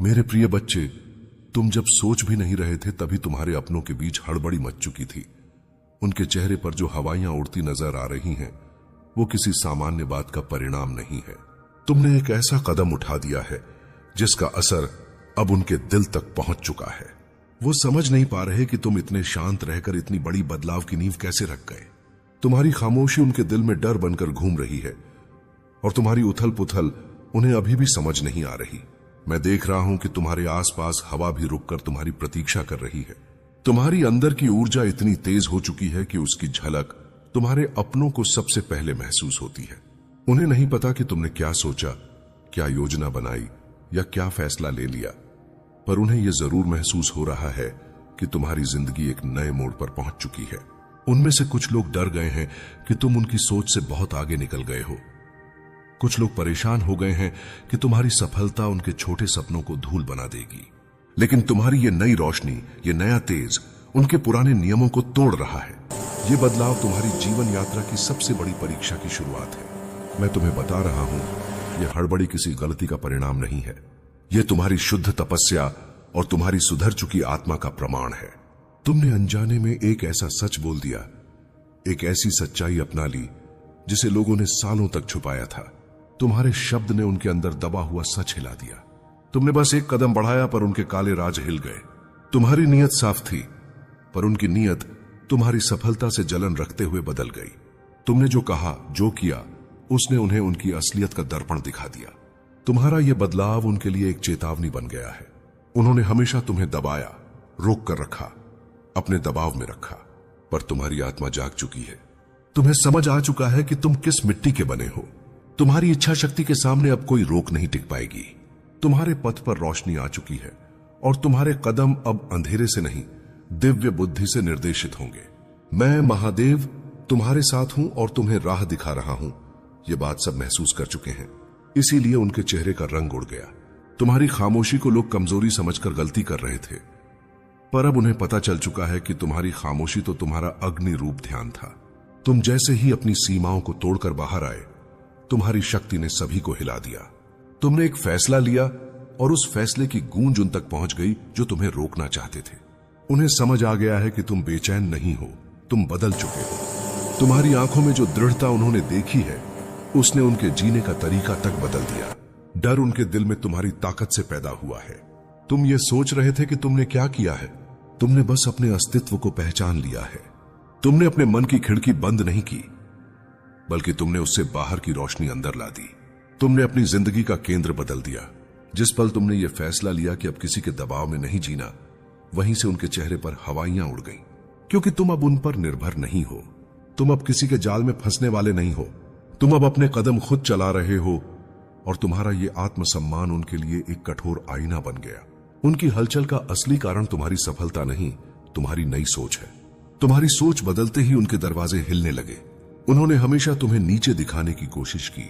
मेरे प्रिय बच्चे, तुम जब सोच भी नहीं रहे थे तभी तुम्हारे अपनों के बीच हड़बड़ी मच चुकी थी। उनके चेहरे पर जो हवाइयां उड़ती नजर आ रही हैं, वो किसी सामान्य बात का परिणाम नहीं है। तुमने एक ऐसा कदम उठा दिया है जिसका असर अब उनके दिल तक पहुंच चुका है। वो समझ नहीं पा रहे कि तुम इतने शांत रहकर इतनी बड़ी बदलाव की नींव कैसे रख गए। तुम्हारी खामोशी उनके दिल में डर बनकर घूम रही है और तुम्हारी उथल पुथल उन्हें अभी भी समझ नहीं आ रही। मैं देख रहा हूं कि तुम्हारे आसपास हवा भी रुककर तुम्हारी प्रतीक्षा कर रही है। तुम्हारी अंदर की ऊर्जा इतनी तेज हो चुकी है कि उसकी झलक तुम्हारे अपनों को सबसे पहले महसूस होती है। उन्हें नहीं पता कि तुमने क्या सोचा, क्या योजना बनाई या क्या फैसला ले लिया, पर उन्हें यह जरूर महसूस हो रहा है कि तुम्हारी जिंदगी एक नए मोड़ पर पहुंच चुकी है। उनमें से कुछ लोग डर गए हैं कि तुम उनकी सोच से बहुत आगे निकल गए हो। कुछ लोग परेशान हो गए हैं कि तुम्हारी सफलता उनके छोटे सपनों को धूल बना देगी। लेकिन तुम्हारी ये नई रोशनी, ये नया तेज उनके पुराने नियमों को तोड़ रहा है। ये बदलाव तुम्हारी जीवन यात्रा की सबसे बड़ी परीक्षा की शुरुआत है। मैं तुम्हें बता रहा हूं, यह हड़बड़ी किसी गलती का परिणाम नहीं है। यह तुम्हारी शुद्ध तपस्या और तुम्हारी सुधर चुकी आत्मा का प्रमाण है। तुमने अनजाने में एक ऐसा सच बोल दिया, एक ऐसी सच्चाई अपना ली जिसे लोगों ने सालों तक छुपाया था। तुम्हारे शब्द ने उनके अंदर दबा हुआ सच हिला दिया। तुमने बस एक कदम बढ़ाया पर उनके काले राज हिल गए। तुम्हारी नीयत साफ थी, पर उनकी नीयत तुम्हारी सफलता से जलन रखते हुए बदल गई। तुमने जो कहा, जो किया, उसने उन्हें उनकी असलियत का दर्पण दिखा दिया। तुम्हारा यह बदलाव उनके लिए एक चेतावनी बन गया है। उन्होंने हमेशा तुम्हें दबाया, रोक कर रखा, अपने दबाव में रखा, पर तुम्हारी आत्मा जाग चुकी है। तुम्हें समझ आ चुका है कि तुम किस मिट्टी के बने हो। तुम्हारी इच्छा शक्ति के सामने अब कोई रोक नहीं टिक पाएगी। तुम्हारे पथ पर रोशनी आ चुकी है और तुम्हारे कदम अब अंधेरे से नहीं, दिव्य बुद्धि से निर्देशित होंगे। मैं महादेव तुम्हारे साथ हूं और तुम्हें राह दिखा रहा हूं। ये बात सब महसूस कर चुके हैं, इसीलिए उनके चेहरे का रंग उड़ गया। तुम्हारी खामोशी को लोग कमजोरी समझकर गलती कर रहे थे, पर अब उन्हें पता चल चुका है कि तुम्हारी खामोशी तो तुम्हारा अग्नि रूप ध्यान था। तुम जैसे ही अपनी सीमाओं को तोड़कर बाहर आए, तुम्हारी शक्ति ने सभी को हिला दिया। तुमने एक फैसला लिया और उस फैसले की गूंज उन तक पहुंच गई जो तुम्हें रोकना चाहते थे। उन्हें समझ आ गया है कि तुम बेचैन नहीं हो, तुम बदल चुके हो। तुम्हारी आंखों में जो दृढ़ता उन्होंने देखी है, उसने उनके जीने का तरीका तक बदल दिया। डर उनके दिल में तुम्हारी ताकत से पैदा हुआ है। तुम ये सोच रहे थे कि तुमने क्या किया है, तुमने बस अपने अस्तित्व को पहचान लिया है। तुमने अपने मन की खिड़की बंद नहीं की, बल्कि तुमने उससे बाहर की रोशनी अंदर ला दी। तुमने अपनी जिंदगी का केंद्र बदल दिया। जिस पल तुमने यह फैसला लिया कि अब किसी के दबाव में नहीं जीना, वहीं से उनके चेहरे पर हवाइयां उड़ गईं, क्योंकि तुम अब उन पर निर्भर नहीं हो। तुम अब किसी के जाल में फंसने वाले नहीं हो। तुम अब अपने कदम खुद चला रहे हो और तुम्हारा ये आत्मसम्मान उनके लिए एक कठोर आईना बन गया। उनकी हलचल का असली कारण तुम्हारी सफलता नहीं, तुम्हारी नई सोच है। तुम्हारी सोच बदलते ही उनके दरवाजे हिलने लगे। उन्होंने हमेशा तुम्हें नीचे दिखाने की कोशिश की,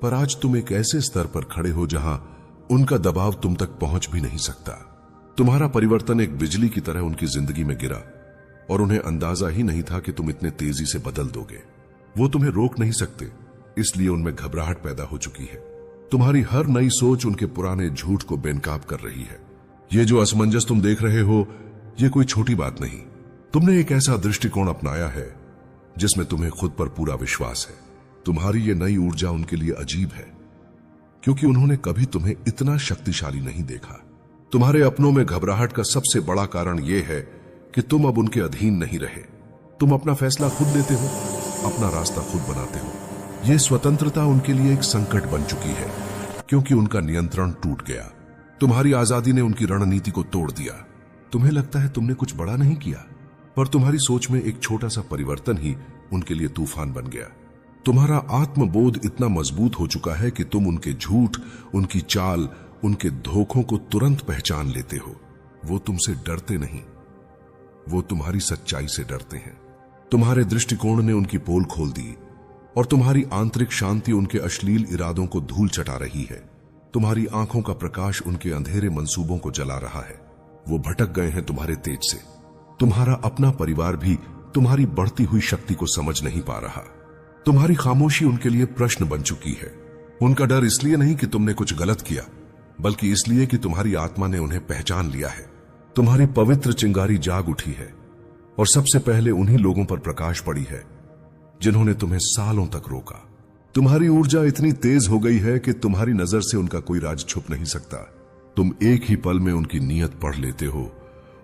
पर आज तुम एक ऐसे स्तर पर खड़े हो जहां उनका दबाव तुम तक पहुंच भी नहीं सकता। तुम्हारा परिवर्तन एक बिजली की तरह उनकी जिंदगी में गिरा और उन्हें अंदाजा ही नहीं था कि तुम इतने तेजी से बदल दोगे। वो तुम्हें रोक नहीं सकते, इसलिए उनमें घबराहट पैदा हो चुकी है। तुम्हारी हर नई सोच उनके पुराने झूठ को बेनकाब कर रही है। ये जो असमंजस तुम देख रहे हो, ये कोई छोटी बात नहीं। तुमने एक ऐसा दृष्टिकोण अपनाया है जिसमें तुम्हें खुद पर पूरा विश्वास है। तुम्हारी ये नई ऊर्जा उनके लिए अजीब है, क्योंकि उन्होंने कभी तुम्हें इतना शक्तिशाली नहीं देखा। तुम्हारे अपनों में घबराहट का सबसे बड़ा कारण यह है कि तुम अब उनके अधीन नहीं रहे। तुम अपना फैसला खुद लेते हो, अपना रास्ता खुद बनाते हो। यह स्वतंत्रता उनके लिए एक संकट बन चुकी है, क्योंकि उनका नियंत्रण टूट गया। तुम्हारी आजादी ने उनकी रणनीति को तोड़ दिया। तुम्हें लगता है तुमने कुछ बड़ा नहीं किया, पर तुम्हारी सोच में एक छोटा सा परिवर्तन ही उनके लिए तूफान बन गया। तुम्हारा आत्मबोध इतना मजबूत हो चुका है कि तुम उनके झूठ, उनकी चाल, उनके धोखों को तुरंत पहचान लेते हो। वो तुमसे डरते नहीं, वो तुम्हारी सच्चाई से डरते हैं। तुम्हारे दृष्टिकोण ने उनकी पोल खोल दी और तुम्हारी आंतरिक शांति उनके अश्लील इरादों को धूल चटा रही है। तुम्हारी आंखों का प्रकाश उनके अंधेरे मंसूबों को जला रहा है। वो भटक गए हैं तुम्हारे तेज से। तुम्हारा अपना परिवार भी तुम्हारी बढ़ती हुई शक्ति को समझ नहीं पा रहा। तुम्हारी खामोशी उनके लिए प्रश्न बन चुकी है। उनका डर इसलिए नहीं कि तुमने कुछ गलत किया, बल्कि इसलिए कि तुम्हारी आत्मा ने उन्हें पहचान लिया है। तुम्हारी पवित्र चिंगारी जाग उठी है और सबसे पहले उन्हीं लोगों पर प्रकाश पड़ी है जिन्होंने तुम्हें सालों तक रोका। तुम्हारी ऊर्जा इतनी तेज हो गई है कि तुम्हारी नजर से उनका कोई राज छुप नहीं सकता। तुम एक ही पल में उनकी नीयत पढ़ लेते हो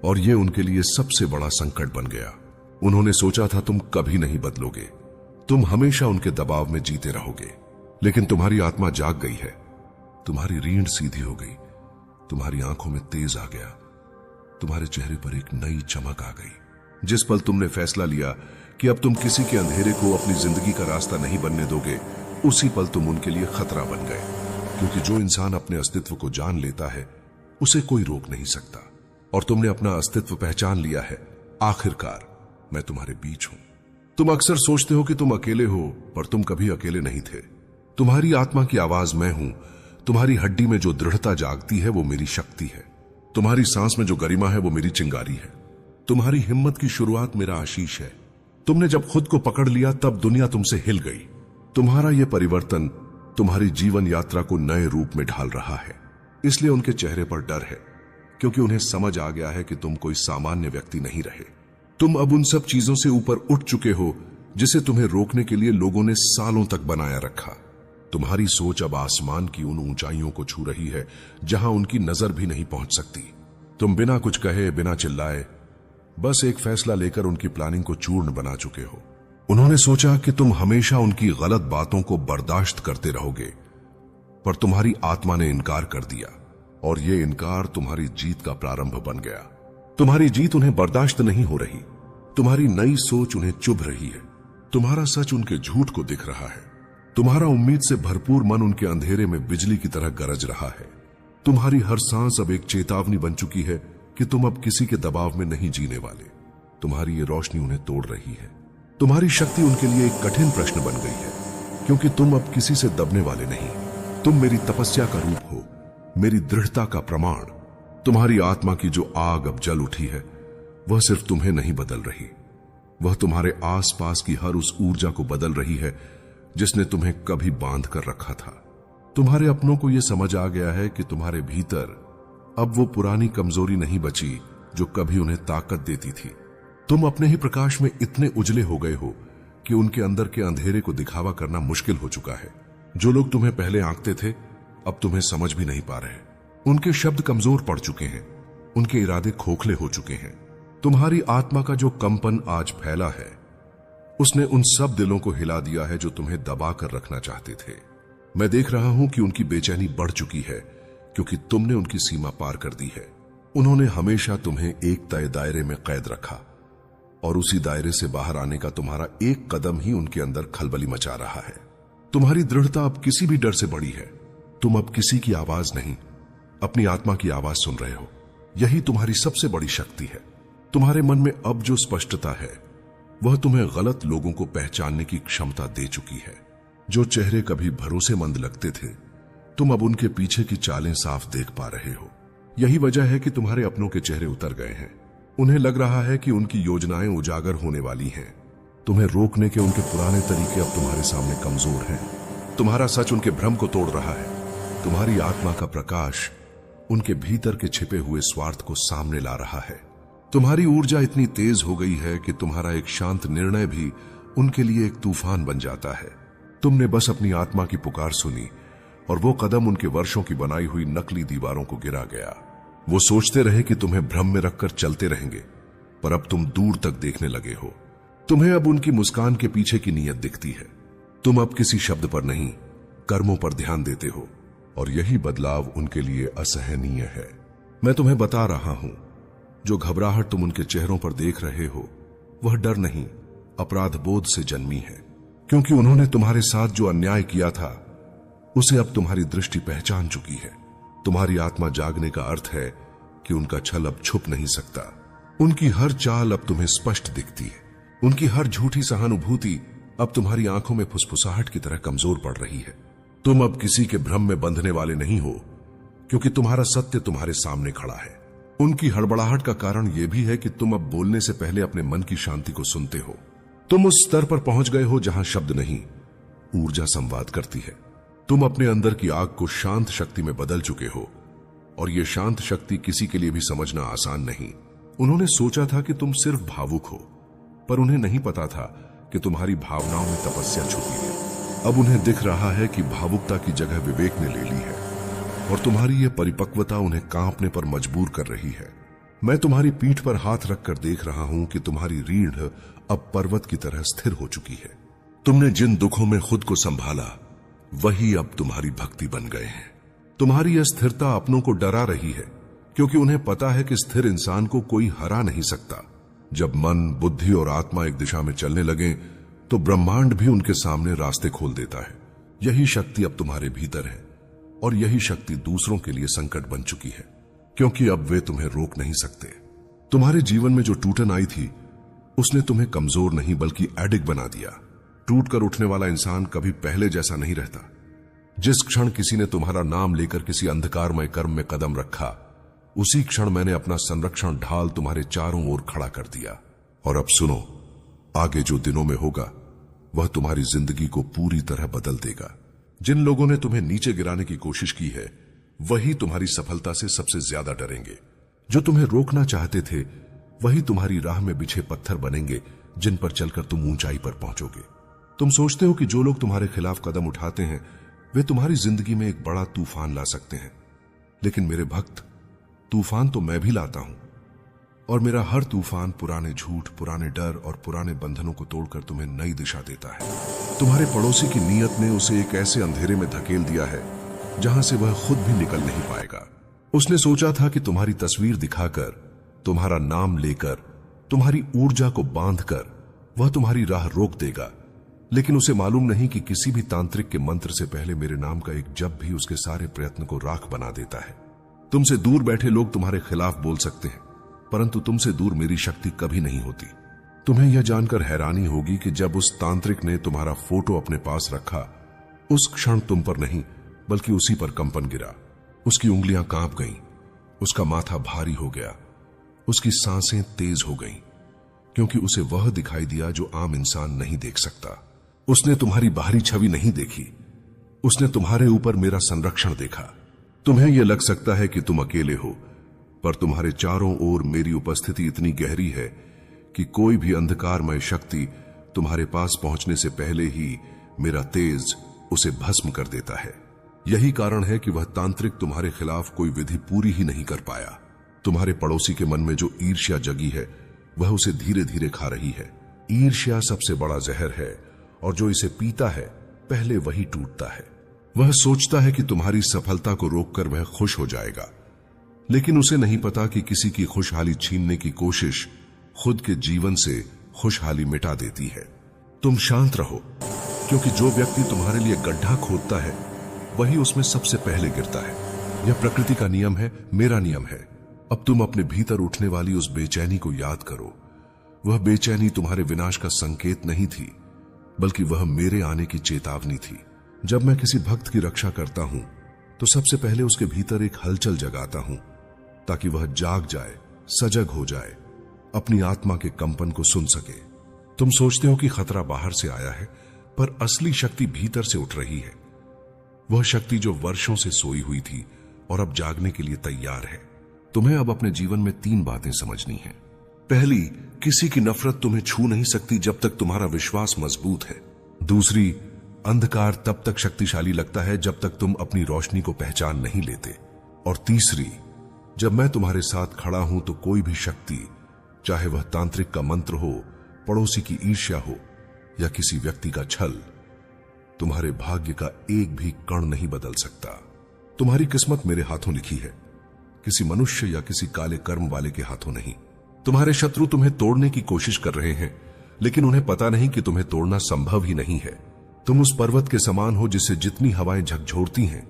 और यह उनके लिए सबसे बड़ा संकट बन गया। उन्होंने सोचा था तुम कभी नहीं बदलोगे, तुम हमेशा उनके दबाव में जीते रहोगे, लेकिन तुम्हारी आत्मा जाग गई है। तुम्हारी रीढ़ सीधी हो गई, तुम्हारी आंखों में तेज आ गया, तुम्हारे चेहरे पर एक नई चमक आ गई। जिस पल तुमने फैसला लिया कि अब तुम किसी के अंधेरे को अपनी जिंदगी का रास्ता नहीं बनने दोगे, उसी पल तुम उनके लिए खतरा बन गए। क्योंकि जो इंसान अपने अस्तित्व को जान लेता है उसे कोई रोक नहीं सकता, और तुमने अपना अस्तित्व पहचान लिया है। आखिरकार मैं तुम्हारे बीच हूं। तुम अक्सर सोचते हो कि तुम अकेले हो, पर तुम कभी अकेले नहीं थे। तुम्हारी आत्मा की आवाज मैं हूं। तुम्हारी हड्डी में जो दृढ़ता जागती है वो मेरी शक्ति है। तुम्हारी सांस में जो गरिमा है वो मेरी चिंगारी है। तुम्हारी हिम्मत की शुरुआत मेरा आशीष है। तुमने जब खुद को पकड़ लिया तब दुनिया तुमसे हिल गई। तुम्हारा यह परिवर्तन तुम्हारी जीवन यात्रा को नए रूप में ढाल रहा है। इसलिए उनके चेहरे पर डर है, क्योंकि उन्हें समझ आ गया है कि तुम कोई सामान्य व्यक्ति नहीं रहे। तुम अब उन सब चीजों से ऊपर उठ चुके हो जिसे तुम्हें रोकने के लिए लोगों ने सालों तक बनाया रखा। तुम्हारी सोच अब आसमान की उन ऊंचाइयों को छू रही है जहां उनकी नजर भी नहीं पहुंच सकती। तुम बिना कुछ कहे, बिना चिल्लाए, बस एक फैसला लेकर उनकी प्लानिंग को चूर्ण बना चुके हो। उन्होंने सोचा कि तुम हमेशा उनकी गलत बातों को बर्दाश्त करते रहोगे, पर तुम्हारी आत्मा ने इनकार कर दिया, और यह इनकार तुम्हारी जीत का प्रारंभ बन गया। तुम्हारी जीत उन्हें बर्दाश्त नहीं हो रही। तुम्हारी नई सोच उन्हें चुभ रही है। तुम्हारा सच उनके झूठ को दिख रहा है। तुम्हारा उम्मीद से भरपूर मन उनके अंधेरे में बिजली की तरह गरज रहा है। तुम्हारी हर सांस अब एक चेतावनी बन चुकी है कि तुम अब किसी के दबाव में नहीं जीने वाले। तुम्हारी ये रोशनी उन्हें तोड़ रही है। तुम्हारी शक्ति उनके लिए एक कठिन प्रश्न बन गई है, क्योंकि तुम अब किसी से दबने वाले नहीं। तुम मेरी तपस्या का रूप हो, मेरी दृढ़ता का प्रमाण। तुम्हारी आत्मा की जो आग अब जल उठी है वह सिर्फ तुम्हें नहीं बदल रही, वह तुम्हारे आसपास की हर उस ऊर्जा को बदल रही है जिसने तुम्हें कभी बांध कर रखा था। तुम्हारे अपनों को यह समझ आ गया है कि तुम्हारे भीतर अब वो पुरानी कमजोरी नहीं बची जो कभी उन्हें ताकत देती थी। तुम अपने ही प्रकाश में इतने उजले हो गए हो कि उनके अंदर के अंधेरे को दिखावा करना मुश्किल हो चुका है। जो लोग तुम्हें पहले आंकते थे अब तुम्हें समझ भी नहीं पा रहे। उनके शब्द कमजोर पड़ चुके हैं, उनके इरादे खोखले हो चुके हैं। तुम्हारी आत्मा का जो कंपन आज फैला है उसने उन सब दिलों को हिला दिया है जो तुम्हें दबा कर रखना चाहते थे। मैं देख रहा हूं कि उनकी बेचैनी बढ़ चुकी है, क्योंकि तुमने उनकी सीमा पार कर दी है। उन्होंने हमेशा तुम्हें एक तय दायरे में कैद रखा, और उसी दायरे से बाहर आने का तुम्हारा एक कदम ही उनके अंदर खलबली मचा रहा है। तुम्हारी दृढ़ता अब किसी भी डर से बड़ी है। तुम अब किसी की आवाज नहीं, अपनी आत्मा की आवाज सुन रहे हो। यही तुम्हारी सबसे बड़ी शक्ति है। तुम्हारे मन में अब जो स्पष्टता है वह तुम्हें गलत लोगों को पहचानने की क्षमता दे चुकी है। जो चेहरे कभी भरोसेमंद लगते थे, तुम अब उनके पीछे की चालें साफ देख पा रहे हो। यही वजह है कि तुम्हारे अपनों के चेहरे उतर गए हैं। उन्हें लग रहा है कि उनकी योजनाएं उजागर होने वाली हैं। तुम्हें रोकने के उनके पुराने तरीके अब तुम्हारे सामने कमजोर हैं। तुम्हारा सच उनके भ्रम को तोड़ रहा है। तुम्हारी आत्मा का प्रकाश उनके भीतर के छिपे हुए स्वार्थ को सामने ला रहा है। तुम्हारी ऊर्जा इतनी तेज हो गई है कि तुम्हारा एक शांत निर्णय भी उनके लिए एक तूफान बन जाता है। तुमने बस अपनी आत्मा की पुकार सुनी, और वो कदम उनके वर्षों की बनाई हुई नकली दीवारों को गिरा गया। वो सोचते रहे कि तुम्हें भ्रम में रखकर चलते रहेंगे, पर अब तुम दूर तक देखने लगे हो। तुम्हें अब उनकी मुस्कान के पीछे की नीयत दिखती है। तुम अब किसी शब्द पर नहीं, कर्मों पर ध्यान देते हो, और यही बदलाव उनके लिए असहनीय है। मैं तुम्हें बता रहा हूं, जो घबराहट तुम उनके चेहरों पर देख रहे हो वह डर नहीं, अपराध बोध से जन्मी है। क्योंकि उन्होंने तुम्हारे साथ जो अन्याय किया था उसे अब तुम्हारी दृष्टि पहचान चुकी है। तुम्हारी आत्मा जागने का अर्थ है कि उनका छल अब छुप नहीं सकता। उनकी हर चाल अब तुम्हें स्पष्ट दिखती है। उनकी हर झूठी सहानुभूति अब तुम्हारी आंखों में फुसफुसाहट की तरह कमजोर पड़ रही है। तुम अब किसी के भ्रम में बंधने वाले नहीं हो, क्योंकि तुम्हारा सत्य तुम्हारे सामने खड़ा है। उनकी हड़बड़ाहट का कारण यह भी है कि तुम अब बोलने से पहले अपने मन की शांति को सुनते हो। तुम उस स्तर पर पहुंच गए हो जहां शब्द नहीं, ऊर्जा संवाद करती है। तुम अपने अंदर की आग को शांत शक्ति में बदल चुके हो, और यह शांत शक्ति किसी के लिए भी समझना आसान नहीं। उन्होंने सोचा था कि तुम सिर्फ भावुक हो, पर उन्हें नहीं पता था कि तुम्हारी भावनाओं में तपस्या छुपी है। अब उन्हें दिख रहा है कि भावुकता की जगह विवेक ने ले ली है और तुम्हारी यह परिपक्वता उन्हें कांपने पर मजबूर कर रही है। मैं तुम्हारी पीठ पर हाथ रखकर देख रहा हूं कि तुम्हारी रीढ़ अब पर्वत की तरह स्थिर हो चुकी है। तुमने जिन दुखों में खुद को संभाला वही अब तुम्हारी भक्ति बन गए हैं। तुम्हारी यह स्थिरता अपनों को डरा रही है, क्योंकि उन्हें पता है कि स्थिर इंसान को कोई हरा नहीं सकता। जब मन, बुद्धि और आत्मा एक दिशा में चलने लगे तो ब्रह्मांड भी उनके सामने रास्ते खोल देता है। यही शक्ति अब तुम्हारे भीतर है और यही शक्ति दूसरों के लिए संकट बन चुकी है, क्योंकि अब वे तुम्हें रोक नहीं सकते। तुम्हारे जीवन में जो टूटन आई थी उसने तुम्हें कमजोर नहीं बल्कि एडिक्ट बना दिया। टूट कर उठने वाला इंसान कभी पहले जैसा नहीं रहता। जिस क्षण किसी ने तुम्हारा नाम लेकर किसी अंधकारमय कर्म में कदम रखा, उसी क्षण मैंने अपना संरक्षण ढाल तुम्हारे चारों ओर खड़ा कर दिया। और अब सुनो, आगे जो दिनों में होगा वह तुम्हारी जिंदगी को पूरी तरह बदल देगा। जिन लोगों ने तुम्हें नीचे गिराने की कोशिश की है वही तुम्हारी सफलता से सबसे ज्यादा डरेंगे। जो तुम्हें रोकना चाहते थे वही तुम्हारी राह में बिछे पत्थर बनेंगे जिन पर चलकर तुम ऊंचाई पर पहुंचोगे। तुम सोचते हो कि जो लोग तुम्हारे खिलाफ कदम उठाते हैं वे तुम्हारी जिंदगी में एक बड़ा तूफान ला सकते हैं, लेकिन मेरे भक्त, तूफान तो मैं भी लाता हूं और मेरा हर तूफान पुराने झूठ, पुराने डर और पुराने बंधनों को तोड़कर तुम्हें नई दिशा देता है। तुम्हारे पड़ोसी की नीयत ने उसे एक ऐसे अंधेरे में धकेल दिया है जहां से वह खुद भी निकल नहीं पाएगा। उसने सोचा था कि तुम्हारी तस्वीर दिखाकर, तुम्हारा नाम लेकर, तुम्हारी ऊर्जा को बांधकर वह तुम्हारी राह रोक देगा, लेकिन उसे मालूम नहीं कि किसी भी तांत्रिक के मंत्र से पहले मेरे नाम का एक जप भी उसके सारे प्रयत्न को राख बना देता है। तुमसे दूर बैठे लोग तुम्हारे खिलाफ बोल सकते हैं, परंतु तुमसे दूर मेरी शक्ति कभी नहीं होती। तुम्हें यह जानकर हैरानी होगी कि जब उस तांत्रिक ने तुम्हारा फोटो अपने पास रखा, उस क्षण तुम पर नहीं बल्कि उसी पर कंपन गिरा। उसकी उंगलियां कांप गईं, उसका माथा भारी हो गया, उसकी सांसें तेज हो गईं, क्योंकि उसे वह दिखाई दिया जो आम इंसान नहीं देख सकता। उसने तुम्हारी बाहरी छवि नहीं देखी, उसने तुम्हारे ऊपर मेरा संरक्षण देखा। तुम्हें यह लग सकता है कि तुम अकेले हो, पर तुम्हारे चारों ओर मेरी उपस्थिति इतनी गहरी है कि कोई भी अंधकारमय शक्ति तुम्हारे पास पहुंचने से पहले ही मेरा तेज उसे भस्म कर देता है। यही कारण है कि वह तांत्रिक तुम्हारे खिलाफ कोई विधि पूरी ही नहीं कर पाया। तुम्हारे पड़ोसी के मन में जो ईर्ष्या जगी है वह उसे धीरे धीरे खा रही है। ईर्ष्या सबसे बड़ा जहर है और जो इसे पीता है पहले वही टूटता है। वह सोचता है कि तुम्हारी सफलता को रोककर वह खुश हो जाएगा, लेकिन उसे नहीं पता कि किसी की खुशहाली छीनने की कोशिश खुद के जीवन से खुशहाली मिटा देती है। तुम शांत रहो, क्योंकि जो व्यक्ति तुम्हारे लिए गड्ढा खोदता है वही उसमें सबसे पहले गिरता है। यह प्रकृति का नियम है, मेरा नियम है। अब तुम अपने भीतर उठने वाली उस बेचैनी को याद करो। वह बेचैनी तुम्हारे विनाश का संकेत नहीं थी, बल्कि वह मेरे आने की चेतावनी थी। जब मैं किसी भक्त की रक्षा करता हूं तो सबसे पहले उसके भीतर एक हलचल जगाता हूं, ताकि वह जाग जाए, सजग हो जाए, अपनी आत्मा के कंपन को सुन सके। तुम सोचते हो कि खतरा बाहर से आया है, पर असली शक्ति भीतर से उठ रही है। वह शक्ति जो वर्षों से सोई हुई थी और अब जागने के लिए तैयार है। तुम्हें अब अपने जीवन में 3 बातें समझनी है। पहली, किसी की नफरत तुम्हें छू नहीं सकती जब तक तुम्हारा विश्वास मजबूत है। दूसरी, अंधकार तब तक शक्तिशाली लगता है जब तक तुम अपनी रोशनी को पहचान नहीं लेते। और तीसरी, जब मैं तुम्हारे साथ खड़ा हूं तो कोई भी शक्ति, चाहे वह तांत्रिक का मंत्र हो, पड़ोसी की ईर्ष्या हो या किसी व्यक्ति का छल, तुम्हारे भाग्य का एक भी कण नहीं बदल सकता। तुम्हारी किस्मत मेरे हाथों लिखी है, किसी मनुष्य या किसी काले कर्म वाले के हाथों नहीं। तुम्हारे शत्रु तुम्हें तोड़ने की कोशिश कर रहे हैं, लेकिन उन्हें पता नहीं कि तुम्हें तोड़ना संभव ही नहीं है। तुम उस पर्वत के समान हो जिससे जितनी हवाएं झकझोरती हैं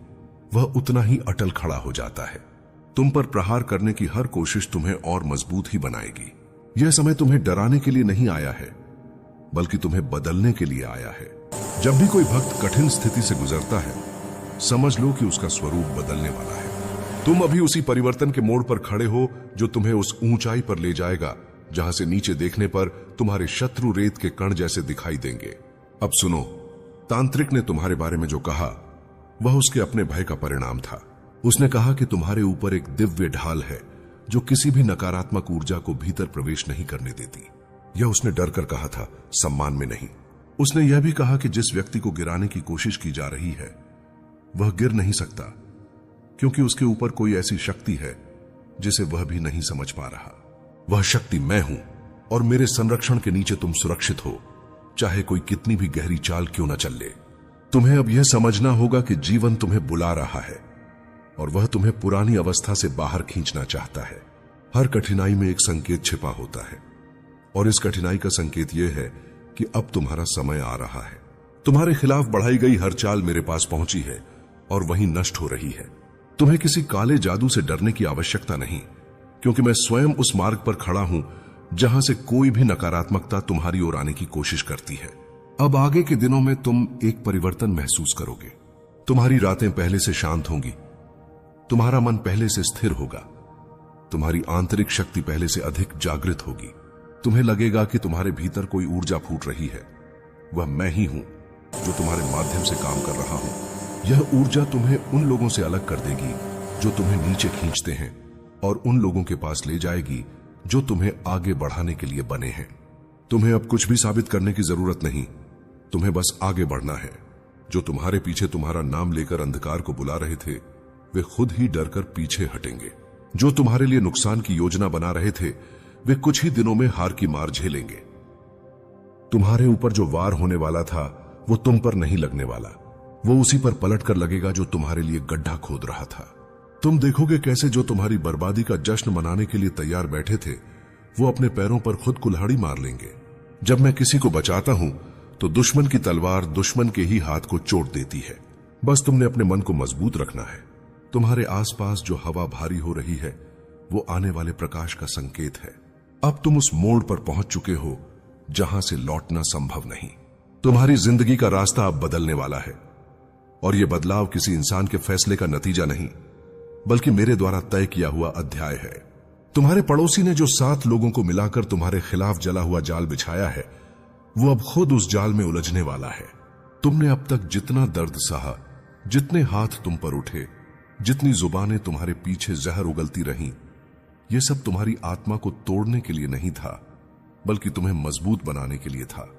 वह उतना ही अटल खड़ा हो जाता है। तुम पर प्रहार करने की हर कोशिश तुम्हें और मजबूत ही बनाएगी। यह समय तुम्हें डराने के लिए नहीं आया है, बल्कि तुम्हें बदलने के लिए आया है। जब भी कोई भक्त कठिन स्थिति से गुजरता है, समझ लो कि उसका स्वरूप बदलने वाला है। तुम अभी उसी परिवर्तन के मोड़ पर खड़े हो जो तुम्हें उस ऊंचाई पर ले जाएगा जहां से नीचे देखने पर तुम्हारे शत्रु रेत के कण जैसे दिखाई देंगे। अब सुनो, तांत्रिक ने तुम्हारे बारे में जो कहा वह उसके अपने भय का परिणाम था। उसने कहा कि तुम्हारे ऊपर एक दिव्य ढाल है जो किसी भी नकारात्मक ऊर्जा को भीतर प्रवेश नहीं करने देती। यह उसने डर कर कहा था, सम्मान में नहीं। उसने यह भी कहा कि जिस व्यक्ति को गिराने की कोशिश की जा रही है वह गिर नहीं सकता, क्योंकि उसके ऊपर कोई ऐसी शक्ति है जिसे वह भी नहीं समझ पा रहा। वह शक्ति मैं हूं और मेरे संरक्षण के नीचे तुम सुरक्षित हो, चाहे कोई कितनी भी गहरी चाल क्यों न चल ले। तुम्हें अब यह समझना होगा कि जीवन तुम्हें बुला रहा है और वह तुम्हें पुरानी अवस्था से बाहर खींचना चाहता है। हर कठिनाई में एक संकेत छिपा होता है और इस कठिनाई का संकेत यह है कि अब तुम्हारा समय आ रहा है। तुम्हारे खिलाफ बढ़ाई गई हर चाल मेरे पास पहुंची है और वहीं नष्ट हो रही है। तुम्हें किसी काले जादू से डरने की आवश्यकता नहीं, क्योंकि मैं स्वयं उस मार्ग पर खड़ा हूं जहां से कोई भी नकारात्मकता तुम्हारी ओर आने की कोशिश करती है। अब आगे के दिनों में तुम एक परिवर्तन महसूस करोगे। तुम्हारी रातें पहले से शांत होंगी, तुम्हारा मन पहले से स्थिर होगा, तुम्हारी आंतरिक शक्ति पहले से अधिक जागृत होगी। तुम्हें लगेगा कि तुम्हारे भीतर कोई ऊर्जा फूट रही है। वह मैं ही हूं जो तुम्हारे माध्यम से काम कर रहा हूं। यह ऊर्जा तुम्हें उन लोगों से अलग कर देगी जो तुम्हें नीचे खींचते हैं और उन लोगों के पास ले जाएगी जो तुम्हें आगे बढ़ाने के लिए बने हैं। तुम्हें अब कुछ भी साबित करने की जरूरत नहीं, तुम्हें बस आगे बढ़ना है। जो तुम्हारे पीछे तुम्हारा नाम लेकर अंधकार को बुला रहे थे वे खुद ही डरकर पीछे हटेंगे। जो तुम्हारे लिए नुकसान की योजना बना रहे थे वे कुछ ही दिनों में हार की मार झेलेंगे। तुम्हारे ऊपर जो वार होने वाला था वो तुम पर नहीं लगने वाला, वो उसी पर पलट कर लगेगा जो तुम्हारे लिए गड्ढा खोद रहा था। तुम देखोगे कैसे जो तुम्हारी बर्बादी का जश्न मनाने के लिए तैयार बैठे थे वो अपने पैरों पर खुद कुल्हाड़ी मार लेंगे। जब मैं किसी को बचाता हूं तो दुश्मन की तलवार दुश्मन के ही हाथ को चोट देती है। बस तुमने अपने मन को मजबूत रखना है। तुम्हारे आसपास जो हवा भारी हो रही है वो आने वाले प्रकाश का संकेत है। अब तुम उस मोड़ पर पहुंच चुके हो जहां से लौटना संभव नहीं। तुम्हारी जिंदगी का रास्ता अब बदलने वाला है और यह बदलाव किसी इंसान के फैसले का नतीजा नहीं, बल्कि मेरे द्वारा तय किया हुआ अध्याय है। तुम्हारे पड़ोसी ने जो 7 लोगों को मिलाकर तुम्हारे खिलाफ जला हुआ जाल बिछाया है वो अब खुद उस जाल में उलझने वाला है। तुमने अब तक जितना दर्द सहा, जितने हाथ तुम पर उठे, जितनी जुबानें तुम्हारे पीछे जहर उगलती रहीं, यह सब तुम्हारी आत्मा को तोड़ने के लिए नहीं था, बल्कि तुम्हें मजबूत बनाने के लिए था।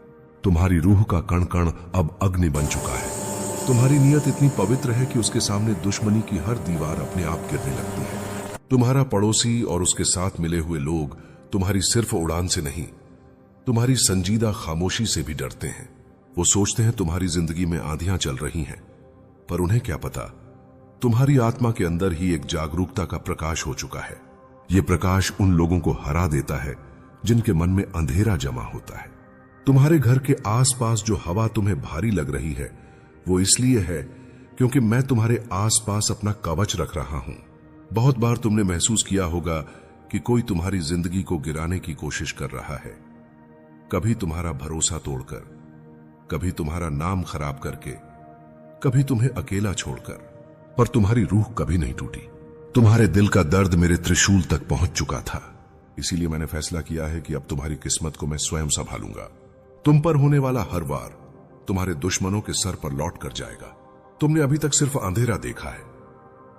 तुम्हारी रूह का कण कण अब अग्नि बन चुका है। तुम्हारी नीयत इतनी पवित्र है कि उसके सामने दुश्मनी की हर दीवार अपने आप गिरने लगती है। तुम्हारा पड़ोसी और उसके साथ मिले हुए लोग तुम्हारी सिर्फ उड़ान से नहीं, तुम्हारी संजीदा खामोशी से भी डरते हैं। वो सोचते हैं तुम्हारी जिंदगी में आंधियां चल रही हैं, पर उन्हें क्या पता तुम्हारी आत्मा के अंदर ही एक जागरूकता का प्रकाश हो चुका है। यह प्रकाश उन लोगों को हरा देता है जिनके मन में अंधेरा जमा होता है। तुम्हारे घर के आसपास जो हवा तुम्हें भारी लग रही है वो इसलिए है क्योंकि मैं तुम्हारे आसपास अपना कवच रख रहा हूं। बहुत बार तुमने महसूस किया होगा कि कोई तुम्हारी जिंदगी को गिराने की कोशिश कर रहा है, कभी तुम्हारा भरोसा तोड़कर, कभी तुम्हारा नाम खराब करके, कभी तुम्हें अकेला छोड़कर, पर तुम्हारी रूह कभी नहीं टूटी। तुम्हारे दिल का दर्द मेरे त्रिशूल तक पहुंच चुका था, इसीलिए मैंने फैसला किया है कि अब तुम्हारी किस्मत को मैं स्वयं संभालूंगा। तुम पर होने वाला हर वार तुम्हारे दुश्मनों के सर पर लौट कर जाएगा। तुमने अभी तक सिर्फ अंधेरा देखा है,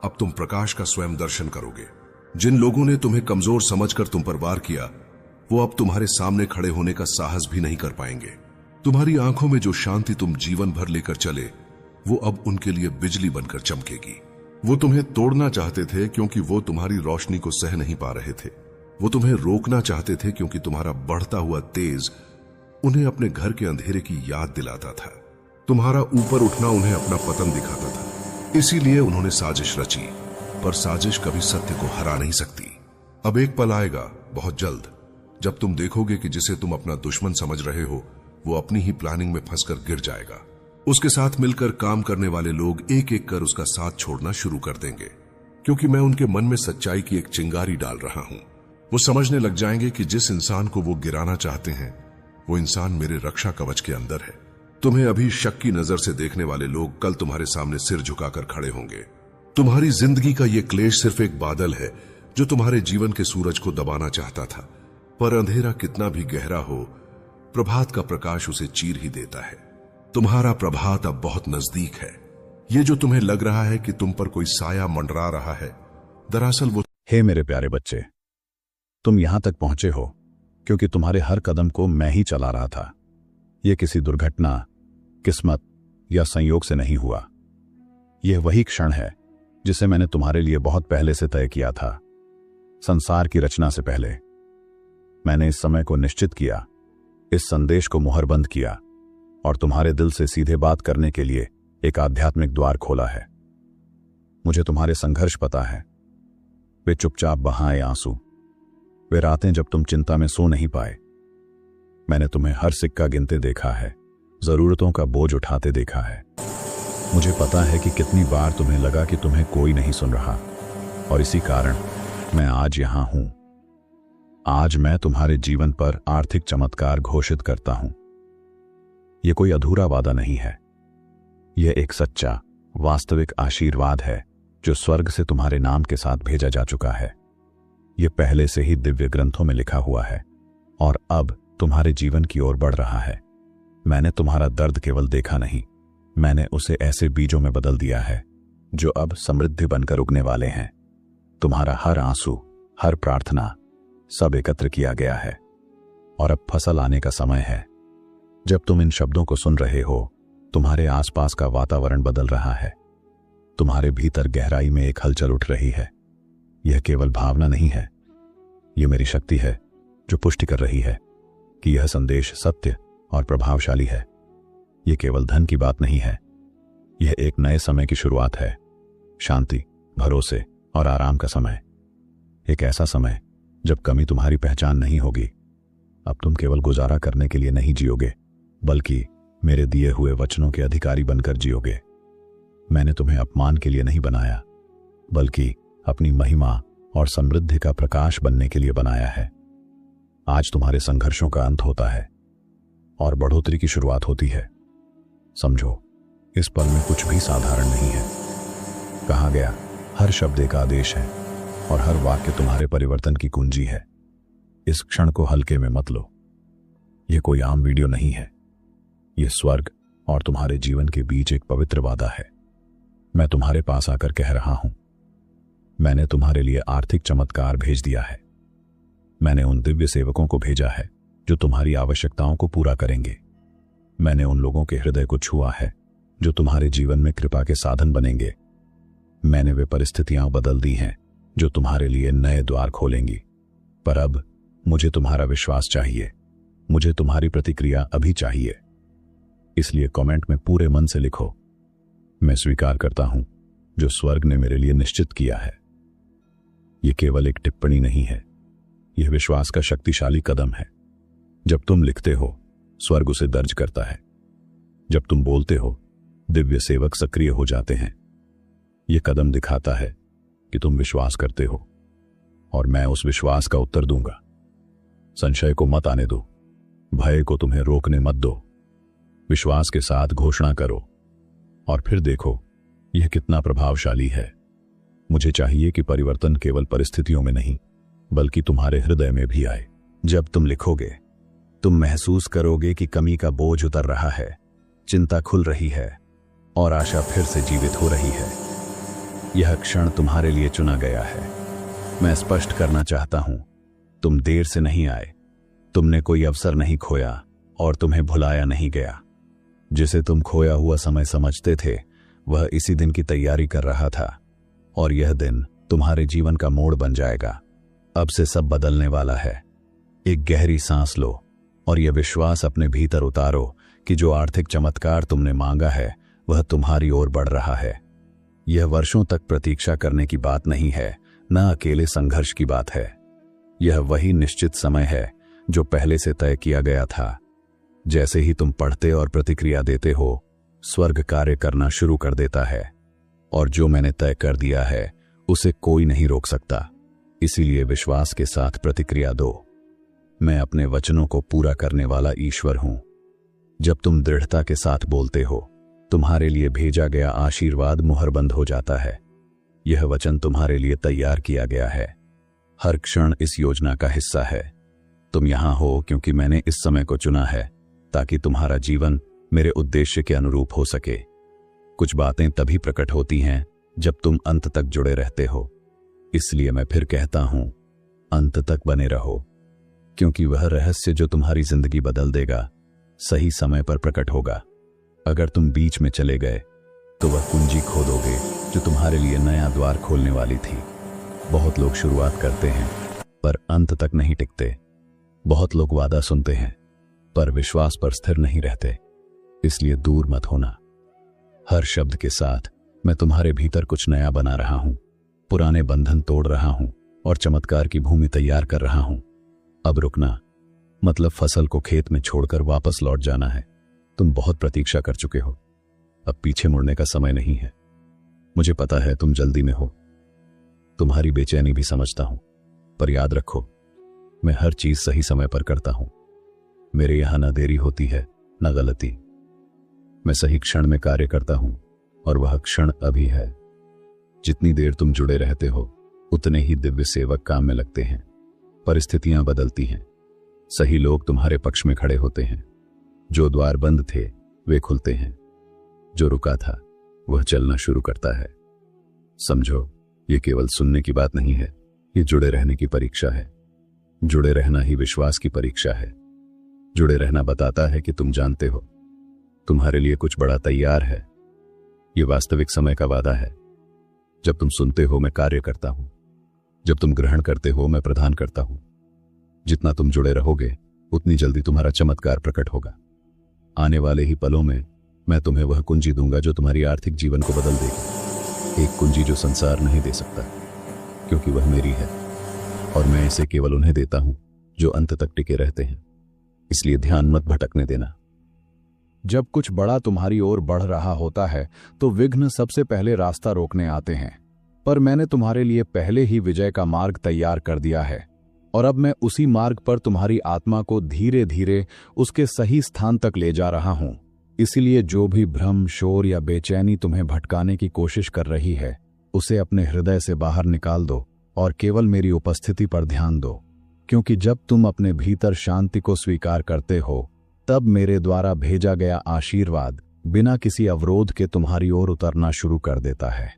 अब तुम प्रकाश का स्वयं दर्शन करोगे। जिन लोगों ने तुम्हें कमजोर समझकर तुम पर वार किया वो अब तुम्हारे सामने खड़े होने का साहस भी नहीं कर पाएंगे। तुम्हारी आंखों में जो शांति तुम जीवन भर लेकर चले वो अब उनके लिए बिजली बनकर चमकेगी। वो तुम्हें तोड़ना चाहते थे क्योंकि वो तुम्हारी रोशनी को सह नहीं पा रहे थे। वो तुम्हें रोकना चाहते थे क्योंकि तुम्हारा बढ़ता हुआ तेज उन्हें अपने घर के अंधेरे की याद दिलाता था। तुम्हारा ऊपर उठना उन्हें अपना पतन दिखाता था। इसीलिए उन्होंने साजिश रची, पर साजिश कभी सत्य को हरा नहीं सकती। अब एक पल आएगा बहुत जल्द जब तुम देखोगे कि जिसे तुम अपना दुश्मन समझ रहे हो वो अपनी ही प्लानिंग में फंसकर गिर जाएगा। उसके साथ मिलकर काम करने वाले लोग एक एक कर उसका साथ छोड़ना शुरू कर देंगे, क्योंकि मैं उनके मन में सच्चाई की एक चिंगारी डाल रहा हूं। वो समझने लग जाएंगे कि जिस इंसान को वो गिराना चाहते हैं वो इंसान मेरे रक्षा कवच के अंदर है। तुम्हें अभी शक की नजर से देखने वाले लोग कल तुम्हारे सामने सिर झुकाकर खड़े होंगे। तुम्हारी जिंदगी का ये क्लेश सिर्फ एक बादल है जो तुम्हारे जीवन के सूरज को दबाना चाहता था, पर अंधेरा कितना भी गहरा हो प्रभात का प्रकाश उसे चीर ही देता है। तुम्हारा प्रभात अब बहुत नजदीक है। ये जो तुम्हें लग रहा है कि तुम पर कोई साया मंडरा रहा है, दरअसल वो। हे मेरे प्यारे बच्चे, तुम यहां तक पहुंचे हो क्योंकि तुम्हारे हर कदम को मैं ही चला रहा था। यह किसी दुर्घटना, किस्मत या संयोग से नहीं हुआ। यह वही क्षण है जिसे मैंने तुम्हारे लिए बहुत पहले से तय किया था। संसार की रचना से पहले मैंने इस समय को निश्चित किया, इस संदेश को मुहरबंद किया और तुम्हारे दिल से सीधे बात करने के लिए एक आध्यात्मिक द्वार खोला है। मुझे तुम्हारे संघर्ष पता है, वे चुपचाप बहाए आंसू, वे रातें जब तुम चिंता में सो नहीं पाए। मैंने तुम्हें हर सिक्का गिनते देखा है, जरूरतों का बोझ उठाते देखा है। मुझे पता है कि कितनी बार तुम्हें लगा कि तुम्हें कोई नहीं सुन रहा, और इसी कारण मैं आज यहां हूं। आज मैं तुम्हारे जीवन पर आर्थिक चमत्कार घोषित करता हूं। यह कोई अधूरा वादा नहीं है, यह एक सच्चा, वास्तविक आशीर्वाद है जो स्वर्ग से तुम्हारे नाम के साथ भेजा जा चुका है। यह पहले से ही दिव्य ग्रंथों में लिखा हुआ है और अब तुम्हारे जीवन की ओर बढ़ रहा है। मैंने तुम्हारा दर्द केवल देखा नहीं, मैंने उसे ऐसे बीजों में बदल दिया है जो अब समृद्धि बनकर उगने वाले हैं। तुम्हारा हर आंसू, हर प्रार्थना, सब एकत्र किया गया है और अब फसल आने का समय है। जब तुम इन शब्दों को सुन रहे हो, तुम्हारे आसपास का वातावरण बदल रहा है। तुम्हारे भीतर गहराई में एक हलचल उठ रही है। यह केवल भावना नहीं है, यह मेरी शक्ति है जो पुष्टि कर रही है कि यह संदेश सत्य और प्रभावशाली है। यह केवल धन की बात नहीं है, यह एक नए समय की शुरुआत है। शांति, भरोसे और आराम का समय। एक ऐसा समय जब कमी तुम्हारी पहचान नहीं होगी। अब तुम केवल गुजारा करने के लिए नहीं जियोगे, बल्कि मेरे दिए हुए वचनों के अधिकारी बनकर जियोगे। मैंने तुम्हें अपमान के लिए नहीं बनाया, बल्कि अपनी महिमा और समृद्धि का प्रकाश बनने के लिए बनाया है। आज तुम्हारे संघर्षों का अंत होता है और बढ़ोतरी की शुरुआत होती है। समझो, इस पल में कुछ भी साधारण नहीं है। कहा गया, हर शब्द एक आदेश है और हर वाक्य तुम्हारे परिवर्तन की कुंजी है। इस क्षण को हल्के में मत लो। यह कोई आम वीडियो नहीं है, यह स्वर्ग और तुम्हारे जीवन के बीच एक पवित्र वादा है। मैं तुम्हारे पास आकर कह रहा हूं, मैंने तुम्हारे लिए आर्थिक चमत्कार भेज दिया है। मैंने उन दिव्य सेवकों को भेजा है जो तुम्हारी आवश्यकताओं को पूरा करेंगे। मैंने उन लोगों के हृदय को छुआ है जो तुम्हारे जीवन में कृपा के साधन बनेंगे। मैंने वे परिस्थितियां बदल दी हैं जो तुम्हारे लिए नए द्वार खोलेंगी। पर अब मुझे तुम्हारा विश्वास चाहिए, मुझे तुम्हारी प्रतिक्रिया अभी चाहिए। इसलिए कमेंट में पूरे मन से लिखो, मैं स्वीकार करता हूं जो स्वर्ग ने मेरे लिए निश्चित किया है। यह केवल एक टिप्पणी नहीं है, यह विश्वास का शक्तिशाली कदम है। जब तुम लिखते हो, स्वर्ग उसे दर्ज करता है। जब तुम बोलते हो, दिव्य सेवक सक्रिय हो जाते हैं। यह कदम दिखाता है कि तुम विश्वास करते हो और मैं उस विश्वास का उत्तर दूंगा। संशय को मत आने दो, भय को तुम्हें रोकने मत दो। विश्वास के साथ घोषणा करो और फिर देखो यह कितना प्रभावशाली है। मुझे चाहिए कि परिवर्तन केवल परिस्थितियों में नहीं, बल्कि तुम्हारे हृदय में भी आए। जब तुम लिखोगे, तुम महसूस करोगे कि कमी का बोझ उतर रहा है, चिंता खुल रही है और आशा फिर से जीवित हो रही है। यह क्षण तुम्हारे लिए चुना गया है। मैं स्पष्ट करना चाहता हूं, तुम देर से नहीं आए, तुमने कोई अवसर नहीं खोया और तुम्हें भुलाया नहीं गया। जिसे तुम खोया हुआ समय समझते थे, वह इसी दिन की तैयारी कर रहा था और यह दिन तुम्हारे जीवन का मोड़ बन जाएगा। अब से सब बदलने वाला है। एक गहरी सांस लो और यह विश्वास अपने भीतर उतारो कि जो आर्थिक चमत्कार तुमने मांगा है वह तुम्हारी ओर बढ़ रहा है। यह वर्षों तक प्रतीक्षा करने की बात नहीं है, न अकेले संघर्ष की बात है। यह वही निश्चित समय है जो पहले से तय किया गया था। जैसे ही तुम पढ़ते और प्रतिक्रिया देते हो, स्वर्ग कार्य करना शुरू कर देता है और जो मैंने तय कर दिया है उसे कोई नहीं रोक सकता। इसीलिए विश्वास के साथ प्रतिक्रिया दो। मैं अपने वचनों को पूरा करने वाला ईश्वर हूं। जब तुम दृढ़ता के साथ बोलते हो, तुम्हारे लिए भेजा गया आशीर्वाद मुहरबंद हो जाता है। यह वचन तुम्हारे लिए तैयार किया गया है। हर क्षण इस योजना का हिस्सा है। तुम यहां हो क्योंकि मैंने इस समय को चुना है ताकि तुम्हारा जीवन मेरे उद्देश्य के अनुरूप हो सके। कुछ बातें तभी प्रकट होती हैं जब तुम अंत तक जुड़े रहते हो। इसलिए मैं फिर कहता हूं, अंत तक बने रहो, क्योंकि वह रहस्य जो तुम्हारी जिंदगी बदल देगा सही समय पर प्रकट होगा। अगर तुम बीच में चले गए तो वह कुंजी खो दोगे जो तुम्हारे लिए नया द्वार खोलने वाली थी। बहुत लोग शुरुआत करते हैं पर अंत तक नहीं टिकते। बहुत लोग वादा सुनते हैं पर विश्वास पर स्थिर नहीं रहते। इसलिए दूर मत होना। हर शब्द के साथ मैं तुम्हारे भीतर कुछ नया बना रहा हूं, पुराने बंधन तोड़ रहा हूं और चमत्कार की भूमि तैयार कर रहा हूं। अब रुकना मतलब फसल को खेत में छोड़कर वापस लौट जाना है। तुम बहुत प्रतीक्षा कर चुके हो, अब पीछे मुड़ने का समय नहीं है। मुझे पता है तुम जल्दी में हो, तुम्हारी बेचैनी भी समझता हूं, पर याद रखो मैं हर चीज सही समय पर करता हूं। मेरे यहां न देरी होती है न गलती। मैं सही क्षण में कार्य करता हूं और वह क्षण अभी है। जितनी देर तुम जुड़े रहते हो उतने ही दिव्य सेवक काम में लगते हैं। परिस्थितियां बदलती हैं, सही लोग तुम्हारे पक्ष में खड़े होते हैं। जो द्वार बंद थे वे खुलते हैं, जो रुका था वह चलना शुरू करता है। समझो, ये केवल सुनने की बात नहीं है, ये जुड़े रहने की परीक्षा है। जुड़े रहना ही विश्वास की परीक्षा है। जुड़े रहना बताता है कि तुम जानते हो तुम्हारे लिए कुछ बड़ा तैयार है। ये वास्तविक समय का वादा है। जब तुम सुनते हो मैं कार्य करता हूं, जब तुम ग्रहण करते हो मैं प्रदान करता हूं। जितना तुम जुड़े रहोगे उतनी जल्दी तुम्हारा चमत्कार प्रकट होगा। आने वाले ही पलों में मैं तुम्हें वह कुंजी दूंगा जो तुम्हारी आर्थिक जीवन को बदल देगी। एक कुंजी जो संसार नहीं दे सकता, क्योंकि वह मेरी है और मैं इसे केवल उन्हें देता हूं जो अंत तक टिके रहते हैं। इसलिए ध्यान मत भटकने देना। जब कुछ बड़ा तुम्हारी ओर बढ़ रहा होता है तो विघ्न सबसे पहले रास्ता रोकने आते हैं, पर मैंने तुम्हारे लिए पहले ही विजय का मार्ग तैयार कर दिया है और अब मैं उसी मार्ग पर तुम्हारी आत्मा को धीरे धीरे उसके सही स्थान तक ले जा रहा हूं। इसलिए जो भी भ्रम, शोर या बेचैनी तुम्हें भटकाने की कोशिश कर रही है उसे अपने हृदय से बाहर निकाल दो और केवल मेरी उपस्थिति पर ध्यान दो, क्योंकि जब तुम अपने भीतर शांति को स्वीकार करते हो तब मेरे द्वारा भेजा गया आशीर्वाद बिना किसी अवरोध के तुम्हारी ओर उतरना शुरू कर देता है।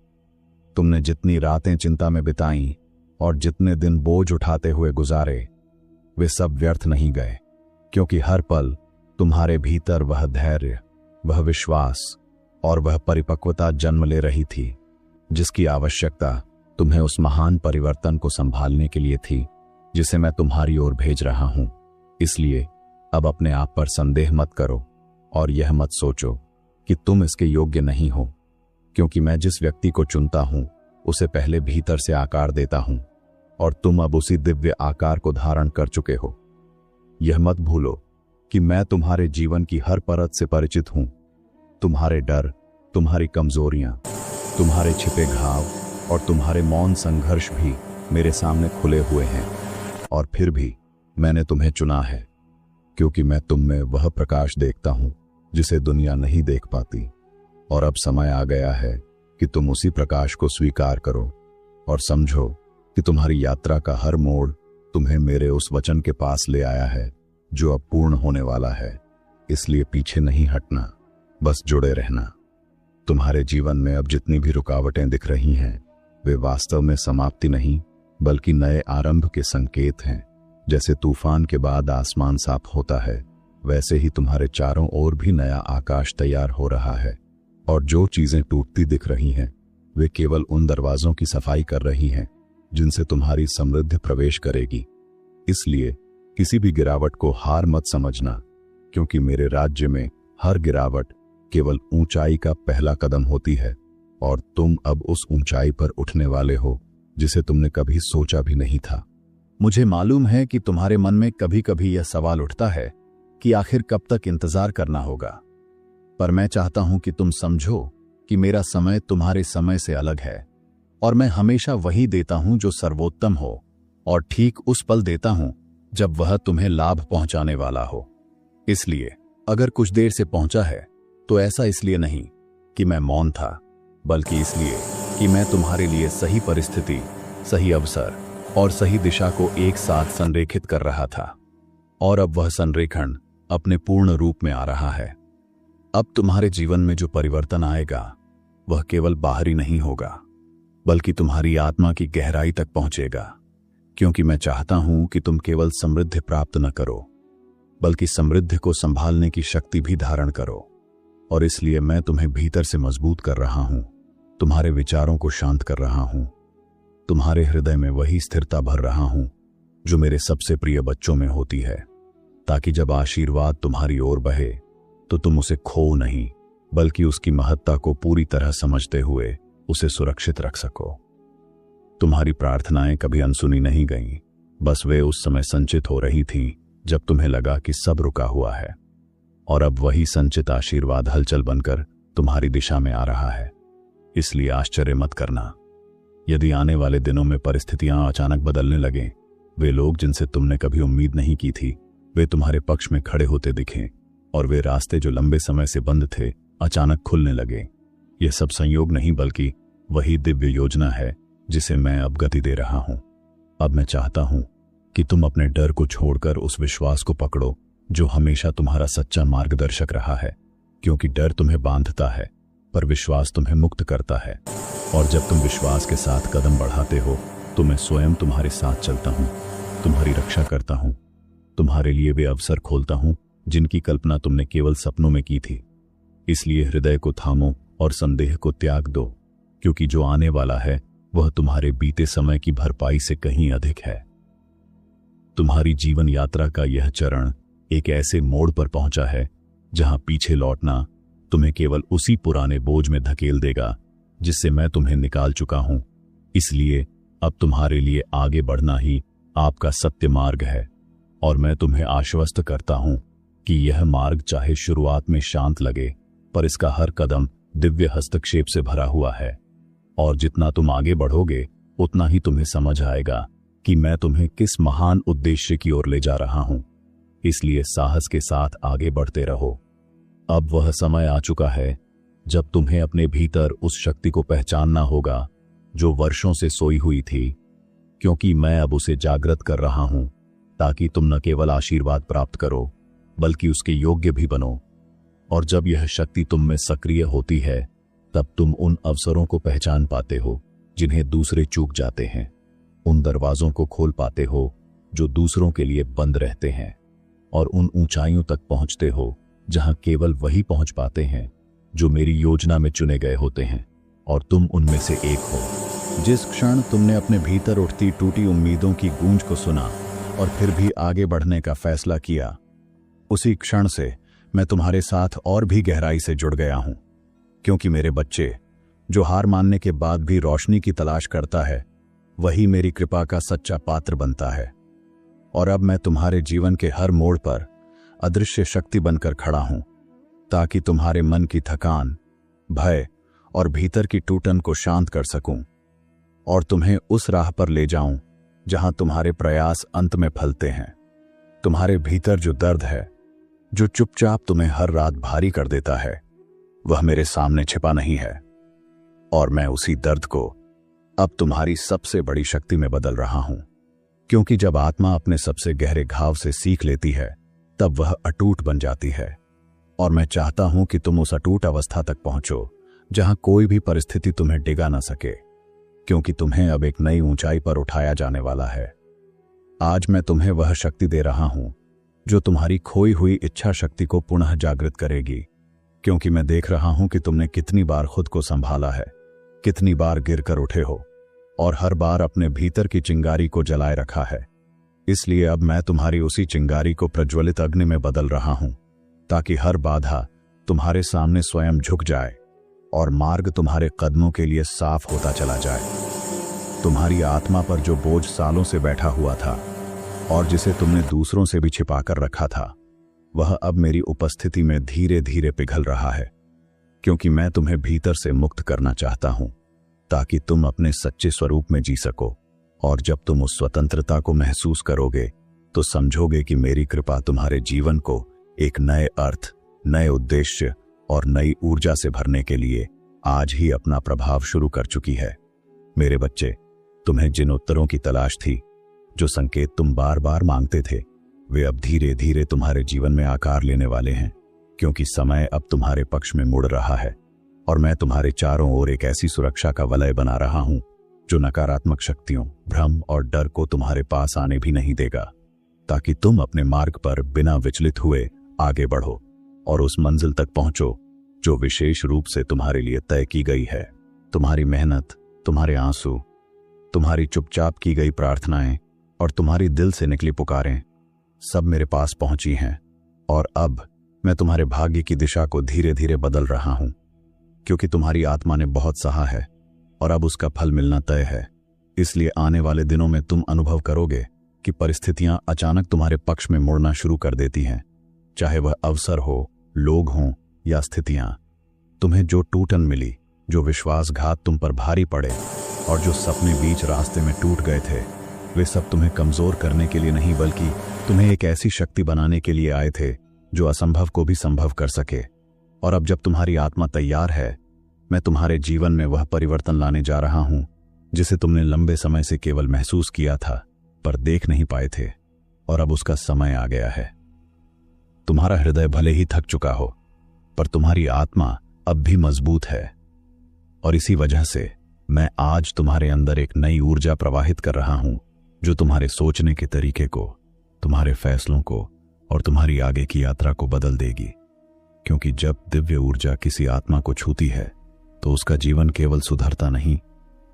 तुमने जितनी रातें चिंता में बिताई और जितने दिन बोझ उठाते हुए गुजारे वे सब व्यर्थ नहीं गए, क्योंकि हर पल तुम्हारे भीतर वह धैर्य, वह विश्वास और वह परिपक्वता जन्म ले रही थी जिसकी आवश्यकता तुम्हें उस महान परिवर्तन को संभालने के लिए थी जिसे मैं तुम्हारी ओर भेज रहा हूं। इसलिए अब अपने आप पर संदेह मत करो और यह मत सोचो कि तुम इसके योग्य नहीं हो, क्योंकि मैं जिस व्यक्ति को चुनता हूं उसे पहले भीतर से आकार देता हूं और तुम अब उसी दिव्य आकार को धारण कर चुके हो। यह मत भूलो कि मैं तुम्हारे जीवन की हर परत से परिचित हूं। तुम्हारे डर, तुम्हारी कमजोरियां, तुम्हारे छिपे घाव और तुम्हारे मौन संघर्ष भी मेरे सामने खुले हुए हैं, और फिर भी मैंने तुम्हें चुना है, क्योंकि मैं तुम में वह प्रकाश देखता हूं जिसे दुनिया नहीं देख पाती। और अब समय आ गया है कि तुम उसी प्रकाश को स्वीकार करो और समझो कि तुम्हारी यात्रा का हर मोड़ तुम्हें मेरे उस वचन के पास ले आया है जो अब पूर्ण होने वाला है। इसलिए पीछे नहीं हटना, बस जुड़े रहना। तुम्हारे जीवन में अब जितनी भी रुकावटें दिख रही हैं वे वास्तव में समाप्ति नहीं बल्कि नए आरंभ के संकेत हैं। जैसे तूफान के बाद आसमान साफ होता है वैसे ही तुम्हारे चारों ओर भी नया आकाश तैयार हो रहा है, और जो चीजें टूटती दिख रही हैं वे केवल उन दरवाजों की सफाई कर रही हैं जिनसे तुम्हारी समृद्धि प्रवेश करेगी। इसलिए किसी भी गिरावट को हार मत समझना, क्योंकि मेरे राज्य में हर गिरावट केवल ऊंचाई का पहला कदम होती है और तुम अब उस ऊंचाई पर उठने वाले हो जिसे तुमने कभी सोचा भी नहीं था। मुझे मालूम है कि तुम्हारे मन में कभी कभी यह सवाल उठता है कि आखिर कब तक इंतजार करना होगा, पर मैं चाहता हूं कि तुम समझो कि मेरा समय तुम्हारे समय से अलग है और मैं हमेशा वही देता हूं जो सर्वोत्तम हो, और ठीक उस पल देता हूं जब वह तुम्हें लाभ पहुंचाने वाला हो। इसलिए अगर कुछ देर से पहुंचा है तो ऐसा इसलिए नहीं कि मैं मौन था, बल्कि इसलिए कि मैं तुम्हारे लिए सही परिस्थिति, सही अवसर और सही दिशा को एक साथ संरेखित कर रहा था, और अब वह संरेखण अपने पूर्ण रूप में आ रहा है। अब तुम्हारे जीवन में जो परिवर्तन आएगा वह केवल बाहरी नहीं होगा, बल्कि तुम्हारी आत्मा की गहराई तक पहुंचेगा। क्योंकि मैं चाहता हूं कि तुम केवल समृद्धि प्राप्त न करो, बल्कि समृद्धि को संभालने की शक्ति भी धारण करो। और इसलिए मैं तुम्हें भीतर से मजबूत कर रहा हूं, तुम्हारे विचारों को शांत कर रहा हूं, तुम्हारे हृदय में वही स्थिरता भर रहा हूं जो मेरे सबसे प्रिय बच्चों में होती है, ताकि जब आशीर्वाद तुम्हारी ओर बहे तो तुम उसे खो नहीं, बल्कि उसकी महत्ता को पूरी तरह समझते हुए उसे सुरक्षित रख सको। तुम्हारी प्रार्थनाएं कभी अनसुनी नहीं गईं, बस वे उस समय संचित हो रही थीं जब तुम्हें लगा कि सब रुका हुआ है। और अब वही संचित आशीर्वाद हलचल बनकर तुम्हारी दिशा में आ रहा है। इसलिए आश्चर्य मत करना यदि आने वाले दिनों में परिस्थितियां अचानक बदलने लगें। वे लोग जिनसे तुमने कभी उम्मीद नहीं की थी, वे तुम्हारे पक्ष में खड़े होते दिखें, और वे रास्ते जो लंबे समय से बंद थे अचानक खुलने लगे। यह सब संयोग नहीं, बल्कि वही दिव्य योजना है जिसे मैं अब गति दे रहा हूं। अब मैं चाहता हूं कि तुम अपने डर को छोड़कर उस विश्वास को पकड़ो जो हमेशा तुम्हारा सच्चा मार्गदर्शक रहा है। क्योंकि डर तुम्हें बांधता है, पर विश्वास तुम्हें मुक्त करता है। और जब तुम विश्वास के साथ कदम बढ़ाते हो तो मैं स्वयं तुम्हारे साथ चलता हूं, तुम्हारी रक्षा करता हूं, तुम्हारे लिए वे अवसर खोलता हूं जिनकी कल्पना तुमने केवल सपनों में की थी। इसलिए हृदय को थामो और संदेह को त्याग दो, क्योंकि जो आने वाला है वह तुम्हारे बीते समय की भरपाई से कहीं अधिक है। तुम्हारी जीवन यात्रा का यह चरण एक ऐसे मोड़ पर पहुंचा है जहां पीछे लौटना तुम्हें केवल उसी पुराने बोझ में धकेल देगा जिससे मैं तुम्हें निकाल चुका हूं। इसलिए अब तुम्हारे लिए आगे बढ़ना ही आपका सत्य मार्ग है। और मैं तुम्हें आश्वस्त करता हूं कि यह मार्ग चाहे शुरुआत में शांत लगे, पर इसका हर कदम दिव्य हस्तक्षेप से भरा हुआ है। और जितना तुम आगे बढ़ोगे उतना ही तुम्हें समझ आएगा कि मैं तुम्हें किस महान उद्देश्य की ओर ले जा रहा हूं। इसलिए साहस के साथ आगे बढ़ते रहो। अब वह समय आ चुका है जब तुम्हें अपने भीतर उस शक्ति को पहचानना होगा जो वर्षों से सोई हुई थी, क्योंकि मैं अब उसे जागृत कर रहा हूं ताकि तुम न केवल आशीर्वाद प्राप्त करो बल्कि उसके योग्य भी बनो। और जब यह शक्ति तुम में सक्रिय होती है तब तुम उन अवसरों को पहचान पाते हो जिन्हें दूसरे चूक जाते हैं, उन दरवाजों को खोल पाते हो जो दूसरों के लिए बंद रहते हैं, और उन ऊंचाइयों तक पहुंचते हो जहां केवल वही पहुंच पाते हैं जो मेरी योजना में चुने गए होते हैं, और तुम उनमें से एक हो। जिस क्षण तुमने अपने भीतर उठती टूटी उम्मीदों की गूंज को सुना और फिर भी आगे बढ़ने का फैसला किया, उसी क्षण से मैं तुम्हारे साथ और भी गहराई से जुड़ गया हूं। क्योंकि मेरे बच्चे, जो हार मानने के बाद भी रोशनी की तलाश करता है, वही मेरी कृपा का सच्चा पात्र बनता है। और अब मैं तुम्हारे जीवन के हर मोड़ पर अदृश्य शक्ति बनकर खड़ा हूं, ताकि तुम्हारे मन की थकान, भय और भीतर की टूटन को शांत कर सकूं, और तुम्हें उस राह पर ले जाऊं जहां तुम्हारे प्रयास अंत में फलते हैं। तुम्हारे भीतर जो दर्द है, जो चुपचाप तुम्हें हर रात भारी कर देता है, वह मेरे सामने छिपा नहीं है, और मैं उसी दर्द को अब तुम्हारी सबसे बड़ी शक्ति में बदल रहा हूं। क्योंकि जब आत्मा अपने सबसे गहरे घाव से सीख लेती है तब वह अटूट बन जाती है, और मैं चाहता हूं कि तुम उस अटूट अवस्था तक पहुंचो जहां कोई भी परिस्थिति तुम्हें डिगा ना सके, क्योंकि तुम्हें अब एक नई ऊंचाई पर उठाया जाने वाला है। आज मैं तुम्हें वह शक्ति दे रहा हूं जो तुम्हारी खोई हुई इच्छा शक्ति को पुनः जागृत करेगी। क्योंकि मैं देख रहा हूं कि तुमने कितनी बार खुद को संभाला है, कितनी बार गिरकर उठे हो, और हर बार अपने भीतर की चिंगारी को जलाए रखा है। इसलिए अब मैं तुम्हारी उसी चिंगारी को प्रज्वलित अग्नि में बदल रहा हूं, ताकि हर बाधा तुम्हारे सामने स्वयं झुक जाए और मार्ग तुम्हारे कदमों के लिए साफ होता चला जाए। तुम्हारी आत्मा पर जो बोझ सालों से बैठा हुआ था और जिसे तुमने दूसरों से भी छिपाकर रखा था, वह अब मेरी उपस्थिति में धीरे धीरे पिघल रहा है। क्योंकि मैं तुम्हें भीतर से मुक्त करना चाहता हूं, ताकि तुम अपने सच्चे स्वरूप में जी सको। और जब तुम उस स्वतंत्रता को महसूस करोगे तो समझोगे कि मेरी कृपा तुम्हारे जीवन को एक नए अर्थ, नए उद्देश्य और नई ऊर्जा से भरने के लिए आज ही अपना प्रभाव शुरू कर चुकी है। मेरे बच्चे, तुम्हें जिन उत्तरों की तलाश थी, जो संकेत तुम बार बार मांगते थे, वे अब धीरे धीरे तुम्हारे जीवन में आकार लेने वाले हैं। क्योंकि समय अब तुम्हारे पक्ष में मुड़ रहा है और मैं तुम्हारे चारों ओर एक ऐसी सुरक्षा का वलय बना रहा हूं जो नकारात्मक शक्तियों, भ्रम और डर को तुम्हारे पास आने भी नहीं देगा, ताकि तुम अपने मार्ग पर बिना विचलित हुए आगे बढ़ो और उस मंजिल तक पहुंचो जो विशेष रूप से तुम्हारे लिए तय की गई है। तुम्हारी मेहनत, तुम्हारे आंसू, तुम्हारी चुपचाप की गई प्रार्थनाएं और तुम्हारी दिल से निकली पुकारें सब मेरे पास पहुंची हैं, और अब मैं तुम्हारे भाग्य की दिशा को धीरे धीरे बदल रहा हूं, क्योंकि तुम्हारी आत्मा ने बहुत सहा है और अब उसका फल मिलना तय है। इसलिए आने वाले दिनों में तुम अनुभव करोगे कि परिस्थितियां अचानक तुम्हारे पक्ष में मुड़ना शुरू कर देती हैं, चाहे वह अवसर हो, लोग हों या स्थितियां। तुम्हें जो टूटन मिली, जो विश्वासघात तुम पर भारी पड़े और जो सपने बीच रास्ते में टूट गए थे, वे सब तुम्हें कमजोर करने के लिए नहीं बल्कि तुम्हें एक ऐसी शक्ति बनाने के लिए आए थे जो असंभव को भी संभव कर सके। और अब जब तुम्हारी आत्मा तैयार है, मैं तुम्हारे जीवन में वह परिवर्तन लाने जा रहा हूं जिसे तुमने लंबे समय से केवल महसूस किया था पर देख नहीं पाए थे, और अब उसका समय आ गया है। तुम्हारा हृदय भले ही थक चुका हो, पर तुम्हारी आत्मा अब भी मजबूत है, और इसी वजह से मैं आज तुम्हारे अंदर एक नई ऊर्जा प्रवाहित कर रहा हूं जो तुम्हारे सोचने के तरीके को, तुम्हारे फैसलों को और तुम्हारी आगे की यात्रा को बदल देगी। क्योंकि जब दिव्य ऊर्जा किसी आत्मा को छूती है तो उसका जीवन केवल सुधरता नहीं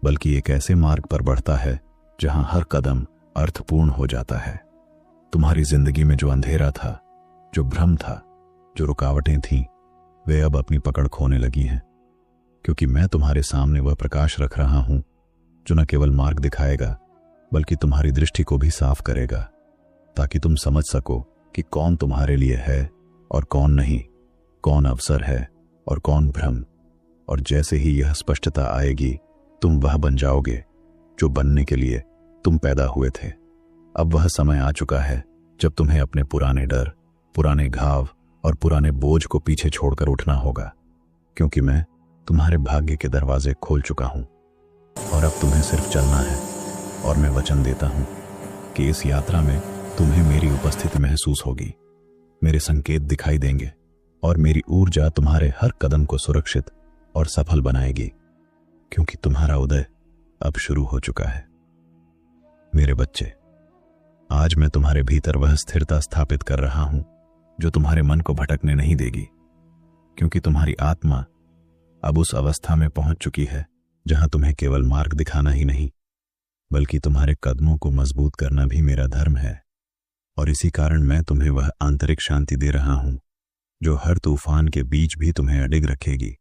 बल्कि एक ऐसे मार्ग पर बढ़ता है जहां हर कदम अर्थपूर्ण हो जाता है। तुम्हारी जिंदगी में जो अंधेरा था, जो भ्रम था, जो रुकावटें थीं, वे अब अपनी पकड़ खोने लगी हैं, क्योंकि मैं तुम्हारे सामने वह प्रकाश रख रहा हूं जो न केवल मार्ग दिखाएगा बल्कि तुम्हारी दृष्टि को भी साफ करेगा, ताकि तुम समझ सको कि कौन तुम्हारे लिए है और कौन नहीं, कौन अवसर है और कौन भ्रम। और जैसे ही यह स्पष्टता आएगी, तुम वह बन जाओगे जो बनने के लिए तुम पैदा हुए थे। अब वह समय आ चुका है जब तुम्हें अपने पुराने डर, पुराने घाव और पुराने बोझ को पीछे छोड़कर उठना होगा, क्योंकि मैं तुम्हारे भाग्य के दरवाजे खोल चुका हूं और अब तुम्हें सिर्फ चलना है। और मैं वचन देता हूं कि इस यात्रा में तुम्हें मेरी उपस्थिति महसूस होगी, मेरे संकेत दिखाई देंगे और मेरी ऊर्जा तुम्हारे हर कदम को सुरक्षित और सफल बनाएगी, क्योंकि तुम्हारा उदय अब शुरू हो चुका है। मेरे बच्चे, आज मैं तुम्हारे भीतर वह स्थिरता स्थापित कर रहा हूं जो तुम्हारे मन को भटकने नहीं देगी, क्योंकि तुम्हारी आत्मा अब उस अवस्था में पहुंच चुकी है जहां तुम्हें केवल मार्ग दिखाना ही नहीं बल्कि तुम्हारे कदमों को मजबूत करना भी मेरा धर्म है। और इसी कारण मैं तुम्हें वह आंतरिक शांति दे रहा हूं जो हर तूफान के बीच भी तुम्हें अडिग रखेगी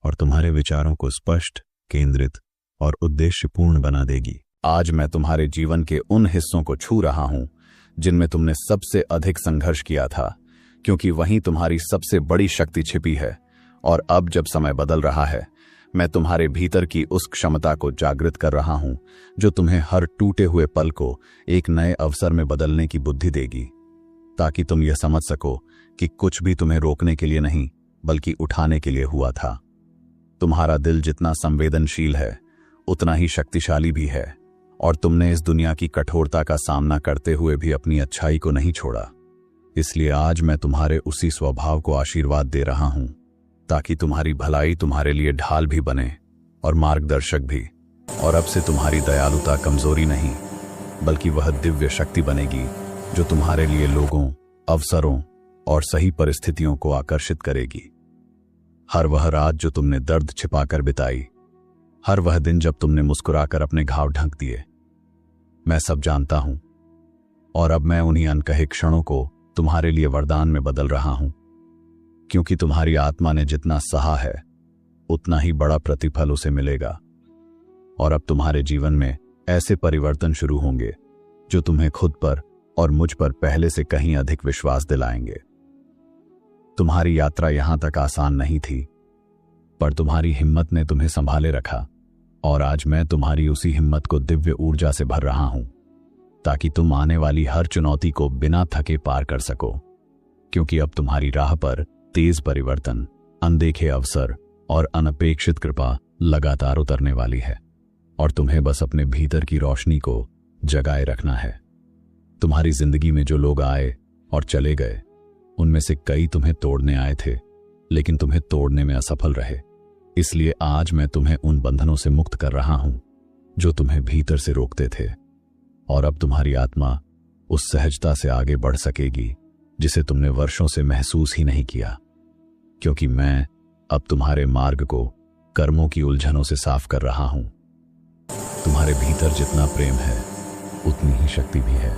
और तुम्हारे विचारों को स्पष्ट, केंद्रित और उद्देश्यपूर्ण बना देगी। आज मैं तुम्हारे जीवन के उन हिस्सों को छू रहा हूं जिनमें तुमने सबसे अधिक संघर्ष किया था, क्योंकि वहीं तुम्हारी सबसे बड़ी शक्ति छिपी है। और अब जब समय बदल रहा है, मैं तुम्हारे भीतर की उस क्षमता को जागृत कर रहा हूं जो तुम्हें हर टूटे हुए पल को एक नए अवसर में बदलने की बुद्धि देगी, ताकि तुम यह समझ सको कि कुछ भी तुम्हें रोकने के लिए नहीं बल्कि उठाने के लिए हुआ था। तुम्हारा दिल जितना संवेदनशील है उतना ही शक्तिशाली भी है, और तुमने इस दुनिया की कठोरता का सामना करते हुए भी अपनी अच्छाई को नहीं छोड़ा। इसलिए आज मैं तुम्हारे उसी स्वभाव को आशीर्वाद दे रहा हूं, ताकि तुम्हारी भलाई तुम्हारे लिए ढाल भी बने और मार्गदर्शक भी। और अब से तुम्हारी दयालुता कमजोरी नहीं बल्कि वह दिव्य शक्ति बनेगी जो तुम्हारे लिए लोगों, अवसरों और सही परिस्थितियों को आकर्षित करेगी। हर वह रात जो तुमने दर्द छिपाकर बिताई, हर वह दिन जब तुमने मुस्कुराकर अपने घाव ढक दिए, मैं सब जानता हूं। और अब मैं उन्हीं अनकहे क्षणों को तुम्हारे लिए वरदान में बदल रहा हूं, क्योंकि तुम्हारी आत्मा ने जितना सहा है उतना ही बड़ा प्रतिफल उसे मिलेगा। और अब तुम्हारे जीवन में ऐसे परिवर्तन शुरू होंगे जो तुम्हें खुद पर और मुझ पर पहले से कहीं अधिक विश्वास दिलाएंगे। तुम्हारी यात्रा यहां तक आसान नहीं थी, पर तुम्हारी हिम्मत ने तुम्हें संभाले रखा, और आज मैं तुम्हारी उसी हिम्मत को दिव्य ऊर्जा से भर रहा हूं, ताकि तुम आने वाली हर चुनौती को बिना थके पार कर सको। क्योंकि अब तुम्हारी राह पर तेज परिवर्तन, अनदेखे अवसर और अनपेक्षित कृपा लगातार उतरने वाली है, और तुम्हें बस अपने भीतर की रोशनी को जगाए रखना है। तुम्हारी जिंदगी में जो लोग आए और चले गए, उनमें से कई तुम्हें तोड़ने आए थे, लेकिन तुम्हें तोड़ने में असफल रहे, इसलिए आज मैं तुम्हें उन बंधनों से मुक्त कर रहा हूं जो तुम्हें भीतर से रोकते थे, और अब तुम्हारी आत्मा उस सहजता से आगे बढ़ सकेगी जिसे तुमने वर्षों से महसूस ही नहीं किया, क्योंकि मैं अब तुम्हारे मार्ग को कर्मों की उलझनों से साफ कर रहा हूं। तुम्हारे भीतर जितना प्रेम है उतनी ही शक्ति भी है,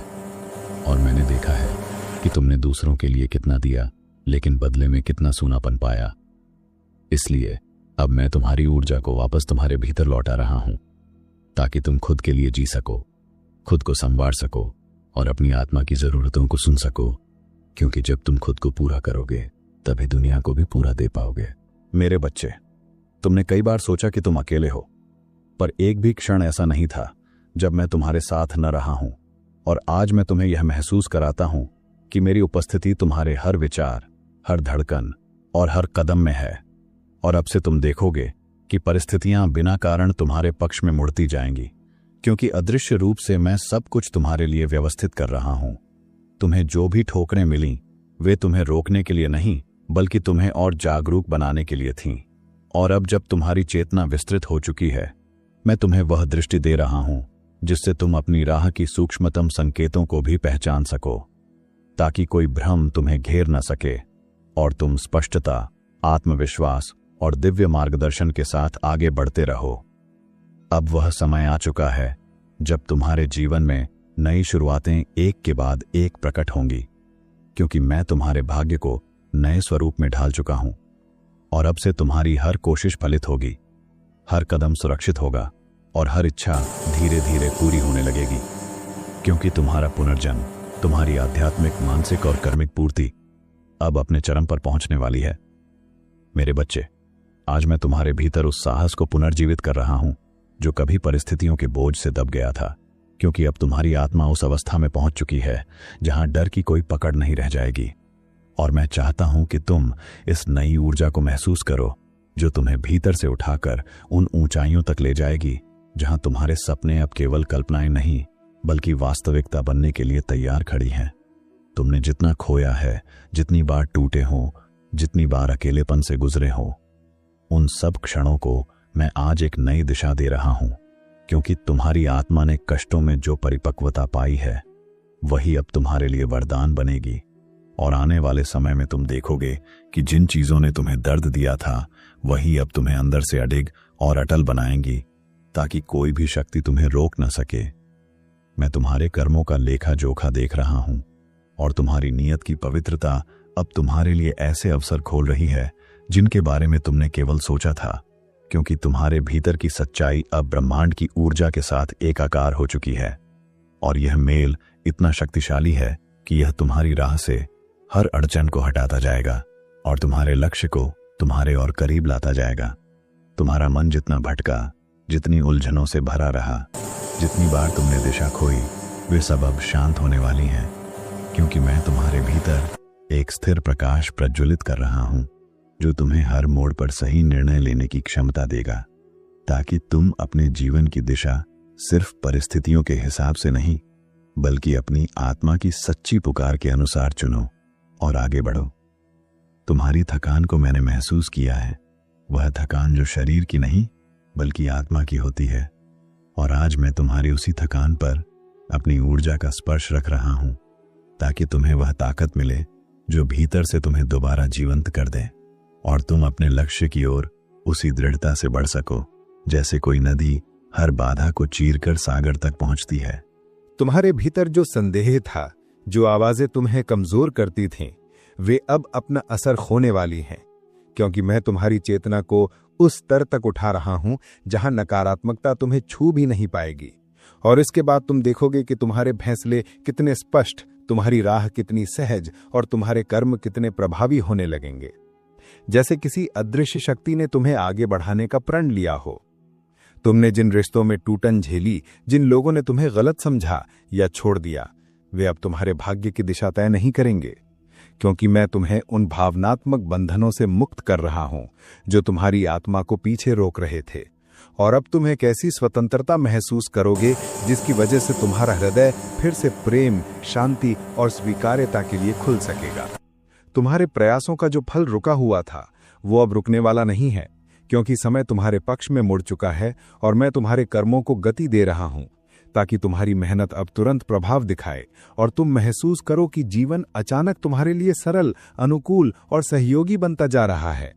और मैंने देखा है कि तुमने दूसरों के लिए कितना दिया लेकिन बदले में कितना सूनापन पाया। इसलिए अब मैं तुम्हारी ऊर्जा को वापस तुम्हारे भीतर लौटा रहा हूं ताकि तुम खुद के लिए जी सको, खुद को संवार सको और अपनी आत्मा की जरूरतों को सुन सको, क्योंकि जब तुम खुद को पूरा करोगे तभी दुनिया को भी पूरा दे पाओगे। मेरे बच्चे, तुमने कई बार सोचा कि तुम अकेले हो, पर एक भी क्षण ऐसा नहीं था जब मैं तुम्हारे साथ न रहा हूं, और आज मैं तुम्हें यह महसूस कराता हूं कि मेरी उपस्थिति तुम्हारे हर विचार, हर धड़कन और हर कदम में है। और अब से तुम देखोगे कि परिस्थितियां बिना कारण तुम्हारे पक्ष में मुड़ती जाएंगी, क्योंकि अदृश्य रूप से मैं सब कुछ तुम्हारे लिए व्यवस्थित कर रहा हूं। तुम्हें जो भी ठोकरें मिली वे तुम्हें रोकने के लिए नहीं बल्कि तुम्हें और जागरूक बनाने के लिए थीं। और अब जब तुम्हारी चेतना विस्तृत हो चुकी है, मैं तुम्हें वह दृष्टि दे रहा हूं जिससे तुम अपनी राह की सूक्ष्मतम संकेतों को भी पहचान सको, ताकि कोई भ्रम तुम्हें घेर न सके और तुम स्पष्टता, आत्मविश्वास और दिव्य मार्गदर्शन के साथ आगे बढ़ते रहो। अब वह समय आ चुका है जब तुम्हारे जीवन में नई शुरुआतें एक के बाद एक प्रकट होंगी, क्योंकि मैं तुम्हारे भाग्य को नए स्वरूप में ढाल चुका हूं, और अब से तुम्हारी हर कोशिश फलित होगी, हर कदम सुरक्षित होगा और हर इच्छा धीरे धीरे पूरी होने लगेगी, क्योंकि तुम्हारा पुनर्जन्म, तुम्हारी आध्यात्मिक, मानसिक और कर्मिक पूर्ति अब अपने चरम पर पहुंचने वाली है। मेरे बच्चे, आज मैं तुम्हारे भीतर उस साहस को पुनर्जीवित कर रहा हूं जो कभी परिस्थितियों के बोझ से दब गया था, क्योंकि अब तुम्हारी आत्मा उस अवस्था में पहुंच चुकी है जहां डर की कोई पकड़ नहीं रह जाएगी। और मैं चाहता हूं कि तुम इस नई ऊर्जा को महसूस करो जो तुम्हें भीतर से उठाकर उन ऊंचाइयों तक ले जाएगी जहां तुम्हारे सपने अब केवल कल्पनाएं नहीं बल्कि वास्तविकता बनने के लिए तैयार खड़ी हैं। तुमने जितना खोया है, जितनी बार टूटे हो, जितनी बार अकेलेपन से गुजरे हो, उन सब क्षणों को मैं आज एक नई दिशा दे रहा हूं, क्योंकि तुम्हारी आत्मा ने कष्टों में जो परिपक्वता पाई है वही अब तुम्हारे लिए वरदान बनेगी। और आने वाले समय में तुम देखोगे कि जिन चीजों ने तुम्हें दर्द दिया था वही अब तुम्हें अंदर से अडिग और अटल बनाएंगी, ताकि कोई भी शक्ति तुम्हें रोक न सके। मैं तुम्हारे कर्मों का लेखा जोखा देख रहा हूं, और तुम्हारी नीयत की पवित्रता अब तुम्हारे लिए ऐसे अवसर खोल रही है जिनके बारे में तुमने केवल सोचा था, क्योंकि तुम्हारे भीतर की सच्चाई अब ब्रह्मांड की ऊर्जा के साथ एकाकार हो चुकी है। और यह मेल इतना शक्तिशाली है कि यह तुम्हारी राह से हर अड़चन को हटाता जाएगा और तुम्हारे लक्ष्य को तुम्हारे और करीब लाता जाएगा। तुम्हारा मन जितना भटका, जितनी उलझनों से भरा रहा, जितनी बार तुमने दिशा खोई, वे सब अब शांत होने वाली हैं, क्योंकि मैं तुम्हारे भीतर एक स्थिर प्रकाश प्रज्वलित कर रहा हूं जो तुम्हें हर मोड़ पर सही निर्णय लेने की क्षमता देगा, ताकि तुम अपने जीवन की दिशा सिर्फ परिस्थितियों के हिसाब से नहीं बल्कि अपनी आत्मा की सच्ची पुकार के अनुसार चुनो और आगे बढ़ो। तुम्हारी थकान को मैंने महसूस किया है, वह थकान जो शरीर की नहीं बल्कि आत्मा की होती है, और आज मैं तुम्हारी उसी थकान पर अपनी ऊर्जा का स्पर्श रख रहा हूं ताकि तुम्हें वह ताकत मिले जो भीतर से तुम्हें दोबारा जीवंत कर दे और तुम अपने लक्ष्य की ओर उसी दृढ़ता से बढ़ सको जैसे कोई नदी हर बाधा को चीरकर सागर तक पहुंचती है। तुम्हारे भीतर जो संदेह था, जो आवाजें तुम्हें कमजोर करती थीं, वे अब अपना असर खोने वाली हैं, क्योंकि मैं तुम्हारी चेतना को उस स्तर तक उठा रहा हूं जहां नकारात्मकता तुम्हें छू भी नहीं पाएगी। और इसके बाद तुम देखोगे कि तुम्हारे फैसले कितने स्पष्ट, तुम्हारी राह कितनी सहज और तुम्हारे कर्म कितने प्रभावी होने लगेंगे, जैसे किसी अदृश्य शक्ति ने तुम्हें आगे बढ़ाने का प्रण लिया हो। तुमने जिन रिश्तों में टूटन झेली, जिन लोगों ने तुम्हें गलत समझा या छोड़ दिया, वे अब तुम्हारे भाग्य की दिशा तय नहीं करेंगे, क्योंकि मैं तुम्हें उन भावनात्मक बंधनों से मुक्त कर रहा हूं जो तुम्हारी आत्मा को पीछे रोक रहे थे। और अब तुम एक ऐसी स्वतंत्रता महसूस करोगे जिसकी वजह से तुम्हारा हृदय फिर से प्रेम, शांति और स्वीकार्यता के लिए खुल सकेगा। तुम्हारे प्रयासों का जो फल रुका हुआ था वो अब रुकने वाला नहीं है, क्योंकि समय तुम्हारे पक्ष में मुड़ चुका है और मैं तुम्हारे कर्मों को गति दे रहा हूं, ताकि तुम्हारी मेहनत अब तुरंत प्रभाव दिखाए और तुम महसूस करो कि जीवन अचानक तुम्हारे लिए सरल, अनुकूल और सहयोगी बनता जा रहा है,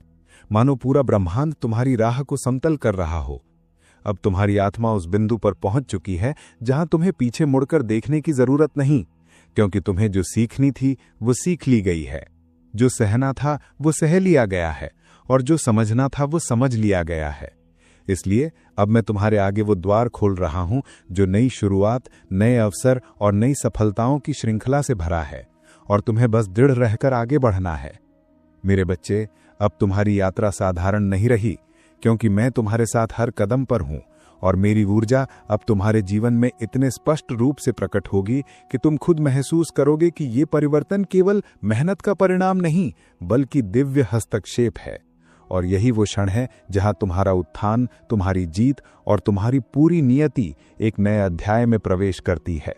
मानो पूरा ब्रह्मांड तुम्हारी राह को समतल कर रहा हो। अब तुम्हारी आत्मा उस बिंदु पर पहुंच चुकी है जहां तुम्हें पीछे मुड़कर देखने की जरूरत नहीं, क्योंकि तुम्हें जो सीखनी थी वो सीख ली गई है, जो सहना था वो सह लिया गया है और जो समझना था वो समझ लिया गया है। इसलिए अब मैं तुम्हारे आगे वो द्वार खोल रहा हूं जो नई शुरुआत, नए अवसर और नई सफलताओं की श्रृंखला से भरा है, और तुम्हें बस दृढ़ रहकर आगे बढ़ना है। मेरे बच्चे, अब तुम्हारी यात्रा साधारण नहीं रही, क्योंकि मैं तुम्हारे साथ हर कदम पर हूं और मेरी ऊर्जा अब तुम्हारे जीवन में इतने स्पष्ट रूप से प्रकट होगी कि तुम खुद महसूस करोगे कि ये परिवर्तन केवल मेहनत का परिणाम नहीं, बल्कि दिव्य हस्तक्षेप है। और यही वो क्षण है जहां तुम्हारा उत्थान, तुम्हारी जीत और तुम्हारी पूरी नियति एक नए अध्याय में प्रवेश करती है।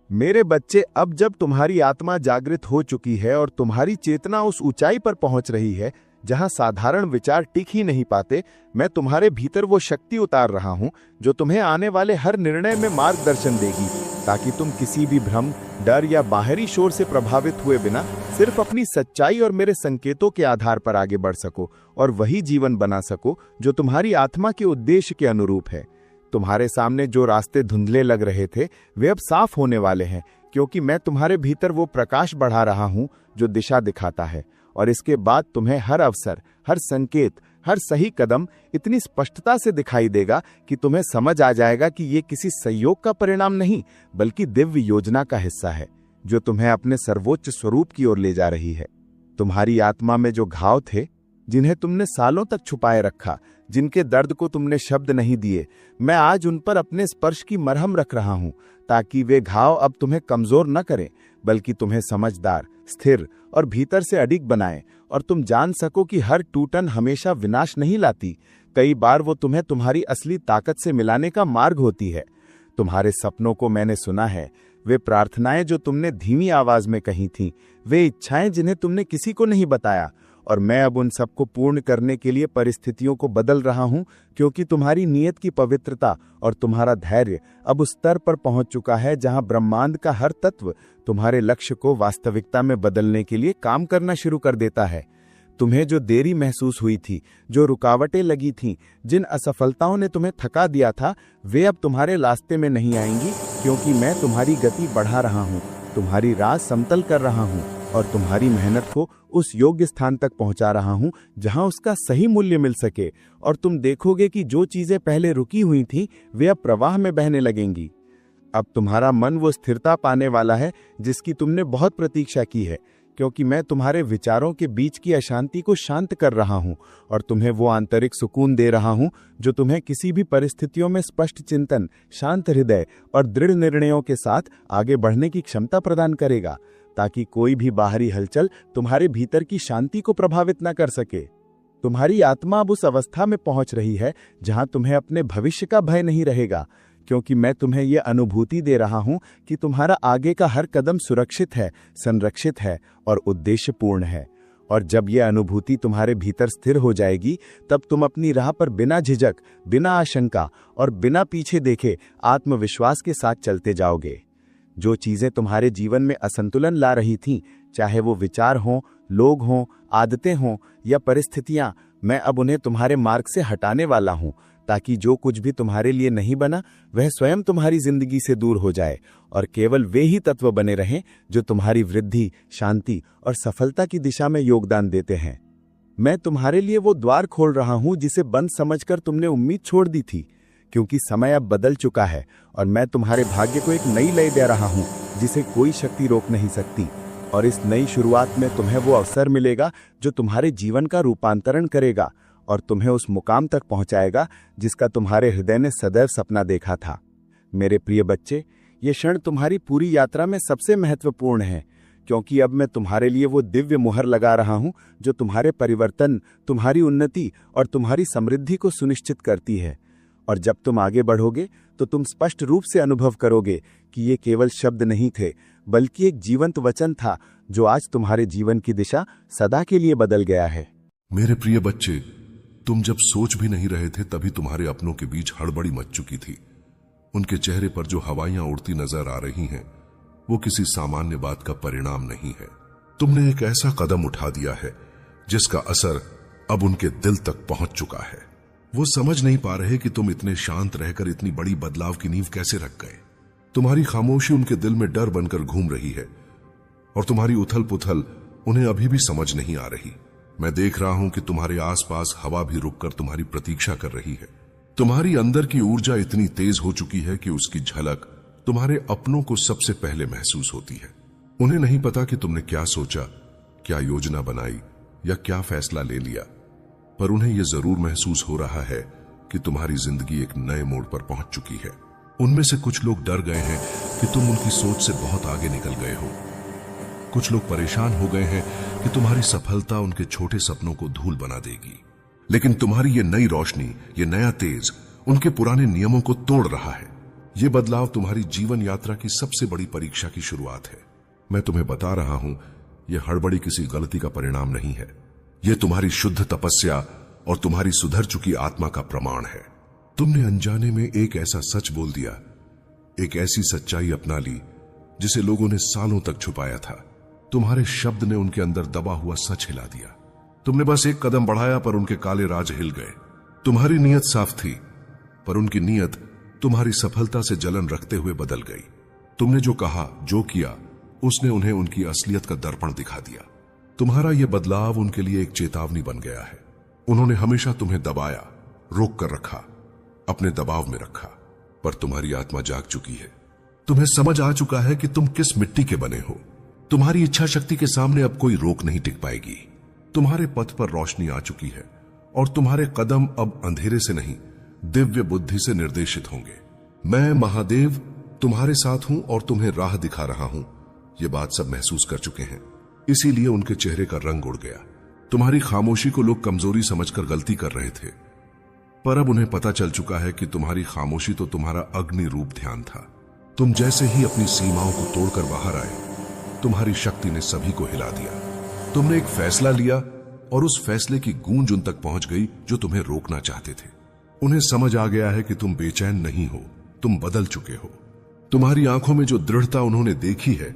मेरे बच्चे, अब जब तुम्हारी आत्मा जागृत हो चुकी है और तुम्हारी चेतना उस ऊंचाई पर पहुंच रही है जहां साधारण विचार टिक ही नहीं पाते, मैं तुम्हारे भीतर वो शक्ति उतार रहा हूं जो तुम्हें आने वाले हर निर्णय में मार्गदर्शन देगी, ताकि तुम किसी भी भ्रम, डर या बाहरी शोर से प्रभावित हुए बिना सिर्फ अपनी सच्चाई और मेरे संकेतों के आधार पर आगे बढ़ सको और वही जीवन बना सको जो तुम्हारी आत्मा के उद्देश्य के अनुरूप है। तुम्हारे सामने जो रास्ते धुंधले लग रहे थे वे अब साफ होने वाले हैं, क्योंकि मैं तुम्हारे भीतर वो प्रकाश बढ़ा रहा हूं जो दिशा दिखाता है। और इसके बाद तुम्हें हर अवसर, हर संकेत, हर सही कदम इतनी स्पष्टता से दिखाई देगा कि तुम्हें समझ आ जाएगा कि ये किसी संयोग का परिणाम नहीं, बल्कि दिव्य योजना का हिस्सा है जो तुम्हें अपने सर्वोच्च स्वरूप की ओर ले जा रही है। तुम्हारी आत्मा में जो घाव थे, जिन्हें तुमने सालों तक छुपाए रखा, जिनके दर्द को तुमने शब्द नहीं दिए, मैं आज उन पर अपने स्पर्श की मरहम रख रहा हूं, ताकि वे घाव अब तुम्हें कमजोर न करें, बल्कि तुम्हें समझदार, स्थिर और भीतर से अडिग बनाए, और तुम जान सको कि हर टूटन हमेशा विनाश नहीं लाती। कई बार वो तुम्हें तुम्हारी असली ताकत से मिलाने का मार्ग होती है। तुम्हारे सपनों को मैंने सुना है, वे प्रार्थनाएं जो तुमने धीमी आवाज में कही थीं, वे इच्छाएं जिन्हें तुमने किसी को नहीं बताया, और मैं अब उन सबको पूर्ण करने के लिए परिस्थितियों को बदल रहा हूं, क्योंकि तुम्हारी नीयत की पवित्रता और तुम्हारा धैर्य अब उस स्तर पर पहुंच चुका है जहां ब्रह्मांड का हर तत्व तुम्हारे लक्ष्य को वास्तविकता में बदलने के लिए काम करना शुरू कर देता है। तुम्हें जो देरी महसूस हुई थी, जो रुकावटें लगी थीं, जिन असफलताओं ने तुम्हें थका दिया था, वे अब तुम्हारे रास्ते में नहीं आएंगी, क्योंकि मैं तुम्हारी गति बढ़ा रहा हूं, तुम्हारी राह समतल कर रहा हूं और तुम्हारी मेहनत को उस योग्य स्थान तक पहुंचा रहा हूं जहां उसका सही मूल्य मिल सके। और तुम देखोगे कि जो चीजें पहले रुकी हुई थीं, वे अब प्रवाह में बहने लगेंगी। अब तुम्हारा मन वो स्थिरता पाने वाला है जिसकी तुमने बहुत प्रतीक्षा की है, क्योंकि मैं तुम्हारे विचारों के बीच की अशांति को शांत कर रहा हूं और तुम्हें वो आंतरिक सुकून दे रहा हूं जो तुम्हें किसी भी परिस्थितियों में स्पष्ट चिंतन, शांत हृदय और दृढ़ निर्णयों के साथ आगे बढ़ने की क्षमता प्रदान करेगा, ताकि कोई भी बाहरी हलचल तुम्हारे भीतर की शांति को प्रभावित न कर सके। तुम्हारी आत्मा अब उस अवस्था में पहुंच रही है जहां तुम्हें अपने भविष्य का भय नहीं रहेगा, क्योंकि मैं तुम्हें यह अनुभूति दे रहा हूं कि तुम्हारा आगे का हर कदम सुरक्षित है, संरक्षित है और उद्देश्यपूर्ण है। और जब यह अनुभूति तुम्हारे भीतर स्थिर हो जाएगी, तब तुम अपनी राह पर बिना झिझक, बिना आशंका और बिना पीछे देखे आत्मविश्वास के साथ चलते जाओगे। जो चीजें तुम्हारे जीवन में असंतुलन ला रही थीं, चाहे वो विचार हों, लोग हों, आदतें हों या परिस्थितियां, मैं अब उन्हें तुम्हारे मार्ग से हटाने वाला हूं, ताकि जो कुछ भी तुम्हारे लिए नहीं बना वह स्वयं तुम्हारी जिंदगी से दूर हो जाए और केवल वे ही तत्व बने रहें जो तुम्हारी वृद्धि, शांति और सफलता की दिशा में योगदान देते हैं। मैं तुम्हारे लिए वो द्वार खोल रहा हूं जिसे बंद समझकर तुमने उम्मीद छोड़ दी थी, क्योंकि समय अब बदल चुका है और मैं तुम्हारे भाग्य को एक नई लय दे रहा हूं जिसे कोई शक्ति रोक नहीं सकती। और इस नई शुरुआत में तुम्हें वो अवसर मिलेगा जो तुम्हारे जीवन का रूपांतरण करेगा और तुम्हें उस मुकाम तक पहुंचाएगा जिसका तुम्हारे हृदय ने सदैव सपना देखा था। मेरे प्रिय बच्चे, ये क्षण तुम्हारी पूरी यात्रा में सबसे महत्वपूर्ण है, क्योंकि अब मैं तुम्हारे लिए वो दिव्य मुहर लगा रहा हूं जो तुम्हारे परिवर्तन, तुम्हारी उन्नति और तुम्हारी समृद्धि को सुनिश्चित करती है। और जब तुम आगे बढ़ोगे तो तुम स्पष्ट रूप से अनुभव करोगे कि ये केवल शब्द नहीं थे, बल्कि एक जीवंत वचन था जो आज तुम्हारे जीवन की दिशा सदा के लिए बदल गया है। मेरे प्रिय बच्चे, तुम जब सोच भी नहीं रहे थे तभी तुम्हारे अपनों के बीच हड़बड़ी मच चुकी थी। उनके चेहरे पर जो हवाइयां उड़ती नजर आ रही हैं, वो किसी सामान्य बात का परिणाम नहीं है। तुमने एक ऐसा कदम उठा दिया है जिसका असर अब उनके दिल तक पहुंच चुका है। वो समझ नहीं पा रहे कि तुम इतने शांत रहकर इतनी बड़ी बदलाव की नींव कैसे रख गए। तुम्हारी खामोशी उनके दिल में डर बनकर घूम रही है और तुम्हारी उथल पुथल उन्हें अभी भी समझ नहीं आ रही। मैं देख रहा हूं कि तुम्हारे आसपास हवा भी रुककर तुम्हारी प्रतीक्षा कर रही है। तुम्हारी अंदर की ऊर्जा इतनी तेज हो चुकी है कि उसकी झलक तुम्हारे अपनों को सबसे पहले महसूस होती है। उन्हें नहीं पता कि तुमने क्या सोचा, क्या योजना बनाई या क्या फैसला ले लिया, पर उन्हें यह जरूर महसूस हो रहा है कि तुम्हारी जिंदगी एक नए मोड़ पर पहुंच चुकी है। उनमें से कुछ लोग डर गए हैं कि तुम उनकी सोच से बहुत आगे निकल गए हो। कुछ लोग परेशान हो गए हैं कि तुम्हारी सफलता उनके छोटे सपनों को धूल बना देगी। लेकिन तुम्हारी ये नई रोशनी, ये नया तेज उनके पुराने नियमों को तोड़ रहा है। ये बदलाव तुम्हारी जीवन यात्रा की सबसे बड़ी परीक्षा की शुरुआत है। मैं तुम्हें बता रहा हूं, यह हड़बड़ी किसी गलती का परिणाम नहीं है। यह तुम्हारी शुद्ध तपस्या और तुम्हारी सुधर चुकी आत्मा का प्रमाण है। तुमने अनजाने में एक ऐसा सच बोल दिया, एक ऐसी सच्चाई अपना ली जिसे लोगों ने सालों तक छुपाया था। तुम्हारे शब्द ने उनके अंदर दबा हुआ सच हिला दिया। तुमने बस एक कदम बढ़ाया पर उनके काले राज हिल गए। तुम्हारी नीयत साफ थी, पर उनकी नीयत तुम्हारी सफलता से जलन रखते हुए बदल गई। तुमने जो कहा, जो किया, उसने उन्हें उनकी असलियत का दर्पण दिखा दिया। तुम्हारा यह बदलाव उनके लिए एक चेतावनी बन गया है। उन्होंने हमेशा तुम्हें दबाया, रोक कर रखा, अपने दबाव में रखा, पर तुम्हारी आत्मा जाग चुकी है। तुम्हें समझ आ चुका है कि तुम किस मिट्टी के बने हो। तुम्हारी इच्छा शक्ति के सामने अब कोई रोक नहीं टिक पाएगी। तुम्हारे पथ पर रोशनी आ चुकी है और तुम्हारे कदम अब अंधेरे से नहीं, दिव्य बुद्धि से निर्देशित होंगे। मैं महादेव तुम्हारे साथ हूं और तुम्हें राह दिखा रहा हूं। ये बात सब महसूस कर चुके हैं, इसीलिए उनके चेहरे का रंग उड़ गया। तुम्हारी खामोशी को लोग कमजोरी समझकर गलती कर रहे थे, पर अब उन्हें पता चल चुका है कि तुम्हारी खामोशी तो तुम्हारा अग्नि रूप ध्यान था। तुम जैसे ही अपनी सीमाओं को तोड़कर बाहर आए, तुम्हारी शक्ति ने सभी को हिला दिया। तुमने एक फैसला लिया और उस फैसले की गूंज उन तक पहुंच गई जो तुम्हें रोकना चाहते थे। उन्हें समझ आ गया है कि तुम बेचैन नहीं हो, तुम बदल चुके हो। तुम्हारी आंखों में जो दृढ़ता उन्होंने देखी है,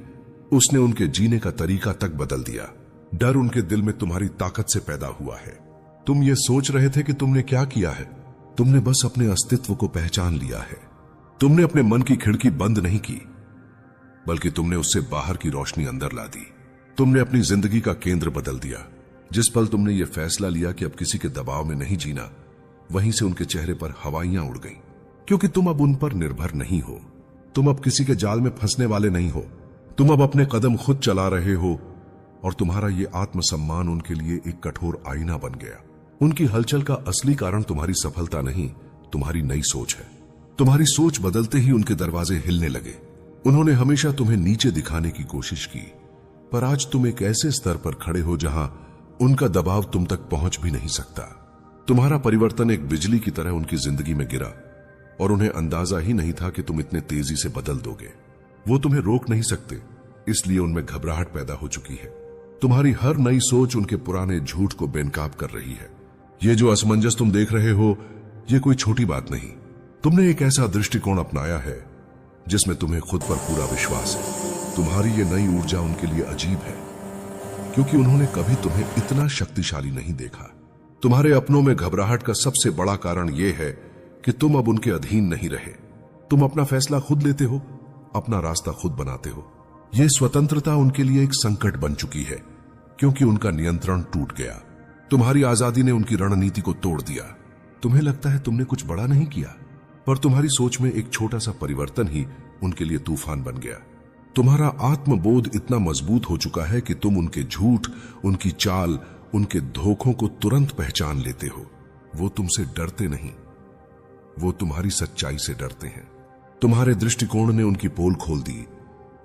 उसने उनके जीने का तरीका तक बदल दिया। डर उनके दिल में तुम्हारी ताकत से पैदा हुआ है। तुम ये सोच रहे थे कि तुमने क्या किया है, तुमने बस अपने अस्तित्व को पहचान लिया है। तुमने अपने मन की खिड़की बंद नहीं की, बल्कि तुमने उससे बाहर की रोशनी अंदर ला दी। तुमने अपनी जिंदगी का केंद्र बदल दिया। जिस पल तुमने ये फैसला लिया कि अब किसी के दबाव में नहीं जीना, वहीं से उनके चेहरे पर हवाइयां उड़ गईं, क्योंकि तुम अब उन पर निर्भर नहीं हो। तुम अब किसी के जाल में फंसने वाले नहीं हो। तुम अब अपने कदम खुद चला रहे हो और तुम्हारा ये आत्मसम्मान उनके लिए एक कठोर आईना बन गया। उनकी हलचल का असली कारण तुम्हारी सफलता नहीं, तुम्हारी नई सोच है। तुम्हारी सोच बदलते ही उनके दरवाजे हिलने लगे। उन्होंने हमेशा तुम्हें नीचे दिखाने की कोशिश की, पर आज तुम एक ऐसे स्तर पर खड़े हो जहां उनका दबाव तुम तक पहुंच भी नहीं सकता। तुम्हारा परिवर्तन एक बिजली की तरह उनकी जिंदगी में गिरा और उन्हें अंदाजा ही नहीं था कि तुम इतने तेजी से बदल दोगे। वो तुम्हें रोक नहीं सकते, इसलिए उनमें घबराहट पैदा हो चुकी है। तुम्हारी हर नई सोच उनके पुराने झूठ को बेनकाब कर रही है। ये जो असमंजस तुम देख रहे हो, ये कोई छोटी बात नहीं। तुमने एक ऐसा दृष्टिकोण अपनाया है जिसमें तुम्हें खुद पर पूरा विश्वास है। तुम्हारी ये नई ऊर्जा उनके लिए अजीब है, क्योंकि उन्होंने कभी तुम्हें इतना शक्तिशाली नहीं देखा। तुम्हारे अपनों में घबराहट का सबसे बड़ा कारण यह है कि तुम अब उनके अधीन नहीं रहे। तुम अपना फैसला खुद लेते हो, अपना रास्ता खुद बनाते हो। यह स्वतंत्रता उनके लिए एक संकट बन चुकी है, क्योंकि उनका नियंत्रण टूट गया। तुम्हारी आजादी ने उनकी रणनीति को तोड़ दिया। तुम्हें लगता है तुमने कुछ बड़ा नहीं किया, पर तुम्हारी सोच में एक छोटा सा परिवर्तन ही उनके लिए तूफान बन गया। तुम्हारा आत्मबोध इतना मजबूत हो चुका है कि तुम उनके झूठ, उनकी चाल, उनके धोखों को तुरंत पहचान लेते हो। वो तुमसे डरते नहीं, वो तुम्हारी सच्चाई से डरते हैं। तुम्हारे दृष्टिकोण ने उनकी पोल खोल दी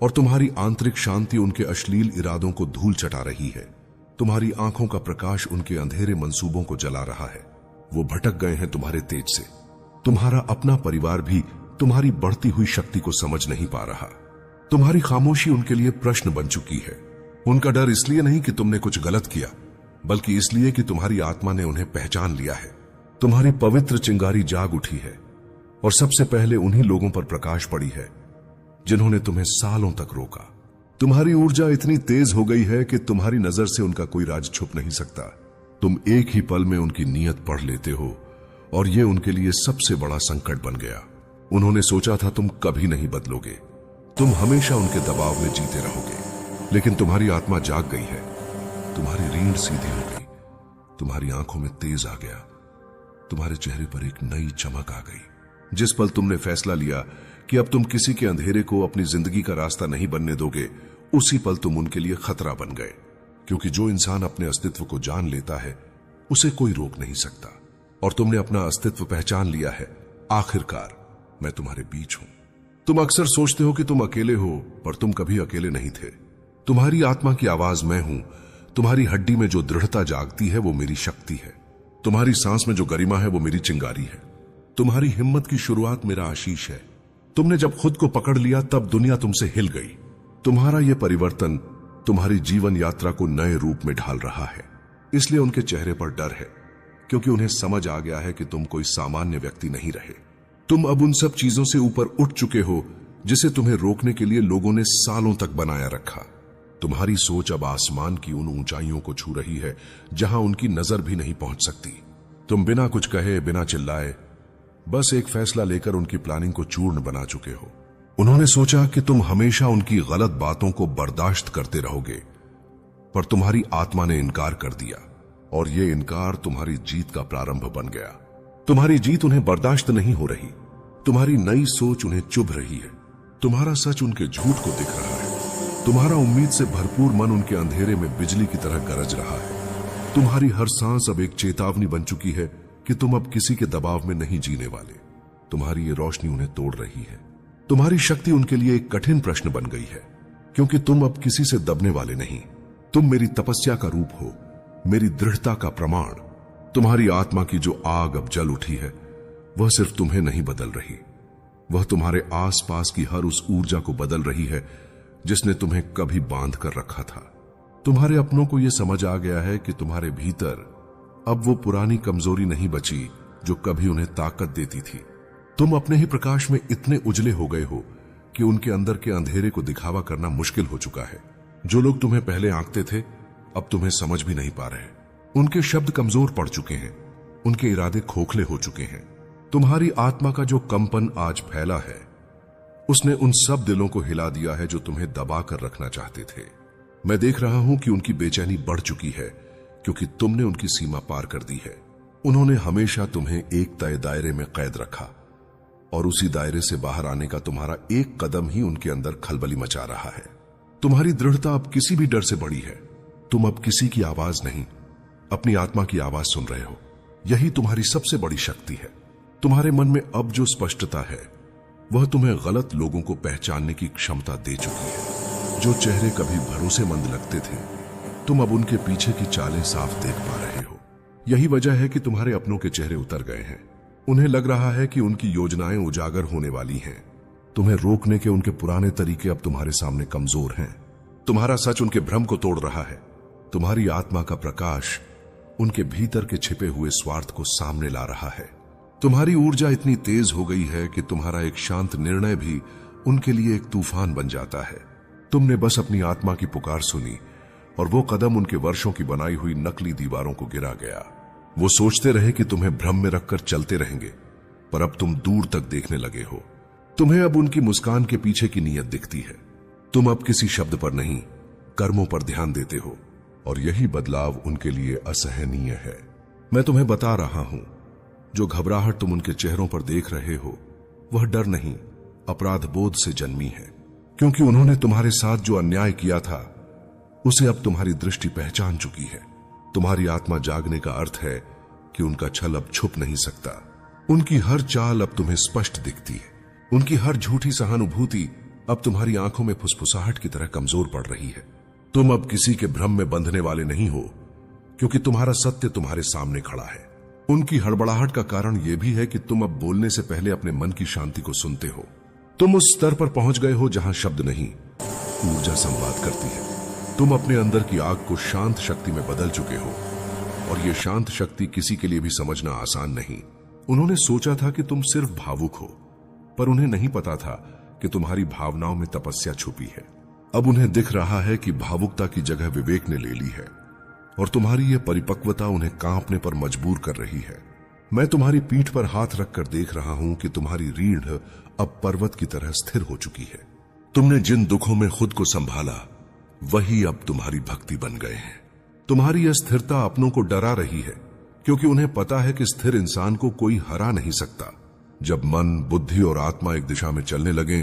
और तुम्हारी आंतरिक शांति उनके अश्लील इरादों को धूल चटा रही है। तुम्हारी आंखों का प्रकाश उनके अंधेरे मंसूबों को जला रहा है। वो भटक गए हैं तुम्हारे तेज से। तुम्हारा अपना परिवार भी तुम्हारी बढ़ती हुई शक्ति को समझ नहीं पा रहा। तुम्हारी खामोशी उनके लिए प्रश्न बन चुकी है। उनका डर इसलिए नहीं कि तुमने कुछ गलत किया, बल्कि इसलिए कि तुम्हारी आत्मा ने उन्हें पहचान लिया है। तुम्हारी पवित्र चिंगारी जाग उठी है और सबसे पहले उन्हीं लोगों पर प्रकाश पड़ी है जिन्होंने तुम्हें सालों तक रोका। तुम्हारी ऊर्जा इतनी तेज हो गई है कि तुम्हारी नजर से उनका कोई राज छुप नहीं सकता। तुम एक ही पल में उनकी नीयत पढ़ लेते हो और यह उनके लिए सबसे बड़ा संकट बन गया। उन्होंने सोचा था तुम कभी नहीं बदलोगे, तुम हमेशा उनके दबाव में जीते रहोगे, लेकिन तुम्हारी आत्मा जाग गई है। तुम्हारी रीढ़ सीधी हो गई, तुम्हारी आंखों में तेज आ गया, तुम्हारे चेहरे पर एक नई चमक आ गई। जिस पल तुमने फैसला लिया कि अब तुम किसी के अंधेरे को अपनी जिंदगी का रास्ता नहीं बनने दोगे, उसी पल तुम उनके लिए खतरा बन गए, क्योंकि जो इंसान अपने अस्तित्व को जान लेता है उसे कोई रोक नहीं सकता। और तुमने अपना अस्तित्व पहचान लिया है। आखिरकार मैं तुम्हारे बीच हूं। तुम अक्सर सोचते हो कि तुम अकेले हो, पर तुम कभी अकेले नहीं थे। तुम्हारी आत्मा की आवाज मैं हूं। तुम्हारी हड्डी में जो दृढ़ता जागती है वो मेरी शक्ति है। तुम्हारी सांस में जो गरिमा है वो मेरी चिंगारी है। तुम्हारी हिम्मत की शुरुआत मेरा आशीष है। तुमने जब खुद को पकड़ लिया तब दुनिया तुमसे हिल गई। तुम्हारा यह परिवर्तन तुम्हारी जीवन यात्रा को नए रूप में ढाल रहा है। इसलिए उनके चेहरे पर डर है, क्योंकि उन्हें समझ आ गया है कि तुम कोई सामान्य व्यक्ति नहीं रहे। तुम अब उन सब चीजों से ऊपर उठ चुके हो जिसे तुम्हें रोकने के लिए लोगों ने सालों तक बनाया रखा। तुम्हारी सोच अब आसमान की उन ऊंचाइयों को छू रही है जहां उनकी नजर भी नहीं पहुंच सकती। तुम बिना कुछ कहे, बिना चिल्लाए, बस एक फैसला लेकर उनकी प्लानिंग को चूर्ण बना चुके हो। उन्होंने सोचा कि तुम हमेशा उनकी गलत बातों को बर्दाश्त करते रहोगे, पर तुम्हारी आत्मा ने इनकार कर दिया और यह इनकार तुम्हारी जीत का प्रारंभ बन गया। तुम्हारी जीत उन्हें बर्दाश्त नहीं हो रही। तुम्हारी नई सोच उन्हें चुभ रही है। तुम्हारा सच उनके झूठ को दिख रहा है। तुम्हारा उम्मीद से भरपूर मन उनके अंधेरे में बिजली की तरह गरज रहा है। तुम्हारी हर सांस अब एक चेतावनी बन चुकी है कि तुम अब किसी के दबाव में नहीं जीने वाले। तुम्हारी ये रोशनी उन्हें तोड़ रही है। तुम्हारी शक्ति उनके लिए एक कठिन प्रश्न बन गई है, क्योंकि तुम अब किसी से दबने वाले नहीं। तुम मेरी तपस्या का रूप हो, मेरी दृढ़ता का प्रमाण। तुम्हारी आत्मा की जो आग अब जल उठी है वह सिर्फ तुम्हें नहीं बदल रही, वह तुम्हारे आसपास की हर उस ऊर्जा को बदल रही है जिसने तुम्हें कभी बांध कर रखा था। तुम्हारे अपनों को यह समझ आ गया है कि तुम्हारे भीतर अब वो पुरानी कमजोरी नहीं बची जो कभी उन्हें ताकत देती थी। तुम अपने ही प्रकाश में इतने उजले हो गए हो कि उनके अंदर के अंधेरे को दिखावा करना मुश्किल हो चुका है। जो लोग तुम्हें पहले आंकते थे अब तुम्हें समझ भी नहीं पा रहे। उनके शब्द कमजोर पड़ चुके हैं, उनके इरादे खोखले हो चुके हैं। तुम्हारी आत्मा का जो कंपन आज फैला है उसने उन सब दिलों को हिला दिया है जो तुम्हें दबा कर रखना चाहते थे। मैं देख रहा हूं कि उनकी बेचैनी बढ़ चुकी है, क्योंकि तुमने उनकी सीमा पार कर दी है। उन्होंने हमेशा तुम्हें एक तय दायरे में कैद रखा और उसी दायरे से बाहर आने का तुम्हारा एक कदम ही उनके अंदर खलबली मचा रहा है। तुम्हारी दृढ़ता अब किसी भी डर से बड़ी है। तुम अब किसी की आवाज नहीं, अपनी आत्मा की आवाज सुन रहे हो। यही तुम्हारी सबसे बड़ी शक्ति है। तुम्हारे मन में अब जो स्पष्टता है वह तुम्हें गलत लोगों को पहचानने की क्षमता दे चुकी है। जो चेहरे कभी भरोसेमंद लगते थे, तुम अब उनके पीछे की चालें साफ देख पा रहे हो। यही वजह है कि तुम्हारे अपनों के चेहरे उतर गए हैं। उन्हें लग रहा है कि उनकी योजनाएं उजागर होने वाली हैं। तुम्हें रोकने के उनके पुराने तरीके अब तुम्हारे सामने कमजोर हैं। तुम्हारा सच उनके भ्रम को तोड़ रहा है। तुम्हारी आत्मा का प्रकाश उनके भीतर के छिपे हुए स्वार्थ को सामने ला रहा है। तुम्हारी ऊर्जा इतनी तेज हो गई है कि तुम्हारा एक शांत निर्णय भी उनके लिए एक तूफान बन जाता है। तुमने बस अपनी आत्मा की पुकार सुनी और वो कदम उनके वर्षों की बनाई हुई नकली दीवारों को गिरा गया। वो सोचते रहे कि तुम्हें भ्रम में रखकर चलते रहेंगे, पर अब तुम दूर तक देखने लगे हो। तुम्हें अब उनकी मुस्कान के पीछे की नीयत दिखती है। तुम अब किसी शब्द पर नहीं, कर्मों पर ध्यान देते हो, और यही बदलाव उनके लिए असहनीय है। मैं तुम्हें बता रहा हूं, जो घबराहट तुम उनके चेहरों पर देख रहे हो वह डर नहीं, अपराध बोध से जन्मी है। क्योंकि उन्होंने तुम्हारे साथ जो अन्याय किया था उसे अब तुम्हारी दृष्टि पहचान चुकी है। तुम्हारी आत्मा जागने का अर्थ है कि उनका छल अब छुप नहीं सकता। उनकी हर चाल अब तुम्हें स्पष्ट दिखती है। उनकी हर झूठी सहानुभूति अब तुम्हारी आंखों में फुसफुसाहट की तरह कमजोर पड़ रही है। तुम अब किसी के भ्रम में बंधने वाले नहीं हो, क्योंकि तुम्हारा सत्य तुम्हारे सामने खड़ा है। उनकी हड़बड़ाहट का कारण यह भी है कि तुम अब बोलने से पहले अपने मन की शांति को सुनते हो। तुम उस स्तर पर पहुंच गए हो जहां शब्द नहीं, ऊर्जा संवाद करती है। तुम अपने अंदर की आग को शांत शक्ति में बदल चुके हो, और यह शांत शक्ति किसी के लिए भी समझना आसान नहीं। उन्होंने सोचा था कि तुम सिर्फ भावुक हो, पर उन्हें नहीं पता था कि तुम्हारी भावनाओं में तपस्या छुपी है। अब उन्हें दिख रहा है कि भावुकता की जगह विवेक ने ले ली है, और तुम्हारी यह परिपक्वता उन्हें कांपने पर मजबूर कर रही है। मैं तुम्हारी पीठ पर हाथ रखकर देख रहा हूं कि तुम्हारी रीढ़ अब पर्वत की तरह स्थिर हो चुकी है। तुमने जिन दुखों में खुद को संभाला, वही अब तुम्हारी भक्ति बन गए हैं। तुम्हारी यह स्थिरता अपनों को डरा रही है, क्योंकि उन्हें पता है कि स्थिर इंसान को कोई हरा नहीं सकता। जब मन, बुद्धि और आत्मा एक दिशा में चलने लगे,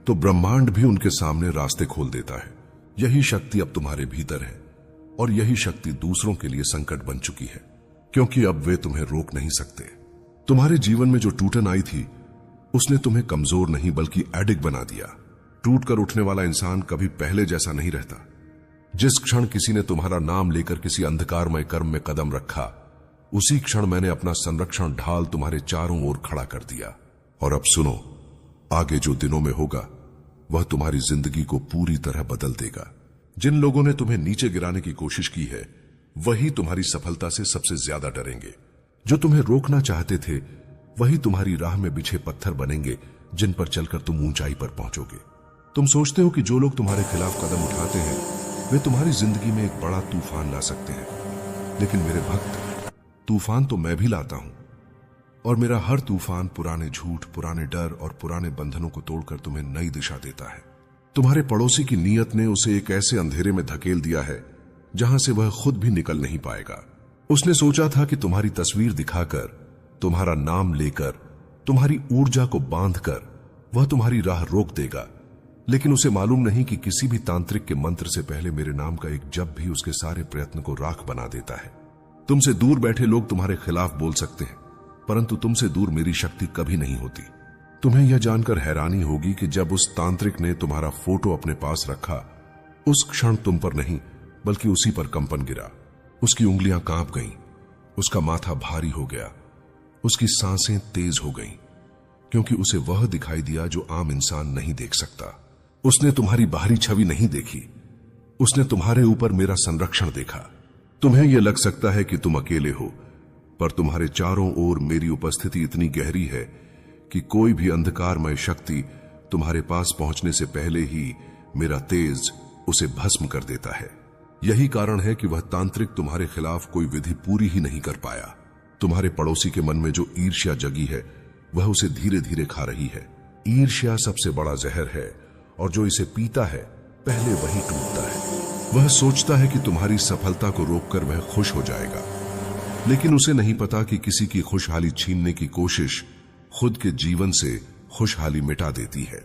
तो ब्रह्मांड भी उनके सामने रास्ते खोल देता है। यही शक्ति अब तुम्हारे भीतर है, और यही शक्ति दूसरों के लिए संकट बन चुकी है, क्योंकि अब वे तुम्हें रोक नहीं सकते। तुम्हारे जीवन में जो टूटन आई थी, उसने तुम्हें कमजोर नहीं बल्कि एडिक्ट बना दिया। टूट कर उठने वाला इंसान कभी पहले जैसा नहीं रहता। जिस क्षण किसी ने तुम्हारा नाम लेकर किसी अंधकारमय कर्म में कदम रखा, उसी क्षण मैंने अपना संरक्षण ढाल तुम्हारे चारों ओर खड़ा कर दिया। और अब सुनो, आगे जो दिनों में होगा वह तुम्हारी जिंदगी को पूरी तरह बदल देगा। जिन लोगों ने तुम्हें नीचे गिराने की कोशिश की है, वही तुम्हारी सफलता से सबसे ज्यादा डरेंगे। जो तुम्हें रोकना चाहते थे, वही तुम्हारी राह में बिछे पत्थर बनेंगे, जिन पर चलकर तुम ऊंचाई पर पहुंचोगे। तुम सोचते हो कि जो लोग तुम्हारे खिलाफ कदम उठाते हैं, वे तुम्हारी जिंदगी में एक बड़ा तूफान ला सकते हैं। लेकिन मेरे भक्त, तूफान तो मैं भी लाता हूं, और मेरा हर तूफान पुराने झूठ, पुराने डर और पुराने बंधनों को तोड़कर तुम्हें नई दिशा देता है। तुम्हारे पड़ोसी की नीयत ने उसे एक ऐसे अंधेरे में धकेल दिया है जहां से वह खुद भी निकल नहीं पाएगा। उसने सोचा था कि तुम्हारी तस्वीर दिखाकर, तुम्हारा नाम लेकर, तुम्हारी ऊर्जा को बांधकर वह तुम्हारी राह रोक देगा। लेकिन उसे मालूम नहीं कि किसी भी तांत्रिक के मंत्र से पहले मेरे नाम का एक जप भी उसके सारे प्रयत्न को राख बना देता है। तुमसे दूर बैठे लोग तुम्हारे खिलाफ बोल सकते हैं, परंतु तुमसे दूर मेरी शक्ति कभी नहीं होती। तुम्हें यह जानकर हैरानी होगी कि जब उस तांत्रिक ने तुम्हारा फोटो अपने पास रखा, उस क्षण तुम पर नहीं बल्कि उसी पर कंपन गिरा। उसकी उंगलियां कांप गईं, उसका माथा भारी हो गया, उसकी सांसें तेज हो गईं, क्योंकि उसे वह दिखाई दिया जो आम इंसान नहीं देख सकता। उसने तुम्हारी बाहरी छवि नहीं देखी, उसने तुम्हारे ऊपर मेरा संरक्षण देखा। तुम्हें यह लग सकता है कि तुम अकेले हो, पर तुम्हारे चारों ओर मेरी उपस्थिति इतनी गहरी है कि कोई भी अंधकारमय शक्ति तुम्हारे पास पहुंचने से पहले ही मेरा तेज उसे भस्म कर देता है। यही कारण है कि वह तांत्रिक तुम्हारे खिलाफ कोई विधि पूरी ही नहीं कर पाया। तुम्हारे पड़ोसी के मन में जो ईर्ष्या जगी है, वह उसे धीरे धीरे खा रही है। ईर्ष्या सबसे बड़ा जहर है, और जो इसे पीता है, पहले वही टूटता है। वह सोचता है कि तुम्हारी सफलता को रोककर वह खुश हो जाएगा, लेकिन उसे नहीं पता कि किसी की खुशहाली छीनने की कोशिश खुद के जीवन से खुशहाली मिटा देती है।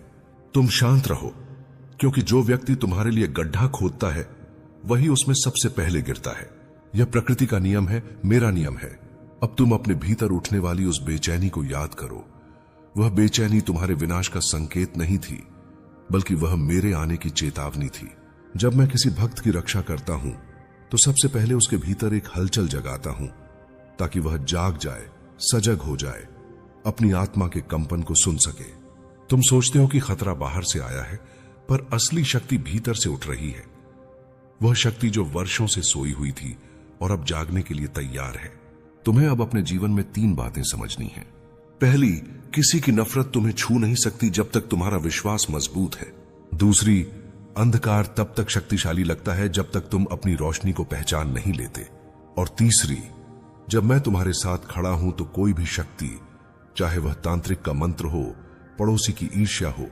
तुम शांत रहो, क्योंकि जो व्यक्ति तुम्हारे लिए गड्ढा खोदता है, वही उसमें सबसे पहले गिरता है। यह प्रकृति का नियम है, मेरा नियम है। अब तुम अपने भीतर उठने वाली उस बेचैनी को याद करो। वह बेचैनी तुम्हारे विनाश का संकेत नहीं थी, बल्कि वह मेरे आने की चेतावनी थी। जब मैं किसी भक्त की रक्षा करता हूं, तो सबसे पहले उसके भीतर एक हलचल जगाता हूं, ताकि वह जाग जाए, सजग हो जाए, अपनी आत्मा के कंपन को सुन सके। तुम सोचते हो कि खतरा बाहर से आया है, पर असली शक्ति भीतर से उठ रही है। वह शक्ति जो वर्षों से सोई हुई थी और अब जागने के लिए तैयार है। तुम्हें अब अपने जीवन में 3 बातें समझनी हैं। पहली, किसी की नफरत तुम्हें छू नहीं सकती जब तक तुम्हारा विश्वास मजबूत है। दूसरी, अंधकार तब तक शक्तिशाली लगता है जब तक तुम अपनी रोशनी को पहचान नहीं लेते। और तीसरी, जब मैं तुम्हारे साथ खड़ा हूं तो कोई भी शक्ति, चाहे वह तांत्रिक का मंत्र हो, पड़ोसी की ईर्ष्या हो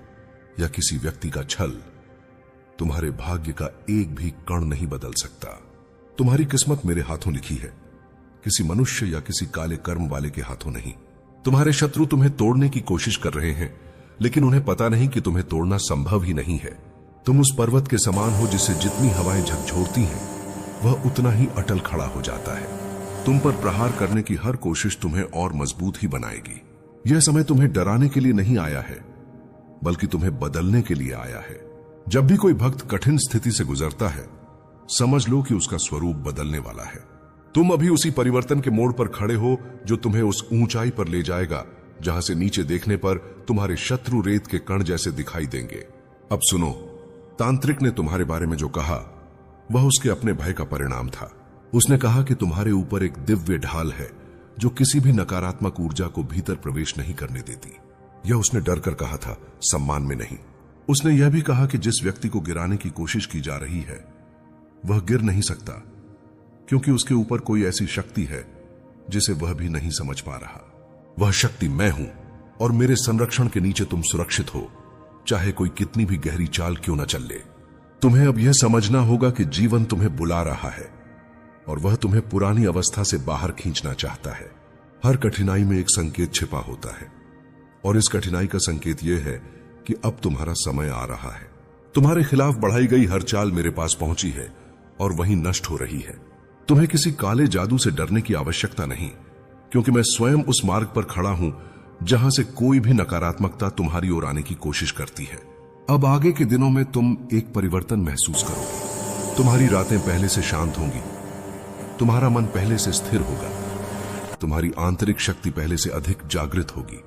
या किसी व्यक्ति का छल, तुम्हारे भाग्य का एक भी कण नहीं बदल सकता। तुम्हारी किस्मत मेरे हाथों लिखी है, किसी मनुष्य या किसी काले कर्म वाले के हाथों नहीं। तुम्हारे शत्रु तुम्हें तोड़ने की कोशिश कर रहे हैं, लेकिन उन्हें पता नहीं कि तुम्हें तोड़ना संभव ही नहीं है। तुम उस पर्वत के समान हो जिसे जितनी हवाएं झकझोरती हैं, वह उतना ही अटल खड़ा हो जाता है। तुम पर प्रहार करने की हर कोशिश तुम्हें और मजबूत ही बनाएगी। यह समय तुम्हें डराने के लिए नहीं आया है, बल्कि तुम्हें बदलने के लिए आया है। जब भी कोई भक्त कठिन स्थिति से गुजरता है, समझ लो कि उसका स्वरूप बदलने वाला है। तुम अभी उसी परिवर्तन के मोड़ पर खड़े हो जो तुम्हें उस ऊंचाई पर ले जाएगा जहां से नीचे देखने पर तुम्हारे शत्रु रेत के कण जैसे दिखाई देंगे। अब सुनो, तांत्रिक ने तुम्हारे बारे में जो कहा, वह उसके अपने भय का परिणाम था। उसने कहा कि तुम्हारे ऊपर एक दिव्य ढाल है जो किसी भी नकारात्मक ऊर्जा को भीतर प्रवेश नहीं करने देती। यह उसने डर कर कहा था, सम्मान में नहीं। उसने यह भी कहा कि जिस व्यक्ति को गिराने की कोशिश की जा रही है वह गिर नहीं सकता, क्योंकि उसके ऊपर कोई ऐसी शक्ति है जिसे वह भी नहीं समझ पा रहा। वह शक्ति मैं हूं और मेरे संरक्षण के नीचे तुम सुरक्षित हो, चाहे कोई कितनी भी गहरी चाल क्यों न चल ले। तुम्हें अब यह समझना होगा कि जीवन तुम्हें बुला रहा है और वह तुम्हें पुरानी अवस्था से बाहर खींचना चाहता है। हर कठिनाई में एक संकेत छिपा होता है और इस कठिनाई का संकेत यह है कि अब तुम्हारा समय आ रहा है। तुम्हारे खिलाफ बढ़ाई गई हर चाल मेरे पास पहुंची है और वहीं नष्ट हो रही है। तुम्हें किसी काले जादू से डरने की आवश्यकता नहीं, क्योंकि मैं स्वयं उस मार्ग पर खड़ा हूं जहां से कोई भी नकारात्मकता तुम्हारी ओर आने की कोशिश करती है। अब आगे के दिनों में तुम एक परिवर्तन महसूस करोगे। तुम्हारी रातें पहले से शांत होंगी, तुम्हारा मन पहले से स्थिर होगा, तुम्हारी आंतरिक शक्ति पहले से अधिक जागृत होगी।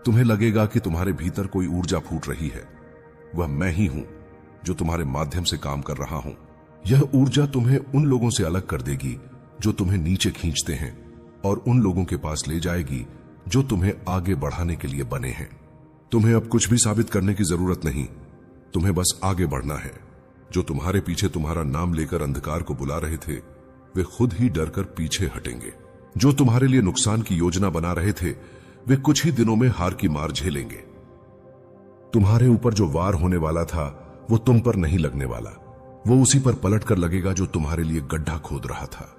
तुम्हें लगेगा कि तुम्हारे भीतर कोई ऊर्जा फूट रही है। वह मैं ही हूं जो तुम्हारे माध्यम से काम कर रहा हूं। यह ऊर्जा तुम्हें उन लोगों से अलग कर देगी जो तुम्हें नीचे खींचते हैं और उन लोगों के पास ले जाएगी जो तुम्हें आगे बढ़ाने के लिए बने हैं। तुम्हें अब कुछ भी साबित करने की जरूरत नहीं, तुम्हें बस आगे बढ़ना है। जो तुम्हारे पीछे तुम्हारा नाम लेकर अंधकार को बुला रहे थे वे खुद ही डरकर पीछे हटेंगे। जो तुम्हारे लिए नुकसान की योजना बना रहे थे वे कुछ ही दिनों में हार की मार झेलेंगे। तुम्हारे ऊपर जो वार होने वाला था वो तुम पर नहीं लगने वाला, वो उसी पर पलट कर लगेगा जो तुम्हारे लिए गड्ढा खोद रहा था।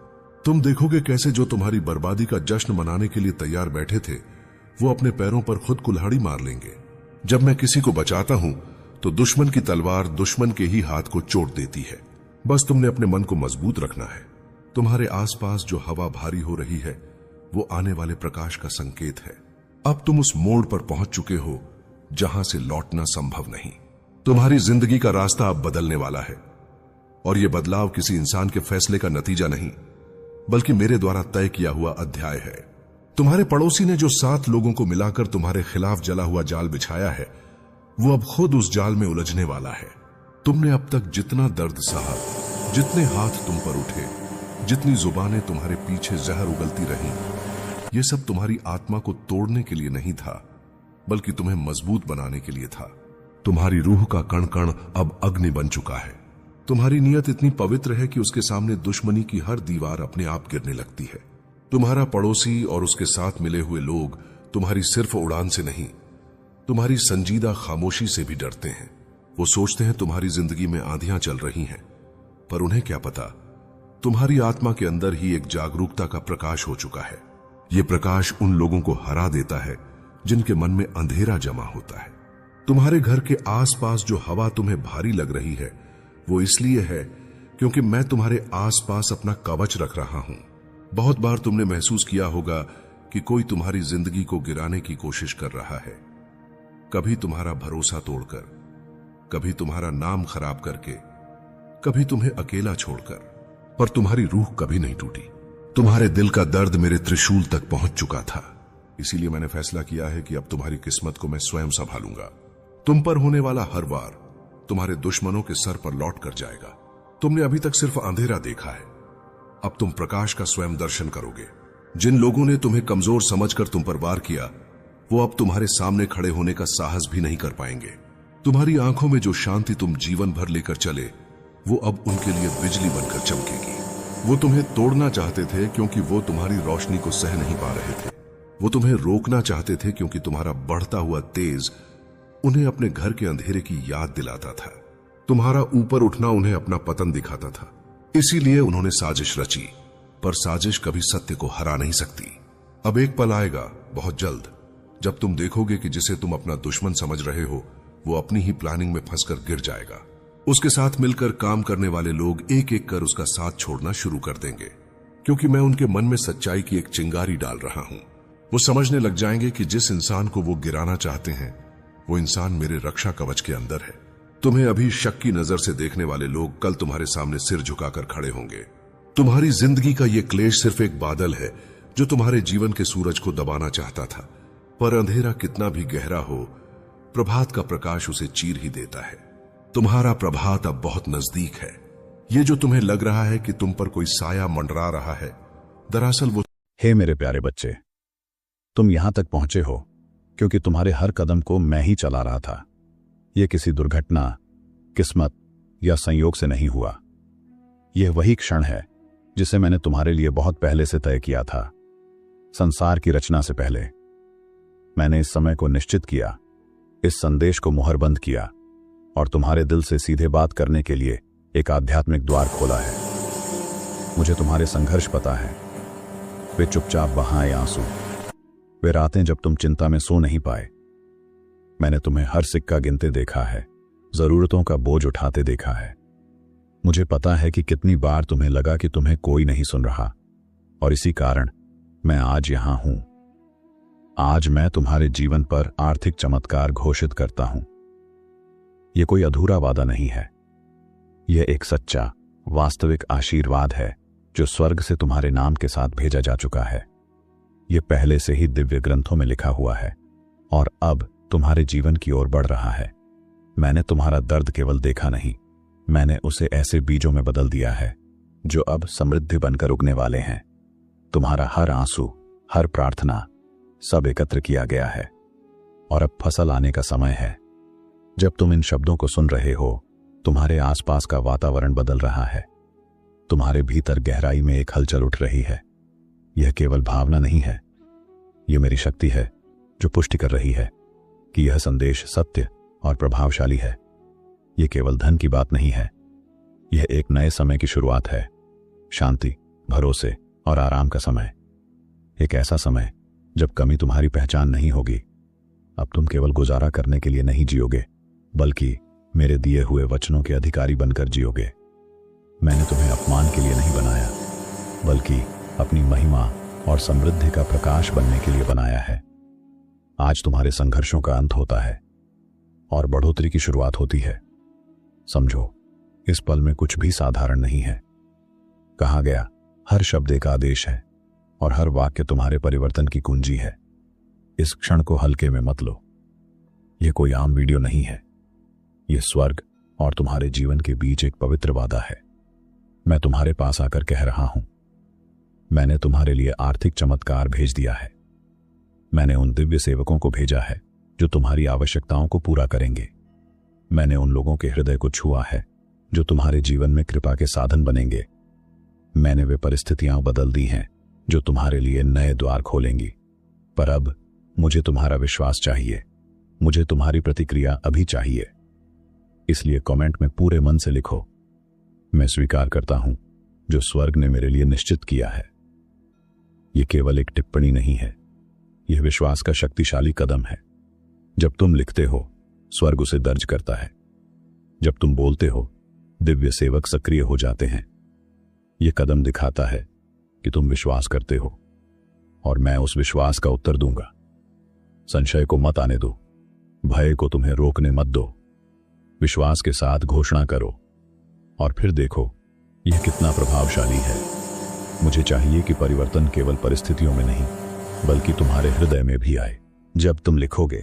तुम देखोगे कैसे जो तुम्हारी बर्बादी का जश्न मनाने के लिए तैयार बैठे थे वो अपने पैरों पर खुद कुल्हाड़ी मार लेंगे। जब मैं किसी को बचाता हूं तो दुश्मन की तलवार दुश्मन के ही हाथ को चोट देती है। बस तुमने अपने मन को मजबूत रखना है। तुम्हारे आसपास जो हवा भारी हो रही है वो आने वाले प्रकाश का संकेत है। अब तुम उस मोड़ पर पहुंच चुके हो जहां से लौटना संभव नहीं। तुम्हारी जिंदगी का रास्ता अब बदलने वाला है और यह बदलाव किसी इंसान के फैसले का नतीजा नहीं, बल्कि मेरे द्वारा तय किया हुआ अध्याय है। तुम्हारे पड़ोसी ने जो 7 लोगों को मिलाकर तुम्हारे खिलाफ जला हुआ जाल बिछाया है वो अब खुद उस जाल में उलझने वाला है। तुमने अब तक जितना दर्द सहा, जितने हाथ तुम पर उठे, जितनी जुबानें तुम्हारे पीछे जहर उगलती रहीं, यह सब तुम्हारी आत्मा को तोड़ने के लिए नहीं था, बल्कि तुम्हें मजबूत बनाने के लिए था। तुम्हारी रूह का कण कण अब अग्नि बन चुका है। तुम्हारी नीयत इतनी पवित्र है कि उसके सामने दुश्मनी की हर दीवार अपने आप गिरने लगती है। तुम्हारा पड़ोसी और उसके साथ मिले हुए लोग तुम्हारी सिर्फ उड़ान से नहीं, तुम्हारी संजीदा खामोशी से भी डरते हैं। वो सोचते हैं तुम्हारी जिंदगी में आंधियां चल रही हैं, पर उन्हें क्या पता तुम्हारी आत्मा के अंदर ही एक जागरूकता का प्रकाश हो चुका है। यह प्रकाश उन लोगों को हरा देता है जिनके मन में अंधेरा जमा होता है। तुम्हारे घर के आसपास जो हवा तुम्हें भारी लग रही है वो इसलिए है क्योंकि मैं तुम्हारे आसपास अपना कवच रख रहा हूं। बहुत बार तुमने महसूस किया होगा कि कोई तुम्हारी जिंदगी को गिराने की कोशिश कर रहा है, कभी तुम्हारा भरोसा तोड़कर, कभी तुम्हारा नाम खराब करके, कभी तुम्हें अकेला छोड़कर, पर तुम्हारी रूह कभी नहीं टूटी। तुम्हारे दिल का दर्द मेरे त्रिशूल तक पहुंच चुका था, इसीलिए मैंने फैसला किया है कि अब तुम्हारी किस्मत को मैं स्वयं संभालूंगा। तुम पर होने वाला हर वार तुम्हारे दुश्मनों के सर पर लौट कर जाएगा। तुमने अभी तक सिर्फ अंधेरा देखा है, अब तुम प्रकाश का स्वयं दर्शन करोगे। जिन लोगों ने तुम्हें कमजोर समझकर तुम पर वार किया वो अब तुम्हारे सामने खड़े होने का साहस भी नहीं कर पाएंगे। तुम्हारी आंखों में जो शांति तुम जीवन भर लेकर चले वो अब उनके लिए बिजली बनकर चमकेगी। वो तुम्हें तोड़ना चाहते थे क्योंकि वो तुम्हारी रोशनी को सह नहीं पा रहे थे। वो तुम्हें रोकना चाहते थे क्योंकि तुम्हारा बढ़ता हुआ तेज उन्हें अपने घर के अंधेरे की याद दिलाता था। तुम्हारा ऊपर उठना उन्हें अपना पतन दिखाता था। इसीलिए उन्होंने साजिश रची, पर साजिश कभी सत्य को हरा नहीं सकती। अब एक पल आएगा बहुत जल्द जब तुम देखोगे कि जिसे तुम अपना दुश्मन समझ रहे हो वो अपनी ही प्लानिंग में फंसकर गिर जाएगा। उसके साथ मिलकर काम करने वाले लोग एक एक कर उसका साथ छोड़ना शुरू कर देंगे, क्योंकि मैं उनके मन में सच्चाई की एक चिंगारी डाल रहा हूं। वो समझने लग जाएंगे कि जिस इंसान को वो गिराना चाहते हैं वो इंसान मेरे रक्षा कवच के अंदर है। तुम्हें अभी शक की नजर से देखने वाले लोग कल तुम्हारे सामने सिर झुकाकर खड़े होंगे। तुम्हारी जिंदगी का ये क्लेश सिर्फ एक बादल है जो तुम्हारे जीवन के सूरज को दबाना चाहता था, पर अंधेरा कितना भी गहरा हो प्रभात का प्रकाश उसे चीर ही देता है। तुम्हारा प्रभात अब बहुत नजदीक है। ये जो तुम्हें लग रहा है कि तुम पर कोई साया मंडरा रहा है, दरअसल वो हे मेरे प्यारे बच्चे, तुम यहां तक पहुंचे हो क्योंकि तुम्हारे हर कदम को मैं ही चला रहा था। यह किसी दुर्घटना, किस्मत या संयोग से नहीं हुआ। यह वही क्षण है जिसे मैंने तुम्हारे लिए बहुत पहले से तय किया था। संसार की रचना से पहले मैंने इस समय को निश्चित किया, इस संदेश को मुहरबंद किया और तुम्हारे दिल से सीधे बात करने के लिए एक आध्यात्मिक द्वार खोला है। मुझे तुम्हारे संघर्ष पता है, वे चुपचाप बहाए आंसू, वे रातें जब तुम चिंता में सो नहीं पाए। मैंने तुम्हें हर सिक्का गिनते देखा है, जरूरतों का बोझ उठाते देखा है। मुझे पता है कि कितनी बार तुम्हें लगा कि तुम्हें कोई नहीं सुन रहा, और इसी कारण मैं आज यहां हूं। आज मैं तुम्हारे जीवन पर आर्थिक चमत्कार घोषित करता हूं। यह कोई अधूरा वादा नहीं है, यह एक सच्चा, वास्तविक आशीर्वाद है जो स्वर्ग से तुम्हारे नाम के साथ भेजा जा चुका है। यह पहले से ही दिव्य ग्रंथों में लिखा हुआ है और अब तुम्हारे जीवन की ओर बढ़ रहा है। मैंने तुम्हारा दर्द केवल देखा नहीं, मैंने उसे ऐसे बीजों में बदल दिया है जो अब समृद्धि बनकर उगने वाले हैं। तुम्हारा हर आंसू, हर प्रार्थना, सब एकत्र किया गया है और अब फसल आने का समय है। जब तुम इन शब्दों को सुन रहे हो, तुम्हारे आसपास का वातावरण बदल रहा है। तुम्हारे भीतर गहराई में एक हलचल उठ रही है। यह केवल भावना नहीं है, यह मेरी शक्ति है जो पुष्टि कर रही है कि यह संदेश सत्य और प्रभावशाली है। यह केवल धन की बात नहीं है, यह एक नए समय की शुरुआत है। शांति, भरोसे और आराम का समय। एक ऐसा समय जब कमी तुम्हारी पहचान नहीं होगी। अब तुम केवल गुजारा करने के लिए नहीं जियोगे, बल्कि मेरे दिए हुए वचनों के अधिकारी बनकर जियोगे। मैंने तुम्हें अपमान के लिए नहीं बनाया, बल्कि अपनी महिमा और समृद्धि का प्रकाश बनने के लिए बनाया है। आज तुम्हारे संघर्षों का अंत होता है और बढ़ोतरी की शुरुआत होती है। समझो, इस पल में कुछ भी साधारण नहीं है। कहा गया, हर शब्द एक आदेश है और हर वाक्य तुम्हारे परिवर्तन की कुंजी है। इस क्षण को हल्के में मत लो। यह कोई आम वीडियो नहीं है, यह स्वर्ग और तुम्हारे जीवन के बीच एक पवित्र वादा है। मैं तुम्हारे पास आकर कह रहा हूं, मैंने तुम्हारे लिए आर्थिक चमत्कार भेज दिया है। मैंने उन दिव्य सेवकों को भेजा है जो तुम्हारी आवश्यकताओं को पूरा करेंगे। मैंने उन लोगों के हृदय को छुआ है जो तुम्हारे जीवन में कृपा के साधन बनेंगे। मैंने वे परिस्थितियां बदल दी हैं जो तुम्हारे लिए नए द्वार खोलेंगी। पर अब मुझे तुम्हारा विश्वास चाहिए, मुझे तुम्हारी प्रतिक्रिया अभी चाहिए। इसलिए कमेंट में पूरे मन से लिखो, मैं स्वीकार करता हूं जो स्वर्ग ने मेरे लिए निश्चित किया है। यह केवल एक टिप्पणी नहीं है, यह विश्वास का शक्तिशाली कदम है। जब तुम लिखते हो, स्वर्ग उसे दर्ज करता है। जब तुम बोलते हो, दिव्य सेवक सक्रिय हो जाते हैं। यह कदम दिखाता है कि तुम विश्वास करते हो और मैं उस विश्वास का उत्तर दूंगा। संशय को मत आने दो, भय को तुम्हें रोकने मत दो। विश्वास के साथ घोषणा करो और फिर देखो यह कितना प्रभावशाली है। मुझे चाहिए कि परिवर्तन केवल परिस्थितियों में नहीं, बल्कि तुम्हारे हृदय में भी आए। जब तुम लिखोगे,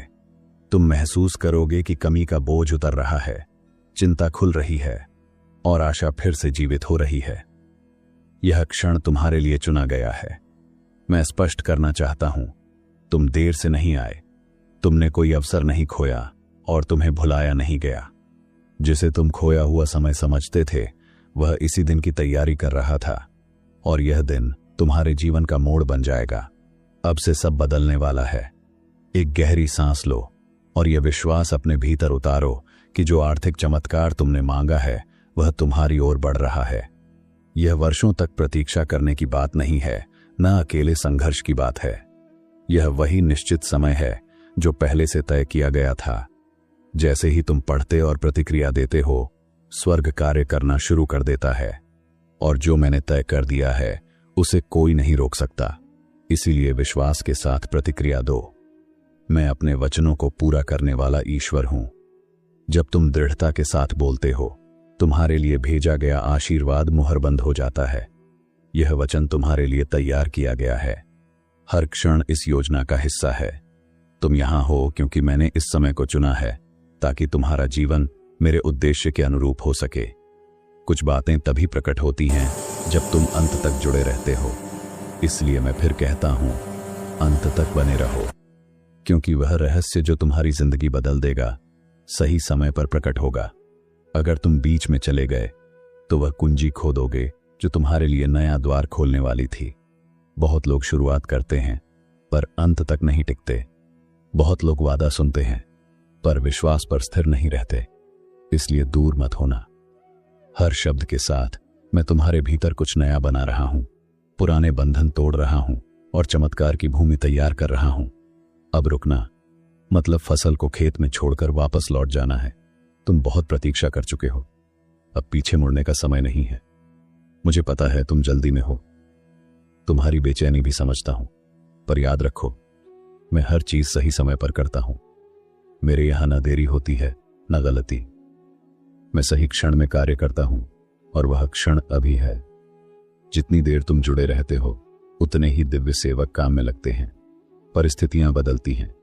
तुम महसूस करोगे कि कमी का बोझ उतर रहा है, चिंता खुल रही है और आशा फिर से जीवित हो रही है। यह क्षण तुम्हारे लिए चुना गया है। मैं स्पष्ट करना चाहता हूं, तुम देर से नहीं आए, तुमने कोई अवसर नहीं खोया और तुम्हें भुलाया नहीं गया। जिसे तुम खोया हुआ समय समझते थे, वह इसी दिन की तैयारी कर रहा था और यह दिन तुम्हारे जीवन का मोड़ बन जाएगा। अब से सब बदलने वाला है। एक गहरी सांस लो और यह विश्वास अपने भीतर उतारो कि जो आर्थिक चमत्कार तुमने मांगा है वह तुम्हारी ओर बढ़ रहा है। यह वर्षों तक प्रतीक्षा करने की बात नहीं है, न अकेले संघर्ष की बात है। यह वही निश्चित समय है जो पहले से तय किया गया था। जैसे ही तुम पढ़ते और प्रतिक्रिया देते हो, स्वर्ग कार्य करना शुरू कर देता है और जो मैंने तय कर दिया है उसे कोई नहीं रोक सकता। इसीलिए विश्वास के साथ प्रतिक्रिया दो। मैं अपने वचनों को पूरा करने वाला ईश्वर हूं। जब तुम दृढ़ता के साथ बोलते हो, तुम्हारे लिए भेजा गया आशीर्वाद मुहरबंद हो जाता है। यह वचन तुम्हारे लिए तैयार किया गया है। हर क्षण इस योजना का हिस्सा है। तुम यहां हो क्योंकि मैंने इस समय को चुना है ताकि तुम्हारा जीवन मेरे उद्देश्य के अनुरूप हो सके। कुछ बातें तभी प्रकट होती हैं जब तुम अंत तक जुड़े रहते हो। इसलिए मैं फिर कहता हूं, अंत तक बने रहो, क्योंकि वह रहस्य जो तुम्हारी जिंदगी बदल देगा सही समय पर प्रकट होगा। अगर तुम बीच में चले गए तो वह कुंजी खो दोगे जो तुम्हारे लिए नया द्वार खोलने वाली थी। बहुत लोग शुरुआत करते हैं पर अंत तक नहीं टिकते। बहुत लोग वादा सुनते हैं पर विश्वास पर स्थिर नहीं रहते। इसलिए दूर मत होना। हर शब्द के साथ मैं तुम्हारे भीतर कुछ नया बना रहा हूं, पुराने बंधन तोड़ रहा हूं और चमत्कार की भूमि तैयार कर रहा हूं। अब रुकना मतलब फसल को खेत में छोड़कर वापस लौट जाना है। तुम बहुत प्रतीक्षा कर चुके हो, अब पीछे मुड़ने का समय नहीं है। मुझे पता है तुम जल्दी में हो, तुम्हारी बेचैनी भी समझता हूं, पर याद रखो मैं हर चीज सही समय पर करता हूं। मेरे यहां न देरी होती है न गलती। मैं सही क्षण में कार्य करता हूं और वह क्षण अभी है। जितनी देर तुम जुड़े रहते हो उतने ही दिव्य सेवक काम में लगते हैं। परिस्थितियां बदलती हैं,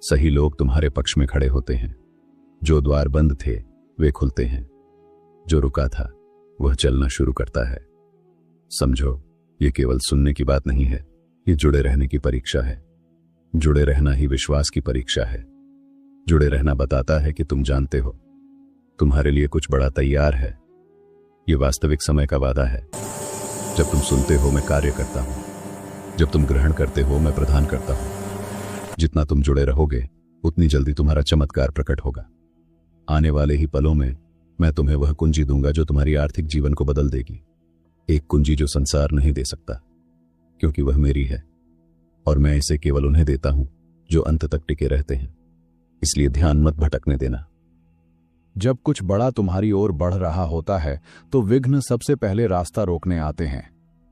सही लोग तुम्हारे पक्ष में खड़े होते हैं। जो द्वार बंद थे वे खुलते हैं, जो रुका था वह चलना शुरू करता है। समझो, ये केवल सुनने की बात नहीं है, ये जुड़े रहने की परीक्षा है। जुड़े रहना ही विश्वास की परीक्षा है। जुड़े रहना बताता है कि तुम जानते हो तुम्हारे लिए कुछ बड़ा तैयार है। ये वास्तविक समय का वादा है। जब तुम सुनते हो मैं कार्य करता हूं, जब तुम ग्रहण करते हो मैं प्रदान करता हूं। जितना तुम जुड़े रहोगे उतनी जल्दी तुम्हारा चमत्कार प्रकट होगा। आने वाले ही पलों में मैं तुम्हें वह कुंजी दूंगा जो तुम्हारी आर्थिक जीवन को बदल देगी। एक कुंजी जो संसार नहीं दे सकता, क्योंकि वह मेरी है और मैं इसे केवल उन्हें देता हूं जो अंत तक टिके रहते हैं। इसलिए ध्यान मत भटकने देना। जब कुछ बड़ा तुम्हारी ओर बढ़ रहा होता है तो विघ्न सबसे पहले रास्ता रोकने आते हैं,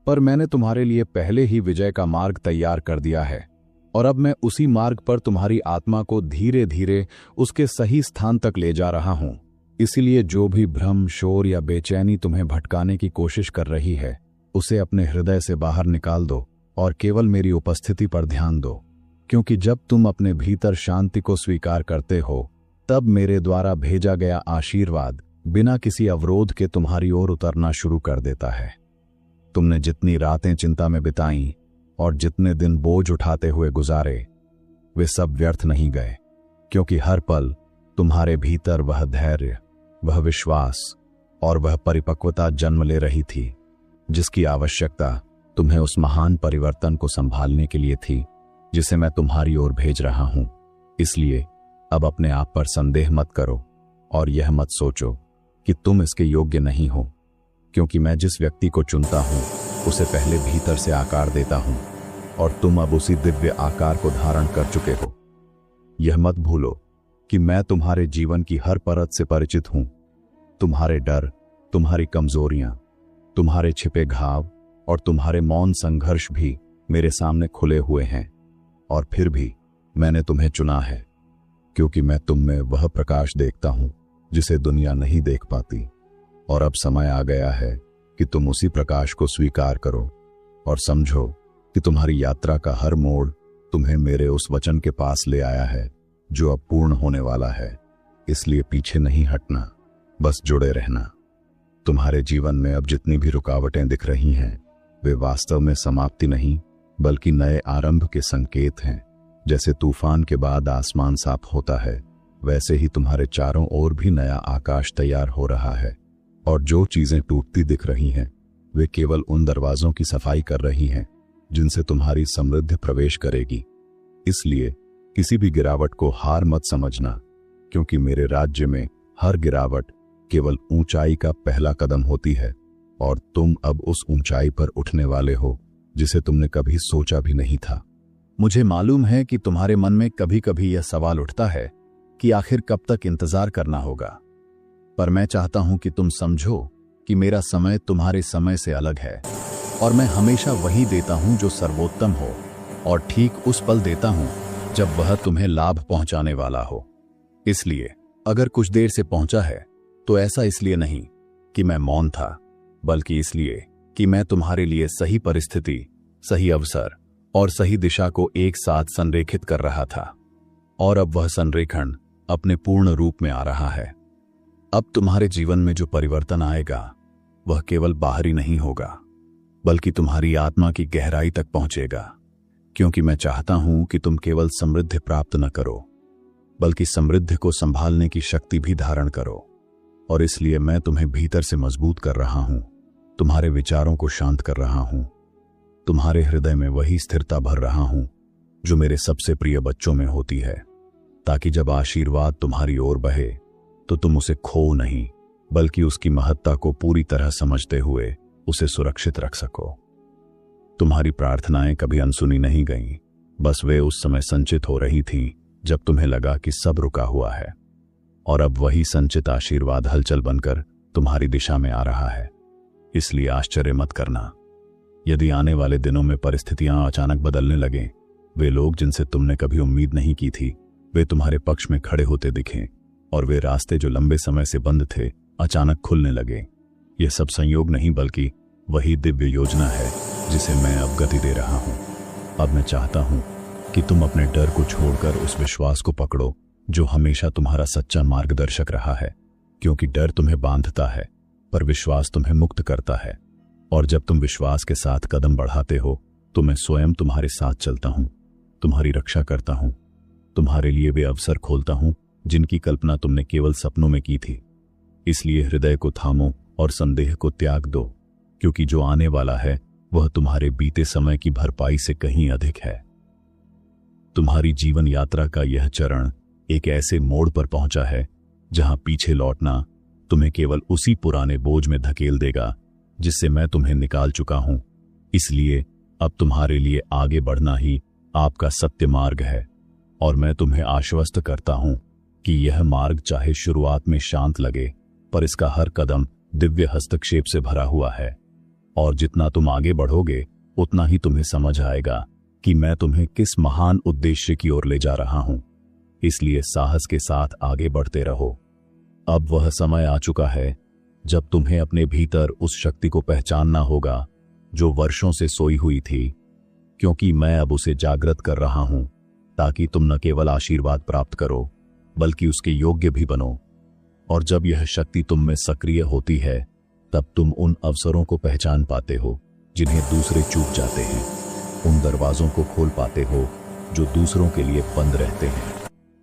पर मैंने तुम्हारे लिए पहले ही विजय का मार्ग तैयार कर दिया है और अब मैं उसी मार्ग पर तुम्हारी आत्मा को धीरे धीरे उसके सही स्थान तक ले जा रहा हूं। इसलिए जो भी भ्रम, शोर या बेचैनी तुम्हें भटकाने की कोशिश कर रही है उसे अपने हृदय से बाहर निकाल दो और केवल मेरी उपस्थिति पर ध्यान दो, क्योंकि जब तुम अपने भीतर शांति को स्वीकार करते हो तब मेरे द्वारा भेजा गया आशीर्वाद बिना किसी अवरोध के तुम्हारी ओर उतरना शुरू कर देता है। तुमने जितनी रातें चिंता में बिताई और जितने दिन बोझ उठाते हुए गुजारे वे सब व्यर्थ नहीं गए, क्योंकि हर पल तुम्हारे भीतर वह धैर्य, वह विश्वास और वह परिपक्वता जन्म ले रही थी जिसकी आवश्यकता तुम्हें उस महान परिवर्तन को संभालने के लिए थी जिसे मैं तुम्हारी ओर भेज रहा हूं। इसलिए अब अपने आप पर संदेह मत करो और यह मत सोचो कि तुम इसके योग्य नहीं हो, क्योंकि मैं जिस व्यक्ति को चुनता हूं उसे पहले भीतर से आकार देता हूं और तुम अब उसी दिव्य आकार को धारण कर चुके हो। यह मत भूलो कि मैं तुम्हारे जीवन की हर परत से परिचित हूं। तुम्हारे डर, तुम्हारी कमजोरियां, तुम्हारे छिपे घाव और तुम्हारे मौन संघर्ष भी मेरे सामने खुले हुए हैं, और फिर भी मैंने तुम्हें चुना है, क्योंकि मैं तुम में वह प्रकाश देखता हूं जिसे दुनिया नहीं देख पाती। और अब समय आ गया है कि तुम उसी प्रकाश को स्वीकार करो और समझो कि तुम्हारी यात्रा का हर मोड़ तुम्हें मेरे उस वचन के पास ले आया है जो अब पूर्ण होने वाला है। इसलिए पीछे नहीं हटना, बस जुड़े रहना। तुम्हारे जीवन में अब जितनी भी रुकावटें दिख रही हैं वे वास्तव में समाप्ति नहीं बल्कि नए आरंभ के संकेत हैं। जैसे तूफान के बाद आसमान साफ होता है वैसे ही तुम्हारे चारों ओर भी नया आकाश तैयार हो रहा है, और जो चीजें टूटती दिख रही हैं वे केवल उन दरवाजों की सफाई कर रही हैं जिनसे तुम्हारी समृद्धि प्रवेश करेगी। इसलिए किसी भी गिरावट को हार मत समझना, क्योंकि मेरे राज्य में हर गिरावट केवल ऊंचाई का पहला कदम होती है, और तुम अब उस ऊंचाई पर उठने वाले हो जिसे तुमने कभी सोचा भी नहीं था। मुझे मालूम है कि तुम्हारे मन में कभी कभी यह सवाल उठता है कि आखिर कब तक इंतजार करना होगा, पर मैं चाहता हूं कि तुम समझो कि मेरा समय तुम्हारे समय से अलग है और मैं हमेशा वही देता हूं जो सर्वोत्तम हो, और ठीक उस पल देता हूं जब वह तुम्हें लाभ पहुंचाने वाला हो। इसलिए अगर कुछ देर से पहुंचा है तो ऐसा इसलिए नहीं कि मैं मौन था, बल्कि इसलिए कि मैं तुम्हारे लिए सही परिस्थिति, सही अवसर और सही दिशा को एक साथ संरेखित कर रहा था। और अब वह संरेखण अपने पूर्ण रूप में आ रहा है। अब तुम्हारे जीवन में जो परिवर्तन आएगा वह केवल बाहरी नहीं होगा, बल्कि तुम्हारी आत्मा की गहराई तक पहुंचेगा। क्योंकि मैं चाहता हूं कि तुम केवल समृद्धि प्राप्त न करो, बल्कि समृद्धि को संभालने की शक्ति भी धारण करो। और इसलिए मैं तुम्हें भीतर से मजबूत कर रहा हूं, तुम्हारे विचारों को शांत कर रहा हूं, तुम्हारे हृदय में वही स्थिरता भर रहा हूं जो मेरे सबसे प्रिय बच्चों में होती है, ताकि जब आशीर्वाद तुम्हारी ओर बहे तो तुम उसे खो नहीं, बल्कि उसकी महत्ता को पूरी तरह समझते हुए उसे सुरक्षित रख सको। तुम्हारी प्रार्थनाएं कभी अनसुनी नहीं गईं, बस वे उस समय संचित हो रही थीं जब तुम्हें लगा कि सब रुका हुआ है। और अब वही संचित आशीर्वाद हलचल बनकर तुम्हारी दिशा में आ रहा है। इसलिए आश्चर्य मत करना यदि आने वाले दिनों में परिस्थितियां अचानक बदलने लगें। वे लोग जिनसे तुमने कभी उम्मीद नहीं की थी, वे तुम्हारे पक्ष में खड़े होते दिखें, और वे रास्ते जो लंबे समय से बंद थे अचानक खुलने लगे। यह सब संयोग नहीं, बल्कि वही दिव्य योजना है जिसे मैं अब गति दे रहा हूं। अब मैं चाहता हूं कि तुम अपने डर को छोड़कर उस विश्वास को पकड़ो जो हमेशा तुम्हारा सच्चा मार्गदर्शक रहा है। क्योंकि डर तुम्हें बांधता है, पर विश्वास तुम्हें मुक्त करता है। और जब तुम विश्वास के साथ कदम बढ़ाते हो तो मैं स्वयं तुम्हारे साथ चलता हूं, तुम्हारी रक्षा करता हूं, तुम्हारे लिए वे अवसर खोलता हूं जिनकी कल्पना तुमने केवल सपनों में की थी। इसलिए हृदय को थामो और संदेह को त्याग दो, क्योंकि जो आने वाला है वह तुम्हारे बीते समय की भरपाई से कहीं अधिक है। तुम्हारी जीवन यात्रा का यह चरण एक ऐसे मोड़ पर पहुंचा है जहां पीछे लौटना तुम्हें केवल उसी पुराने बोझ में धकेल देगा जिससे मैं तुम्हें निकाल चुका हूं। इसलिए अब तुम्हारे लिए आगे बढ़ना ही आपका सत्य मार्ग है। और मैं तुम्हें आश्वस्त करता हूं कि यह मार्ग चाहे शुरुआत में शांत लगे, पर इसका हर कदम दिव्य हस्तक्षेप से भरा हुआ है। और जितना तुम आगे बढ़ोगे उतना ही तुम्हें समझ आएगा कि मैं तुम्हें किस महान उद्देश्य की ओर ले जा रहा हूं। इसलिए साहस के साथ आगे बढ़ते रहो। अब वह समय आ चुका है जब तुम्हें अपने भीतर उस शक्ति को पहचानना होगा जो वर्षों से सोई हुई थी, क्योंकि मैं अब उसे जागृत कर रहा हूं ताकि तुम न केवल आशीर्वाद प्राप्त करो बल्कि उसके योग्य भी बनो। और जब यह शक्ति तुम में सक्रिय होती है तब तुम उन अवसरों को पहचान पाते हो जिन्हें दूसरे चूक जाते हैं, उन दरवाजों को खोल पाते हो जो दूसरों के लिए बंद रहते हैं,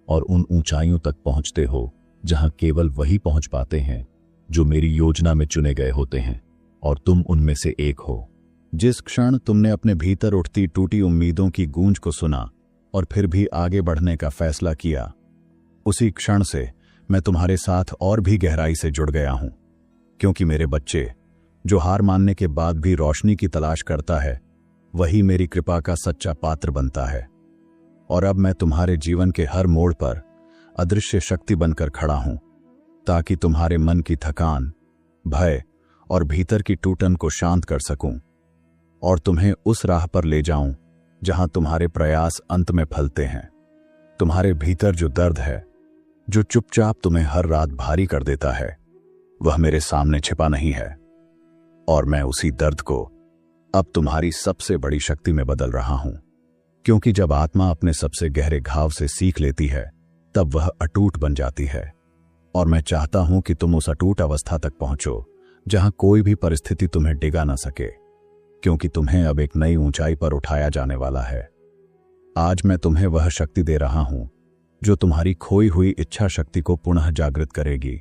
और उन ऊंचाइयों तक पहुंचते हो जहां केवल वही पहुंच पाते हैं जो मेरी योजना में चुने गए होते हैं, और तुम उनमें से एक हो। जिस क्षण तुमने अपने भीतर उठती टूटी उम्मीदों की गूंज को सुना और फिर भी आगे बढ़ने का फैसला किया, उसी क्षण से मैं तुम्हारे साथ और भी गहराई से जुड़ गया हूं। क्योंकि मेरे बच्चे, जो हार मानने के बाद भी रोशनी की तलाश करता है, वही मेरी कृपा का सच्चा पात्र बनता है। और अब मैं तुम्हारे जीवन के हर मोड़ पर अदृश्य शक्ति बनकर खड़ा हूं, ताकि तुम्हारे मन की थकान, भय और भीतर की टूटन को शांत कर सकूं, और तुम्हें उस राह पर ले जाऊं जहां तुम्हारे प्रयास अंत में फलते हैं। तुम्हारे भीतर जो दर्द है, जो चुपचाप तुम्हें हर रात भारी कर देता है, वह मेरे सामने छिपा नहीं है, और मैं उसी दर्द को अब तुम्हारी सबसे बड़ी शक्ति में बदल रहा हूं। क्योंकि जब आत्मा अपने सबसे गहरे घाव से सीख लेती है तब वह अटूट बन जाती है, और मैं चाहता हूं कि तुम उस अटूट अवस्था तक पहुंचो जहां कोई भी परिस्थिति तुम्हें डिगा ना सके, क्योंकि तुम्हें अब एक नई ऊंचाई पर उठाया जाने वाला है। आज मैं तुम्हें वह शक्ति दे रहा हूं जो तुम्हारी खोई हुई इच्छा शक्ति को पुनः जागृत करेगी।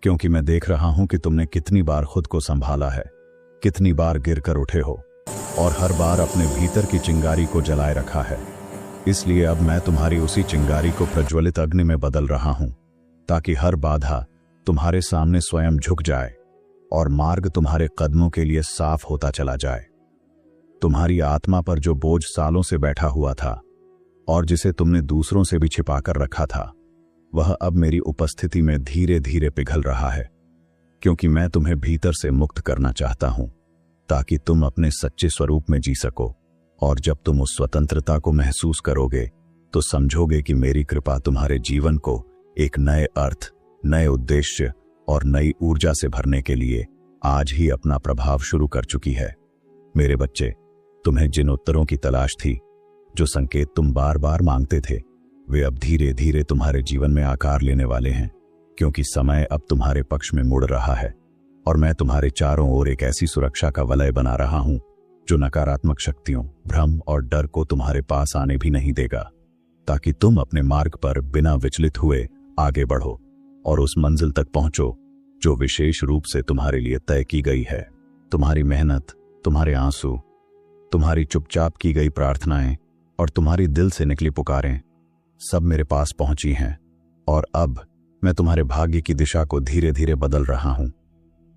क्योंकि मैं देख रहा हूं कि तुमने कितनी बार खुद को संभाला है, कितनी बार गिरकर उठे हो, और हर बार अपने भीतर की चिंगारी को जलाए रखा है। इसलिए अब मैं तुम्हारी उसी चिंगारी को प्रज्वलित अग्नि में बदल रहा हूं, ताकि हर बाधा तुम्हारे सामने स्वयं झुक जाए और मार्ग तुम्हारे कदमों के लिए साफ होता चला जाए। तुम्हारी आत्मा पर जो बोझ सालों से बैठा हुआ था और जिसे तुमने दूसरों से भी छिपाकर रखा था, वह अब मेरी उपस्थिति में धीरे धीरे पिघल रहा है। क्योंकि मैं तुम्हें भीतर से मुक्त करना चाहता हूं, ताकि तुम अपने सच्चे स्वरूप में जी सको। और जब तुम उस स्वतंत्रता को महसूस करोगे तो समझोगे कि मेरी कृपा तुम्हारे जीवन को एक नए अर्थ, नए उद्देश्य और नई ऊर्जा से भरने के लिए आज ही अपना प्रभाव शुरू कर चुकी है। मेरे बच्चे, तुम्हें जिन उत्तरों की तलाश थी, जो संकेत तुम बार बार मांगते थे, वे अब धीरे धीरे तुम्हारे जीवन में आकार लेने वाले हैं। क्योंकि समय अब तुम्हारे पक्ष में मुड़ रहा है और मैं तुम्हारे चारों ओर एक ऐसी सुरक्षा का वलय बना रहा हूं जो नकारात्मक शक्तियों, भ्रम और डर को तुम्हारे पास आने भी नहीं देगा, ताकि तुम अपने मार्ग पर बिना विचलित हुए आगे बढ़ो और उस मंजिल तक पहुंचो जो विशेष रूप से तुम्हारे लिए तय की गई है। तुम्हारी मेहनत, तुम्हारे आंसू, तुम्हारी चुपचाप की गई प्रार्थनाएं और तुम्हारी दिल से निकली पुकारें सब मेरे पास पहुंची हैं, और अब मैं तुम्हारे भाग्य की दिशा को धीरे धीरे बदल रहा हूं,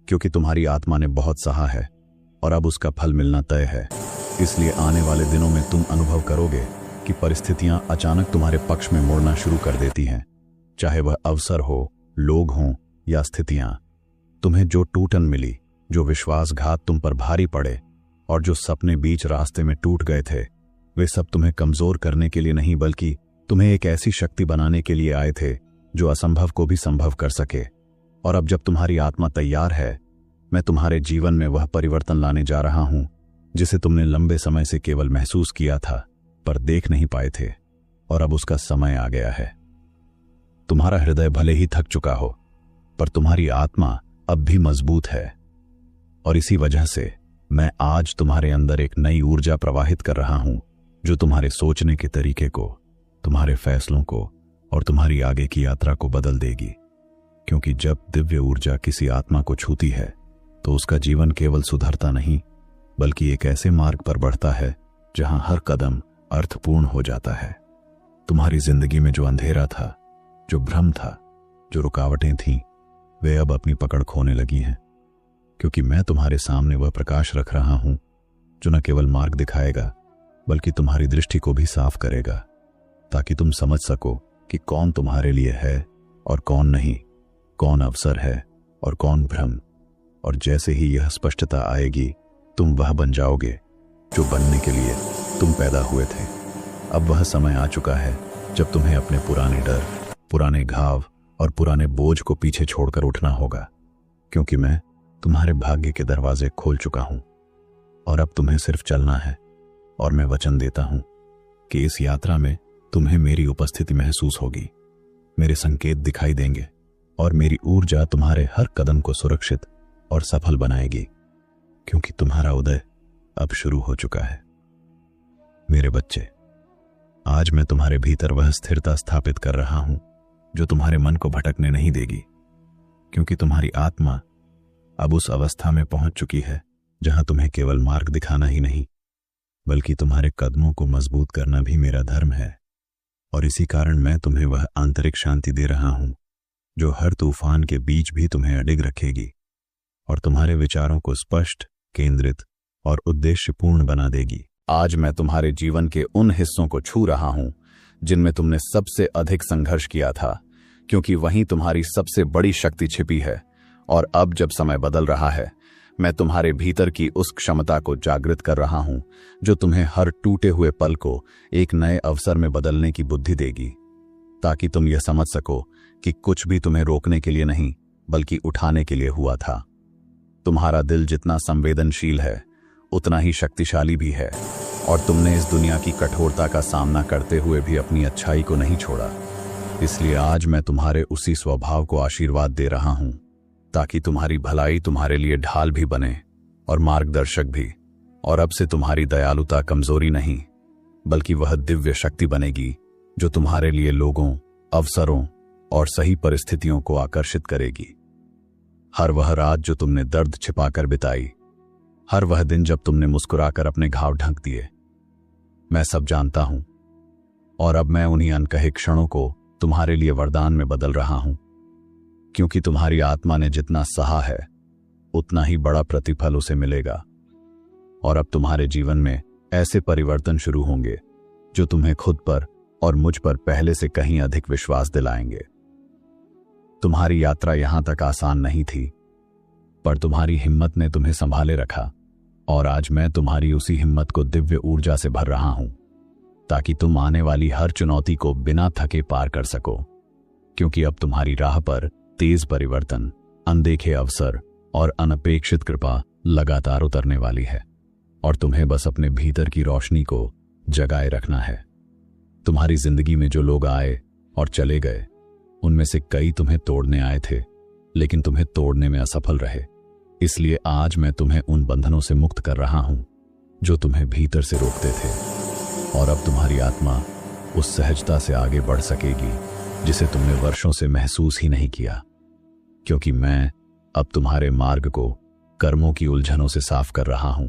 क्योंकि तुम्हारी आत्मा ने बहुत सहा है और अब उसका फल मिलना तय है। इसलिए आने वाले दिनों में तुम अनुभव करोगे कि परिस्थितियां अचानक तुम्हारे पक्ष में मुड़ना शुरू कर देती हैं, चाहे वह अवसर हो, लोग हों या स्थितियां। तुम्हें जो टूटन मिली, जो विश्वासघात तुम पर भारी पड़े और जो सपने बीच रास्ते में टूट गए थे, वे सब तुम्हें कमजोर करने के लिए नहीं बल्कि तुम्हें एक ऐसी शक्ति बनाने के लिए आए थे जो असंभव को भी संभव कर सके। और अब जब तुम्हारी आत्मा तैयार है, मैं तुम्हारे जीवन में वह परिवर्तन लाने जा रहा हूं जिसे तुमने लंबे समय से केवल महसूस किया था पर देख नहीं पाए थे, और अब उसका समय आ गया है। तुम्हारा हृदय भले ही थक चुका हो, पर तुम्हारी आत्मा अब भी मजबूत है, और इसी वजह से मैं आज तुम्हारे अंदर एक नई ऊर्जा प्रवाहित कर रहा हूं जो तुम्हारे सोचने के तरीके को, तुम्हारे फैसलों को और तुम्हारी आगे की यात्रा को बदल देगी। क्योंकि जब दिव्य ऊर्जा किसी आत्मा को छूती है तो उसका जीवन केवल सुधरता नहीं बल्कि एक ऐसे मार्ग पर बढ़ता है जहां हर कदम अर्थपूर्ण हो जाता है। तुम्हारी जिंदगी में जो अंधेरा था, जो भ्रम था, जो रुकावटें थीं, वे अब अपनी पकड़ खोने लगी हैं, क्योंकि मैं तुम्हारे सामने वह प्रकाश रख रहा हूं जो न केवल मार्ग दिखाएगा बल्कि तुम्हारी दृष्टि को भी साफ करेगा, ताकि तुम समझ सको कि कौन तुम्हारे लिए है और कौन नहीं, कौन अवसर है और कौन भ्रम। और जैसे ही यह स्पष्टता आएगी, तुम वह बन जाओगे जो बनने के लिए तुम पैदा हुए थे। अब वह समय आ चुका है जब तुम्हें अपने पुराने डर, पुराने घाव और पुराने बोझ को पीछे छोड़कर उठना होगा, क्योंकि मैं तुम्हारे भाग्य के दरवाजे खोल चुका हूं और अब तुम्हें सिर्फ चलना है। और मैं वचन देता हूं कि इस यात्रा में तुम्हें मेरी उपस्थिति महसूस होगी, मेरे संकेत दिखाई देंगे और मेरी ऊर्जा तुम्हारे हर कदम को सुरक्षित और सफल बनाएगी, क्योंकि तुम्हारा उदय अब शुरू हो चुका है। मेरे बच्चे, आज मैं तुम्हारे भीतर वह स्थिरता स्थापित कर रहा हूं जो तुम्हारे मन को भटकने नहीं देगी, क्योंकि तुम्हारी आत्मा अब उस अवस्था में पहुंच चुकी है जहां तुम्हें केवल मार्ग दिखाना ही नहीं बल्कि तुम्हारे कदमों को मजबूत करना भी मेरा धर्म है। और इसी कारण मैं तुम्हें वह आंतरिक शांति दे रहा हूं जो हर तूफान के बीच भी तुम्हें अडिग रखेगी और तुम्हारे विचारों को स्पष्ट, केंद्रित और उद्देश्यपूर्ण बना देगी। आज मैं तुम्हारे जीवन के उन हिस्सों को छू रहा हूं जिनमें तुमने सबसे अधिक संघर्ष किया था, क्योंकि वहीं तुम्हारी सबसे बड़ी शक्ति छिपी है। और अब जब समय बदल रहा है, मैं तुम्हारे भीतर की उस क्षमता को जागृत कर रहा हूं जो तुम्हें हर टूटे हुए पल को एक नए अवसर में बदलने की बुद्धि देगी, ताकि तुम यह समझ सको कि कुछ भी तुम्हें रोकने के लिए नहीं बल्कि उठाने के लिए हुआ था। तुम्हारा दिल जितना संवेदनशील है उतना ही शक्तिशाली भी है, और तुमने इस दुनिया की कठोरता का सामना करते हुए भी अपनी अच्छाई को नहीं छोड़ा। इसलिए आज मैं तुम्हारे उसी स्वभाव को आशीर्वाद दे रहा हूं, ताकि तुम्हारी भलाई तुम्हारे लिए ढाल भी बने और मार्गदर्शक भी। और अब से तुम्हारी दयालुता कमजोरी नहीं बल्कि वह दिव्य शक्ति बनेगी जो तुम्हारे लिए लोगों, अवसरों और सही परिस्थितियों को आकर्षित करेगी। हर वह रात जो तुमने दर्द छिपाकर बिताई, हर वह दिन जब तुमने मुस्कुराकर अपने घाव ढक दिए, मैं सब जानता हूं। और अब मैं उन्हीं अनकहे क्षणों को तुम्हारे लिए वरदान में बदल रहा हूं, क्योंकि तुम्हारी आत्मा ने जितना सहा है उतना ही बड़ा प्रतिफल उसे मिलेगा। और अब तुम्हारे जीवन में ऐसे परिवर्तन शुरू होंगे जो तुम्हें खुद पर और मुझ पर पहले से कहीं अधिक विश्वास दिलाएंगे। तुम्हारी यात्रा यहां तक आसान नहीं थी, पर तुम्हारी हिम्मत ने तुम्हें संभाले रखा, और आज मैं तुम्हारी उसी हिम्मत को दिव्य ऊर्जा से भर रहा हूं, ताकि तुम आने वाली हर चुनौती को बिना थके पार कर सको। क्योंकि अब तुम्हारी राह पर तेज परिवर्तन, अनदेखे अवसर और अनपेक्षित कृपा लगातार उतरने वाली है, और तुम्हें बस अपने भीतर की रोशनी को जगाए रखना है। तुम्हारी जिंदगी में जो लोग आए और चले गए, उनमें से कई तुम्हें तोड़ने आए थे, लेकिन तुम्हें तोड़ने में असफल रहे, इसलिए आज मैं तुम्हें उन बंधनों से मुक्त कर रहा हूं जो तुम्हें भीतर से रोकते थे, और अब तुम्हारी आत्मा उस सहजता से आगे बढ़ सकेगी जिसे तुमने वर्षों से महसूस ही नहीं किया, क्योंकि मैं अब तुम्हारे मार्ग को कर्मों की उलझनों से साफ कर रहा हूं।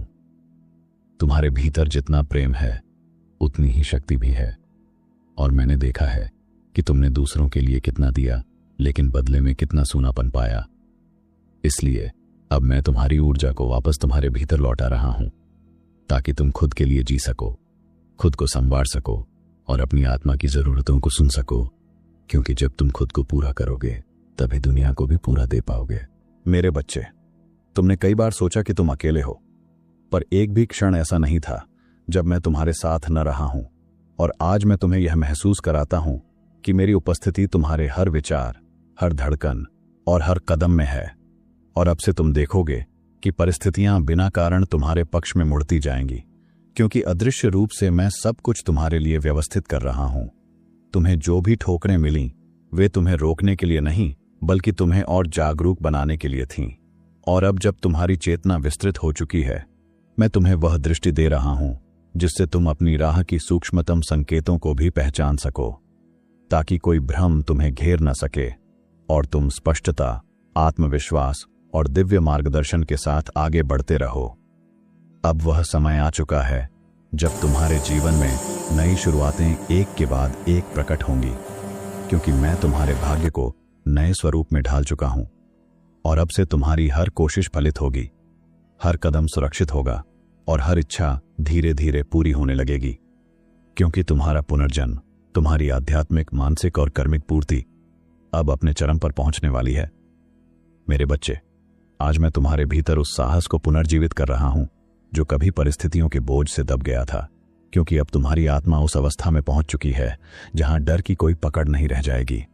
तुम्हारे भीतर जितना प्रेम है उतनी ही शक्ति भी है, और मैंने देखा है कि तुमने दूसरों के लिए कितना दिया लेकिन बदले में कितना सूनापन पाया। इसलिए अब मैं तुम्हारी ऊर्जा को वापस तुम्हारे भीतर लौटा रहा हूं ताकि तुम खुद के लिए जी सको, खुद को संवार सको और अपनी आत्मा की जरूरतों को सुन सको, क्योंकि जब तुम खुद को पूरा करोगे तभी दुनिया को भी पूरा दे पाओगे। मेरे बच्चे, तुमने कई बार सोचा कि तुम अकेले हो, पर एक भी क्षण ऐसा नहीं था जब मैं तुम्हारे साथ न रहा हूं। और आज मैं तुम्हें यह महसूस कराता हूं कि मेरी उपस्थिति तुम्हारे हर विचार, हर धड़कन और हर कदम में है। और अब से तुम देखोगे कि परिस्थितियां बिना कारण तुम्हारे पक्ष में मुड़ती जाएंगी, क्योंकि अदृश्य रूप से मैं सब कुछ तुम्हारे लिए व्यवस्थित कर रहा हूं। तुम्हें जो भी ठोकरें मिली वे तुम्हें रोकने के लिए नहीं बल्कि तुम्हें और जागरूक बनाने के लिए थीं। और अब जब तुम्हारी चेतना विस्तृत हो चुकी है, मैं तुम्हें वह दृष्टि दे रहा हूं जिससे तुम अपनी राह की सूक्ष्मतम संकेतों को भी पहचान सको, ताकि कोई भ्रम तुम्हें घेर न सके और तुम स्पष्टता, आत्मविश्वास और दिव्य मार्गदर्शन के साथ आगे बढ़ते रहो। अब वह समय आ चुका है जब तुम्हारे जीवन में नई शुरुआतें एक के बाद एक प्रकट होंगी, क्योंकि मैं तुम्हारे भाग्य को नए स्वरूप में ढाल चुका हूं। और अब से तुम्हारी हर कोशिश फलित होगी, हर कदम सुरक्षित होगा और हर इच्छा धीरे धीरे पूरी होने लगेगी, क्योंकि तुम्हारा पुनर्जन्म, तुम्हारी आध्यात्मिक, मानसिक और कर्मिक पूर्ति अब अपने चरम पर पहुंचने वाली है। मेरे बच्चे, आज मैं तुम्हारे भीतर उस साहस को पुनर्जीवित कर रहा हूं जो कभी परिस्थितियों के बोझ से दब गया था, क्योंकि अब तुम्हारी आत्मा उस अवस्था में पहुंच चुकी है जहां डर की कोई पकड़ नहीं रह जाएगी।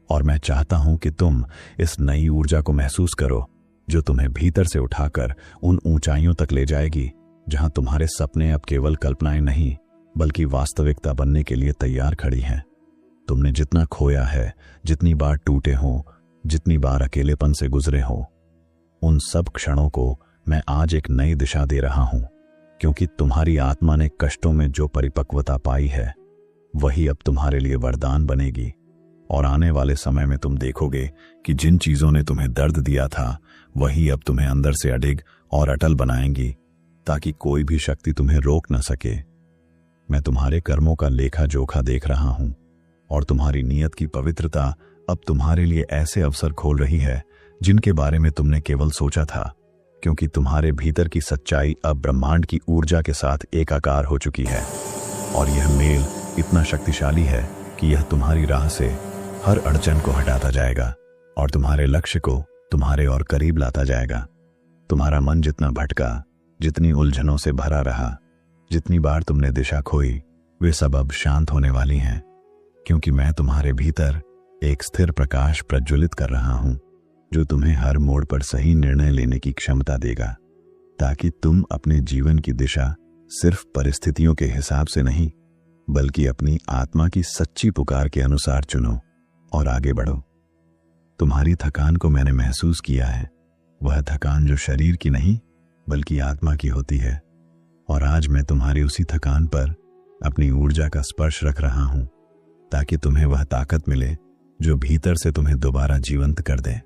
और मैं चाहता हूं कि तुम इस नई ऊर्जा को महसूस करो जो तुम्हें भीतर से उठाकर उन ऊंचाइयों तक ले जाएगी जहां तुम्हारे सपने अब केवल कल्पनाएं नहीं बल्कि वास्तविकता बनने के लिए तैयार खड़ी हैं। तुमने जितना खोया है, जितनी बार टूटे हो, जितनी बार अकेलेपन से गुजरे हो, उन सब क्षणों को मैं आज एक नई दिशा दे रहा हूं, क्योंकि तुम्हारी आत्मा ने कष्टों में जो परिपक्वता पाई है वही अब तुम्हारे लिए वरदान बनेगी। और आने वाले समय में तुम देखोगे कि जिन चीजों ने तुम्हें दर्द दिया था वही अब तुम्हें अंदर से अडिग और अटल बनाएंगी, ताकि कोई भी शक्ति तुम्हें रोक न सके। मैं तुम्हारे कर्मों का लेखा जोखा देख रहा हूं और तुम्हारी नीयत की पवित्रता अब तुम्हारे लिए ऐसे अवसर खोल रही है जिनके बारे में तुमने केवल सोचा था, क्योंकि तुम्हारे भीतर की सच्चाई अब ब्रह्मांड की ऊर्जा के साथ एकाकार हो चुकी है। और यह मेल इतना शक्तिशाली है कि यह तुम्हारी राह से हर अड़चन को हटाता जाएगा और तुम्हारे लक्ष्य को तुम्हारे और करीब लाता जाएगा। तुम्हारा मन जितना भटका, जितनी उलझनों से भरा रहा, जितनी बार तुमने दिशा खोई, वे सब अब शांत होने वाली हैं, क्योंकि मैं तुम्हारे भीतर एक स्थिर प्रकाश प्रज्वलित कर रहा हूं जो तुम्हें हर मोड़ पर सही निर्णय लेने की क्षमता देगा, ताकि तुम अपने जीवन की दिशा सिर्फ परिस्थितियों के हिसाब से नहीं बल्कि अपनी आत्मा की सच्ची पुकार के अनुसार चुनो और आगे बढ़ो। तुम्हारी थकान को मैंने महसूस किया है, वह थकान जो शरीर की नहीं बल्कि आत्मा की होती है। और आज मैं तुम्हारी उसी थकान पर अपनी ऊर्जा का स्पर्श रख रहा हूं, ताकि तुम्हें वह ताकत मिले जो भीतर से तुम्हें दोबारा जीवंत कर दे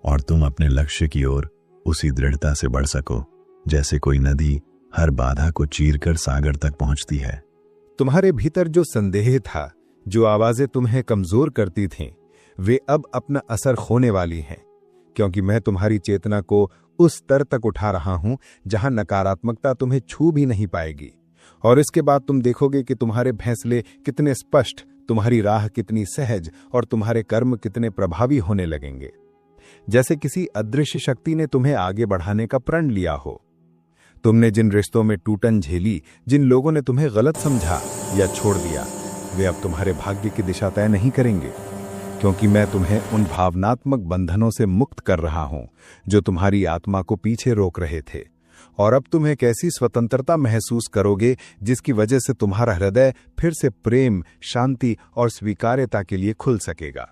और तुम अपने लक्ष्य की ओर उसी दृढ़ता से बढ़ सको जैसे कोई नदी हर बाधा को चीरकर सागर तक पहुंचती है। तुम्हारे भीतर जो संदेह था, जो आवाजें तुम्हें कमजोर करती थीं, वे अब अपना असर खोने वाली हैं, क्योंकि मैं तुम्हारी चेतना को उस स्तर तक उठा रहा हूं जहां नकारात्मकता तुम्हें छू भी नहीं पाएगी। और इसके बाद तुम देखोगे कि तुम्हारे फैसले कितने स्पष्ट, तुम्हारी राह कितनी सहज और तुम्हारे कर्म कितने प्रभावी होने लगेंगे, जैसे किसी अदृश्य शक्ति ने तुम्हें आगे बढ़ाने का प्रण लिया हो। तुमने जिन रिश्तों में टूटन झेली, जिन लोगों ने तुम्हें गलत समझा या छोड़ दिया, वे अब तुम्हारे भाग्य की दिशा तय नहीं करेंगे, क्योंकि मैं तुम्हें उन भावनात्मक बंधनों से मुक्त कर रहा हूं जो तुम्हारी आत्मा को पीछे रोक रहे थे। और अब तुम एक ऐसी स्वतंत्रता महसूस करोगे जिसकी वजह से तुम्हारा हृदय फिर से प्रेम, शांति और स्वीकार्यता के लिए खुल सकेगा।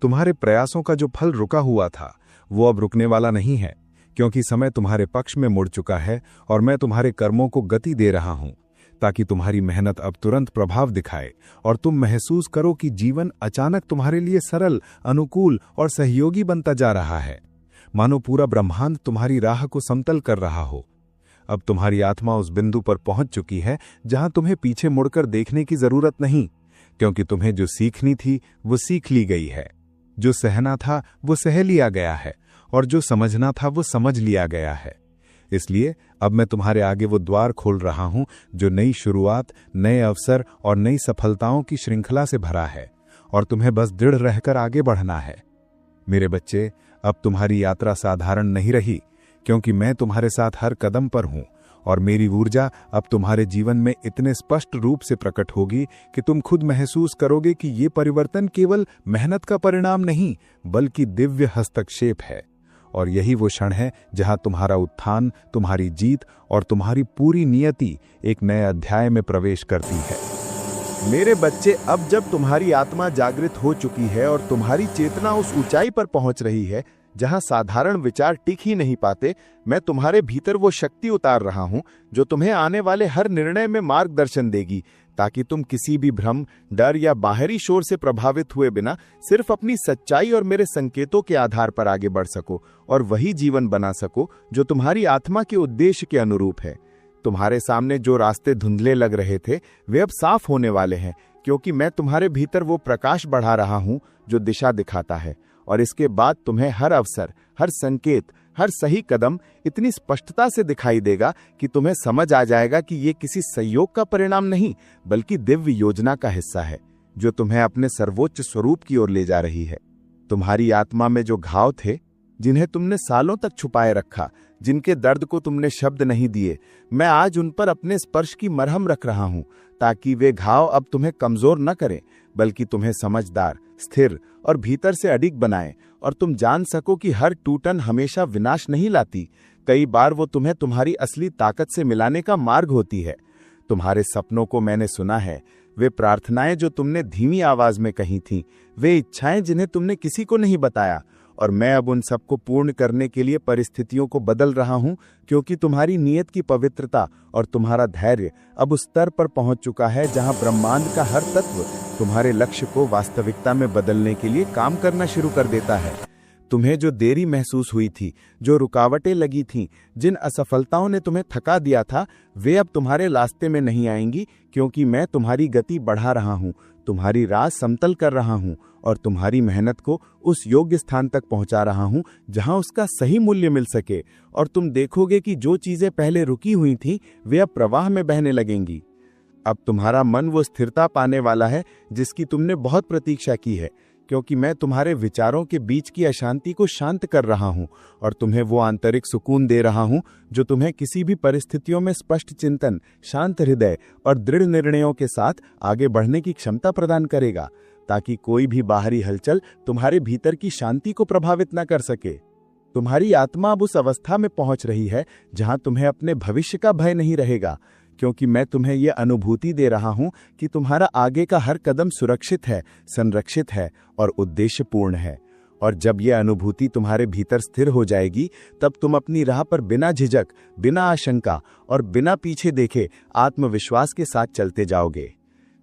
तुम्हारे प्रयासों का जो फल रुका हुआ था वो अब रुकने वाला नहीं है, क्योंकि समय तुम्हारे पक्ष में मुड़ चुका है और मैं तुम्हारे कर्मों को गति दे रहा हूं, ताकि तुम्हारी मेहनत अब तुरंत प्रभाव दिखाए और तुम महसूस करो कि जीवन अचानक तुम्हारे लिए सरल, अनुकूल और सहयोगी बनता जा रहा है, मानो पूरा ब्रह्मांड तुम्हारी राह को समतल कर रहा हो। अब तुम्हारी आत्मा उस बिंदु पर पहुंच चुकी है जहां तुम्हें पीछे मुड़कर देखने की जरूरत नहीं, क्योंकि तुम्हें जो सीखनी थी वो सीख ली गई है, जो सहना था वो सह लिया गया है और जो समझना था वो समझ लिया गया है। इसलिए अब मैं तुम्हारे आगे वो द्वार खोल रहा हूं जो नई शुरुआत, नए अवसर और नई सफलताओं की श्रृंखला से भरा है, और तुम्हें बस दृढ़ रहकर आगे बढ़ना है। मेरे बच्चे, अब तुम्हारी यात्रा साधारण नहीं रही, क्योंकि मैं तुम्हारे साथ हर कदम पर हूं और मेरी ऊर्जा अब तुम्हारे जीवन में इतने स्पष्ट रूप से प्रकट होगी कि तुम खुद महसूस करोगे कि ये परिवर्तन केवल मेहनत का परिणाम नहीं, बल्कि दिव्य हस्तक्षेप है। और यही वो क्षण है जहां तुम्हारा उत्थान, तुम्हारी जीत और तुम्हारी पूरी नियति एक नए अध्याय में प्रवेश करती है। मेरे बच्चे, अब जब तुम्हारी आत्मा जागृत हो चुकी है और तुम्हारी चेतना उस ऊंचाई पर पहुंच रही है जहां साधारण विचार टिक ही नहीं पाते, मैं तुम्हारे भीतर वो शक्ति उतार रहा हूं जो तुम्हें आने वाले हर निर्णय में मार्गदर्शन देगी, ताकि तुम किसी भी भ्रम, डर या बाहरी शोर से प्रभावित हुए बिना सिर्फ अपनी सच्चाई और मेरे संकेतों के आधार पर आगे बढ़ सको और वही जीवन बना सको जो तुम्हारी आत्मा के उद्देश्य के अनुरूप है। तुम्हारे सामने जो रास्ते धुंधले लग रहे थे वे अब साफ होने वाले हैं, क्योंकि मैं तुम्हारे भीतर वो प्रकाश बढ़ा रहा हूं जो दिशा दिखाता है। और इसके बाद तुम्हें हर अवसर, हर संकेत, हर सही कदम इतनी स्पष्टता से दिखाई देगा कि तुम्हें समझ आ जाएगा कि ये किसी संयोग का परिणाम नहीं, बल्कि दिव्य योजना का हिस्सा है जो तुम्हें अपने सर्वोच्च स्वरूप की ओर ले जा रही है। तुम्हारी आत्मा में जो घाव थे, जिन्हें तुमने सालों तक छुपाए रखा, जिनके दर्द को तुमने शब्द नहीं दिए, मैं आज उन पर अपने स्पर्श की मरहम रख रहा हूं, ताकि वे घाव अब तुम्हें कमजोर न करें, बल्कि तुम्हें समझदार, स्थिर और भीतर से अडिग बनाए, और तुम जान सको कि हर टूटन हमेशा विनाश नहीं लाती। कई बार वो तुम्हें तुम्हारी असली ताकत से मिलाने का मार्ग होती है। तुम्हारे सपनों को मैंने सुना है, वे प्रार्थनाएं जो तुमने धीमी आवाज में कही थीं, वे इच्छाएं जिन्हें तुमने किसी को नहीं बताया, और मैं अब उन सबको पूर्ण करने के लिए परिस्थितियों को बदल रहा हूं, क्योंकि तुम्हारी नीयत की पवित्रता और तुम्हारा धैर्य अब उस स्तर पर पहुंच चुका है जहां ब्रह्मांड का हर तत्व तुम्हारे लक्ष्य को वास्तविकता में बदलने के लिए काम करना शुरू कर देता है। तुम्हें जो देरी महसूस हुई थी, जो रुकावटें लगी थीं, जिन असफलताओं ने तुम्हें थका दिया था, वे अब तुम्हारे रास्ते में नहीं आएंगी, क्योंकि मैं तुम्हारी गति बढ़ा रहा हूं, तुम्हारी राह समतल कर रहा हूं और तुम्हारी मेहनत को उस योग्य स्थान तक पहुंचा रहा हूं जहां उसका सही मूल्य मिल सके। और तुम देखोगे कि जो चीजें पहले रुकी हुई थीं, वे अब प्रवाह में बहने लगेंगी। अब तुम्हारा मन वो स्थिरता पाने वाला है जिसकी तुमने बहुत प्रतीक्षा की है, क्योंकि मैं तुम्हारे विचारों के बीच की अशांति को शांत कर रहा हूं और तुम्हें वो आंतरिक सुकून दे रहा हूं जो तुम्हें किसी भी परिस्थितियों में स्पष्ट चिंतन, शांत हृदय और दृढ़ निर्णयों के साथ आगे बढ़ने की क्षमता प्रदान करेगा, ताकि कोई भी बाहरी हलचल तुम्हारे भीतर की शांति को प्रभावित न कर सके। तुम्हारी आत्मा अब उस अवस्था में पहुंच रही है जहां तुम्हें अपने भविष्य का भय नहीं रहेगा, क्योंकि मैं तुम्हें यह अनुभूति दे रहा हूं कि तुम्हारा आगे का हर कदम सुरक्षित है, संरक्षित है और उद्देश्यपूर्ण है। और जब यह अनुभूति तुम्हारे भीतर स्थिर हो जाएगी, तब तुम अपनी राह पर बिना झिझक, बिना आशंका और बिना पीछे देखे आत्मविश्वास के साथ चलते जाओगे।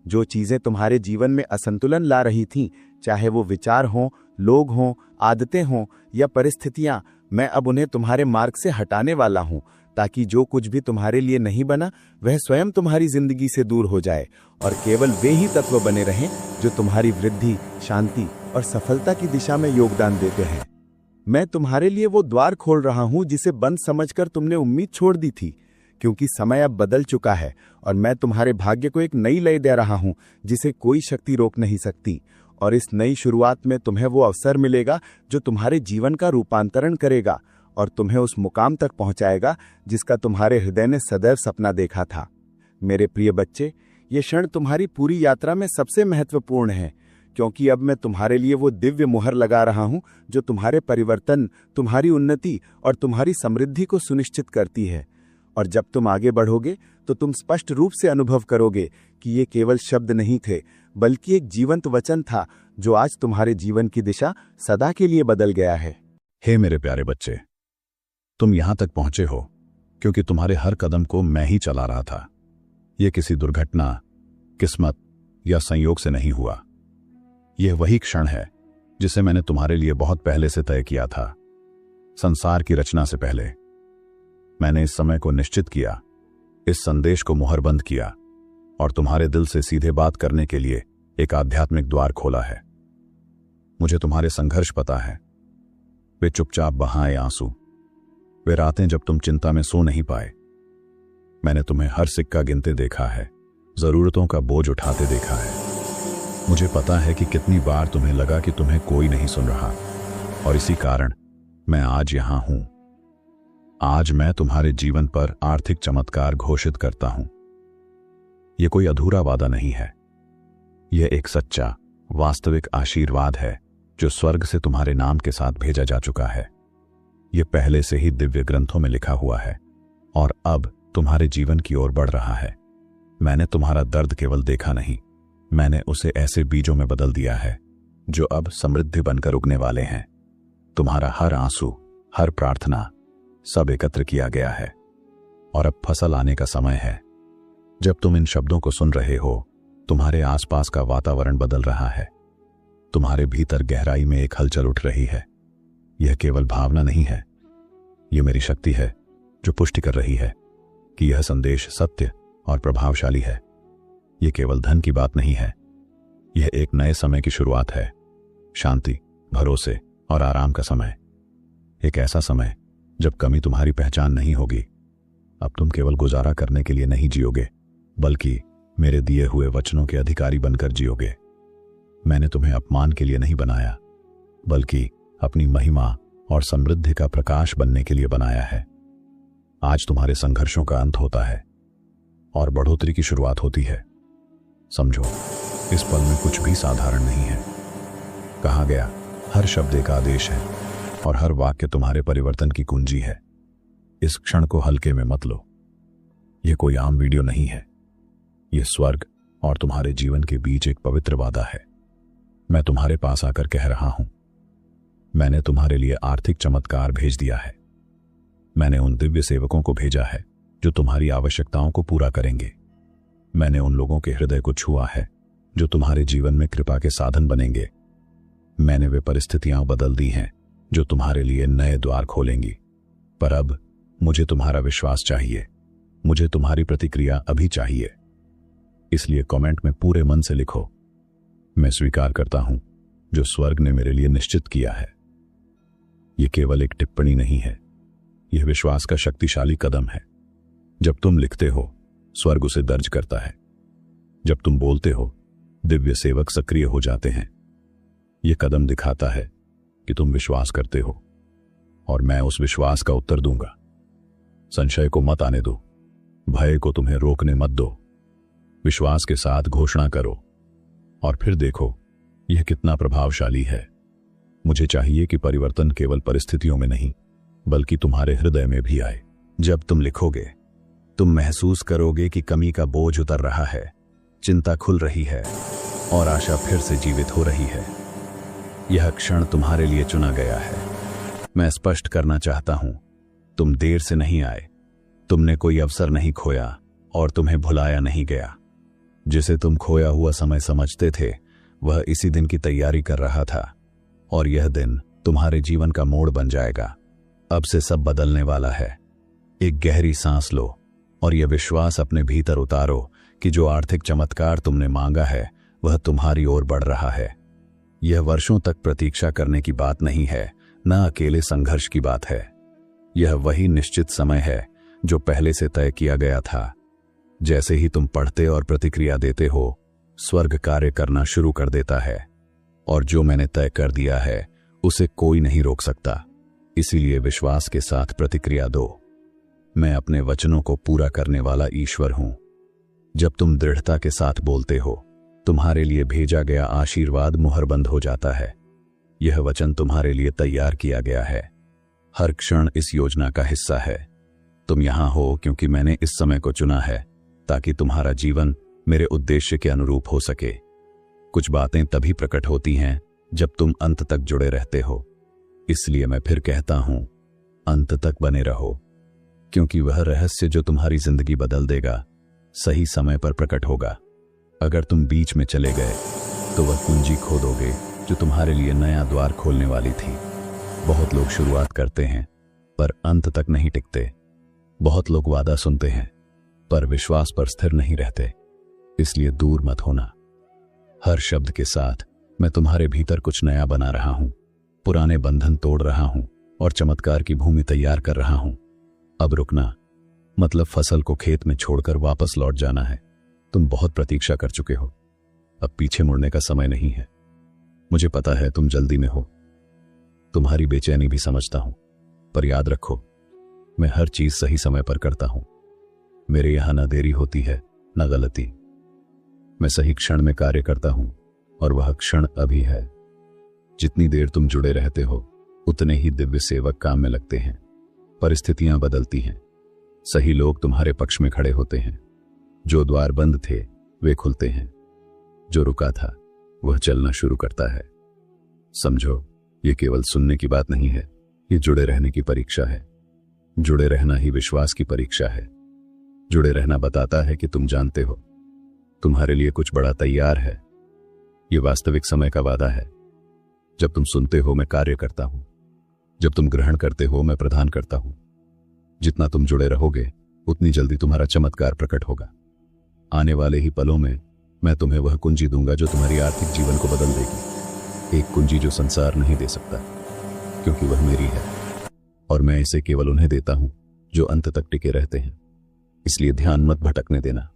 जो चीजें तुम्हारे जीवन में असंतुलन ला रही थीं, चाहे वो विचार हों, लोग हों, आदतें हों या परिस्थितियां, मैं अब उन्हें तुम्हारे मार्ग से हटाने वाला हूं, ताकि जो कुछ भी तुम्हारे लिए नहीं बना वह स्वयं तुम्हारी जिंदगी से दूर हो जाए और केवल वे ही तत्व बने रहें जो तुम्हारी वृद्धि, शांति और सफलता की दिशा में योगदान देते हैं। मैं तुम्हारे लिए वो द्वार खोल रहा हूं जिसे बंद समझकर तुमने उम्मीद छोड़ दी थी, क्योंकि समय अब बदल चुका है और मैं तुम्हारे भाग्य को एक नई लय दे रहा हूं जिसे कोई शक्ति रोक नहीं सकती। और इस नई शुरुआत में तुम्हें वो अवसर मिलेगा जो तुम्हारे जीवन का रूपांतरण करेगा और तुम्हें उस मुकाम तक पहुंचाएगा जिसका तुम्हारे हृदय ने सदैव सपना देखा था। मेरे प्रिय बच्चे, ये क्षण तुम्हारी पूरी यात्रा में सबसे महत्वपूर्ण है, क्योंकि अब मैं तुम्हारे लिए वो दिव्य मुहर लगा रहा हूं जो तुम्हारे परिवर्तन, तुम्हारी उन्नति और तुम्हारी समृद्धि को सुनिश्चित करती है। और जब तुम आगे बढ़ोगे तो तुम स्पष्ट रूप से अनुभव करोगे कि ये केवल शब्द नहीं थे, बल्कि एक जीवंत वचन था जो आज तुम्हारे जीवन की दिशा सदा के लिए बदल गया है। हे मेरे प्यारे बच्चे, तुम यहां तक पहुंचे हो क्योंकि तुम्हारे हर कदम को मैं ही चला रहा था। यह किसी दुर्घटना, किस्मत या संयोग से नहीं हुआ। यह वही क्षण है जिसे मैंने तुम्हारे लिए बहुत पहले से तय किया था। संसार की रचना से पहले मैंने इस समय को निश्चित किया, इस संदेश को मुहरबंद किया और तुम्हारे दिल से सीधे बात करने के लिए एक आध्यात्मिक द्वार खोला है। मुझे तुम्हारे संघर्ष पता है, वे चुपचाप बहाए आंसू, वे रातें जब तुम चिंता में सो नहीं पाए। मैंने तुम्हें हर सिक्का गिनते देखा है, जरूरतों का बोझ उठाते देखा है। मुझे पता है कि कितनी बार तुम्हें लगा कि तुम्हें कोई नहीं सुन रहा, और इसी कारण मैं आज यहां हूं। आज मैं तुम्हारे जीवन पर आर्थिक चमत्कार घोषित करता हूं। यह कोई अधूरा वादा नहीं है, यह एक सच्चा, वास्तविक आशीर्वाद है जो स्वर्ग से तुम्हारे नाम के साथ भेजा जा चुका है। यह पहले से ही दिव्य ग्रंथों में लिखा हुआ है और अब तुम्हारे जीवन की ओर बढ़ रहा है। मैंने तुम्हारा दर्द केवल देखा नहीं, मैंने उसे ऐसे बीजों में बदल दिया है जो अब समृद्धि बनकर उगने वाले हैं। तुम्हारा हर आंसू, हर प्रार्थना, सब एकत्र किया गया है और अब फसल आने का समय है। जब तुम इन शब्दों को सुन रहे हो, तुम्हारे आसपास का वातावरण बदल रहा है। तुम्हारे भीतर गहराई में एक हलचल उठ रही है। यह केवल भावना नहीं है, यह मेरी शक्ति है जो पुष्टि कर रही है कि यह संदेश सत्य और प्रभावशाली है। यह केवल धन की बात नहीं है, यह एक नए समय की शुरुआत है। शांति, भरोसे और आराम का समय। एक ऐसा समय जब कमी तुम्हारी पहचान नहीं होगी। अब तुम केवल गुजारा करने के लिए नहीं जियोगे, बल्कि मेरे दिए हुए वचनों के अधिकारी बनकर जियोगे। मैंने तुम्हें अपमान के लिए नहीं बनाया, बल्कि अपनी महिमा और समृद्धि का प्रकाश बनने के लिए बनाया है। आज तुम्हारे संघर्षों का अंत होता है और बढ़ोतरी की शुरुआत होती है। समझो, इस पल में कुछ भी साधारण नहीं है। कहा गया, हर शब्द एक आदेश है और हर वाक्य तुम्हारे परिवर्तन की कुंजी है। इस क्षण को हल्के में मत लो। यह कोई आम वीडियो नहीं है, यह स्वर्ग और तुम्हारे जीवन के बीच एक पवित्र वादा है। मैं तुम्हारे पास आकर कह रहा हूं, मैंने तुम्हारे लिए आर्थिक चमत्कार भेज दिया है। मैंने उन दिव्य सेवकों को भेजा है जो तुम्हारी आवश्यकताओं को पूरा करेंगे। मैंने उन लोगों के हृदय को छुआ है जो तुम्हारे जीवन में कृपा के साधन बनेंगे। मैंने वे परिस्थितियां बदल दी हैं जो तुम्हारे लिए नए द्वार खोलेंगी। पर अब मुझे तुम्हारा विश्वास चाहिए, मुझे तुम्हारी प्रतिक्रिया अभी चाहिए। इसलिए कमेंट में पूरे मन से लिखो, मैं स्वीकार करता हूं जो स्वर्ग ने मेरे लिए निश्चित किया है। यह केवल एक टिप्पणी नहीं है, यह विश्वास का शक्तिशाली कदम है। जब तुम लिखते हो, स्वर्ग उसे दर्ज करता है। जब तुम बोलते हो, दिव्य सेवक सक्रिय हो जाते हैं। यह कदम दिखाता है कि तुम विश्वास करते हो और मैं उस विश्वास का उत्तर दूंगा। संशय को मत आने दो, भय को तुम्हें रोकने मत दो। विश्वास के साथ घोषणा करो और फिर देखो यह कितना प्रभावशाली है। मुझे चाहिए कि परिवर्तन केवल परिस्थितियों में नहीं, बल्कि तुम्हारे हृदय में भी आए। जब तुम लिखोगे, तुम महसूस करोगे कि कमी का बोझ उतर रहा है, चिंता खुल रही है और आशा फिर से जीवित हो रही है। यह क्षण तुम्हारे लिए चुना गया है। मैं स्पष्ट करना चाहता हूं, तुम देर से नहीं आए, तुमने कोई अवसर नहीं खोया और तुम्हें भुलाया नहीं गया। जिसे तुम खोया हुआ समय समझते थे, वह इसी दिन की तैयारी कर रहा था और यह दिन तुम्हारे जीवन का मोड़ बन जाएगा। अब से सब बदलने वाला है। एक गहरी सांस लो और यह विश्वास अपने भीतर उतारो कि जो आर्थिक चमत्कार तुमने मांगा है वह तुम्हारी ओर बढ़ रहा है। यह वर्षों तक प्रतीक्षा करने की बात नहीं है, न अकेले संघर्ष की बात है। यह वही निश्चित समय है जो पहले से तय किया गया था। जैसे ही तुम पढ़ते और प्रतिक्रिया देते हो, स्वर्ग कार्य करना शुरू कर देता है और जो मैंने तय कर दिया है उसे कोई नहीं रोक सकता। इसीलिए विश्वास के साथ प्रतिक्रिया दो। मैं अपने वचनों को पूरा करने वाला ईश्वर हूं। जब तुम दृढ़ता के साथ बोलते हो, तुम्हारे लिए भेजा गया आशीर्वाद मुहरबंद हो जाता है। यह वचन तुम्हारे लिए तैयार किया गया है। हर क्षण इस योजना का हिस्सा है। तुम यहां हो क्योंकि मैंने इस समय को चुना है, ताकि तुम्हारा जीवन मेरे उद्देश्य के अनुरूप हो सके। कुछ बातें तभी प्रकट होती हैं जब तुम अंत तक जुड़े रहते हो। इसलिए मैं फिर कहता हूं, अंत तक बने रहो, क्योंकि वह रहस्य जो तुम्हारी जिंदगी बदल देगा सही समय पर प्रकट होगा। अगर तुम बीच में चले गए तो वह कुंजी खो दोगे जो तुम्हारे लिए नया द्वार खोलने वाली थी। बहुत लोग शुरुआत करते हैं पर अंत तक नहीं टिकते। बहुत लोग वादा सुनते हैं पर विश्वास पर स्थिर नहीं रहते। इसलिए दूर मत होना। हर शब्द के साथ मैं तुम्हारे भीतर कुछ नया बना रहा हूं, पुराने बंधन तोड़ रहा हूं और चमत्कार की भूमि तैयार कर रहा हूं। अब रुकना मतलब फसल को खेत में छोड़कर वापस लौट जाना है। तुम बहुत प्रतीक्षा कर चुके हो, अब पीछे मुड़ने का समय नहीं है। मुझे पता है तुम जल्दी में हो, तुम्हारी बेचैनी भी समझता हूं, पर याद रखो मैं हर चीज सही समय पर करता हूं। मेरे यहां न देरी होती है न गलती। मैं सही क्षण में कार्य करता हूं और वह क्षण अभी है। जितनी देर तुम जुड़े रहते हो उतने ही दिव्य सेवक काम में लगते हैं। परिस्थितियां बदलती हैं, सही लोग तुम्हारे पक्ष में खड़े होते हैं। जो द्वार बंद थे वे खुलते हैं, जो रुका था वह चलना शुरू करता है। समझो ये केवल सुनने की बात नहीं है, ये जुड़े रहने की परीक्षा है। जुड़े रहना ही विश्वास की परीक्षा है। जुड़े रहना बताता है कि तुम जानते हो तुम्हारे लिए कुछ बड़ा तैयार है। ये वास्तविक समय का वादा है। जब तुम सुनते हो मैं कार्य करता हूं, जब तुम ग्रहण करते हो मैं प्रदान करता हूं। जितना तुम जुड़े रहोगे उतनी जल्दी तुम्हारा चमत्कार प्रकट होगा। आने वाले ही पलों में मैं तुम्हें वह कुंजी दूंगा जो तुम्हारी आर्थिक जीवन को बदल देगी। एक कुंजी जो संसार नहीं दे सकता, क्योंकि वह मेरी है और मैं इसे केवल उन्हें देता हूं जो अंत तक टिके रहते हैं। इसलिए ध्यान मत भटकने देना।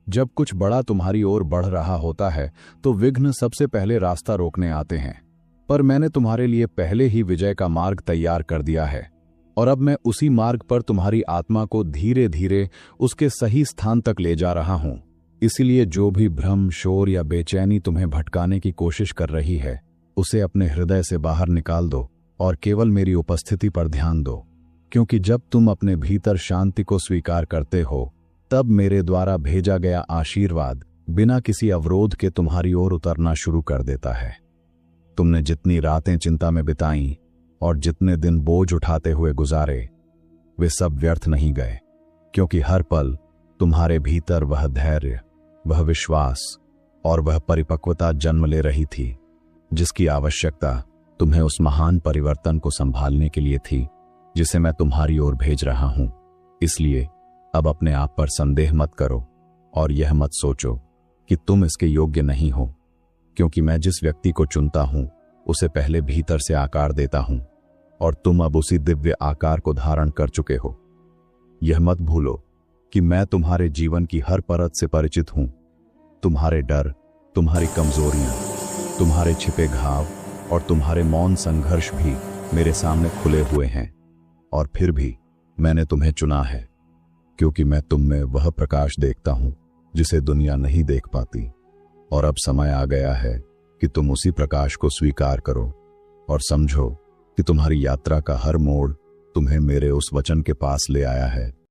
जब कुछ बड़ा तुम्हारी ओर बढ़ रहा होता है तो विघ्न सबसे पहले रास्ता रोकने आते हैं, पर मैंने तुम्हारे लिए पहले ही विजय का मार्ग तैयार कर दिया है और अब मैं उसी मार्ग पर तुम्हारी आत्मा को धीरे धीरे उसके सही स्थान तक ले जा रहा हूं। इसलिए जो भी भ्रम, शोर या बेचैनी तुम्हें भटकाने की कोशिश कर रही है उसे अपने हृदय से बाहर निकाल दो और केवल मेरी उपस्थिति पर ध्यान दो, क्योंकि जब तुम अपने भीतर शांति को स्वीकार करते हो तब मेरे द्वारा भेजा गया आशीर्वाद बिना किसी अवरोध के तुम्हारी ओर उतरना शुरू कर देता है। तुमने जितनी रातें चिंता में बिताई और जितने दिन बोझ उठाते हुए गुजारे वे सब व्यर्थ नहीं गए, क्योंकि हर पल तुम्हारे भीतर वह धैर्य, वह विश्वास और वह परिपक्वता जन्म ले रही थी जिसकी आवश्यकता तुम्हें उस महान परिवर्तन को संभालने के लिए थी जिसे मैं तुम्हारी ओर भेज रहा हूं। इसलिए अब अपने आप पर संदेह मत करो और यह मत सोचो कि तुम इसके योग्य नहीं हो, क्योंकि मैं जिस व्यक्ति को चुनता हूं उसे पहले भीतर से आकार देता हूं और तुम अब उसी दिव्य आकार को धारण कर चुके हो। यह मत भूलो कि मैं तुम्हारे जीवन की हर परत से परिचित हूं। तुम्हारे डर, तुम्हारी कमजोरियां, तुम्हारे छिपे घाव और तुम्हारे मौन संघर्ष भी मेरे सामने खुले हुए हैं, और फिर भी मैंने तुम्हें चुना है, क्योंकि मैं तुम में वह प्रकाश देखता हूं जिसे दुनिया नहीं देख पाती। और अब समय आ गया है कि तुम उसी प्रकाश को स्वीकार करो और समझो कि तुम्हारी यात्रा का हर मोड़ तुम्हें मेरे उस वचन के पास ले आया है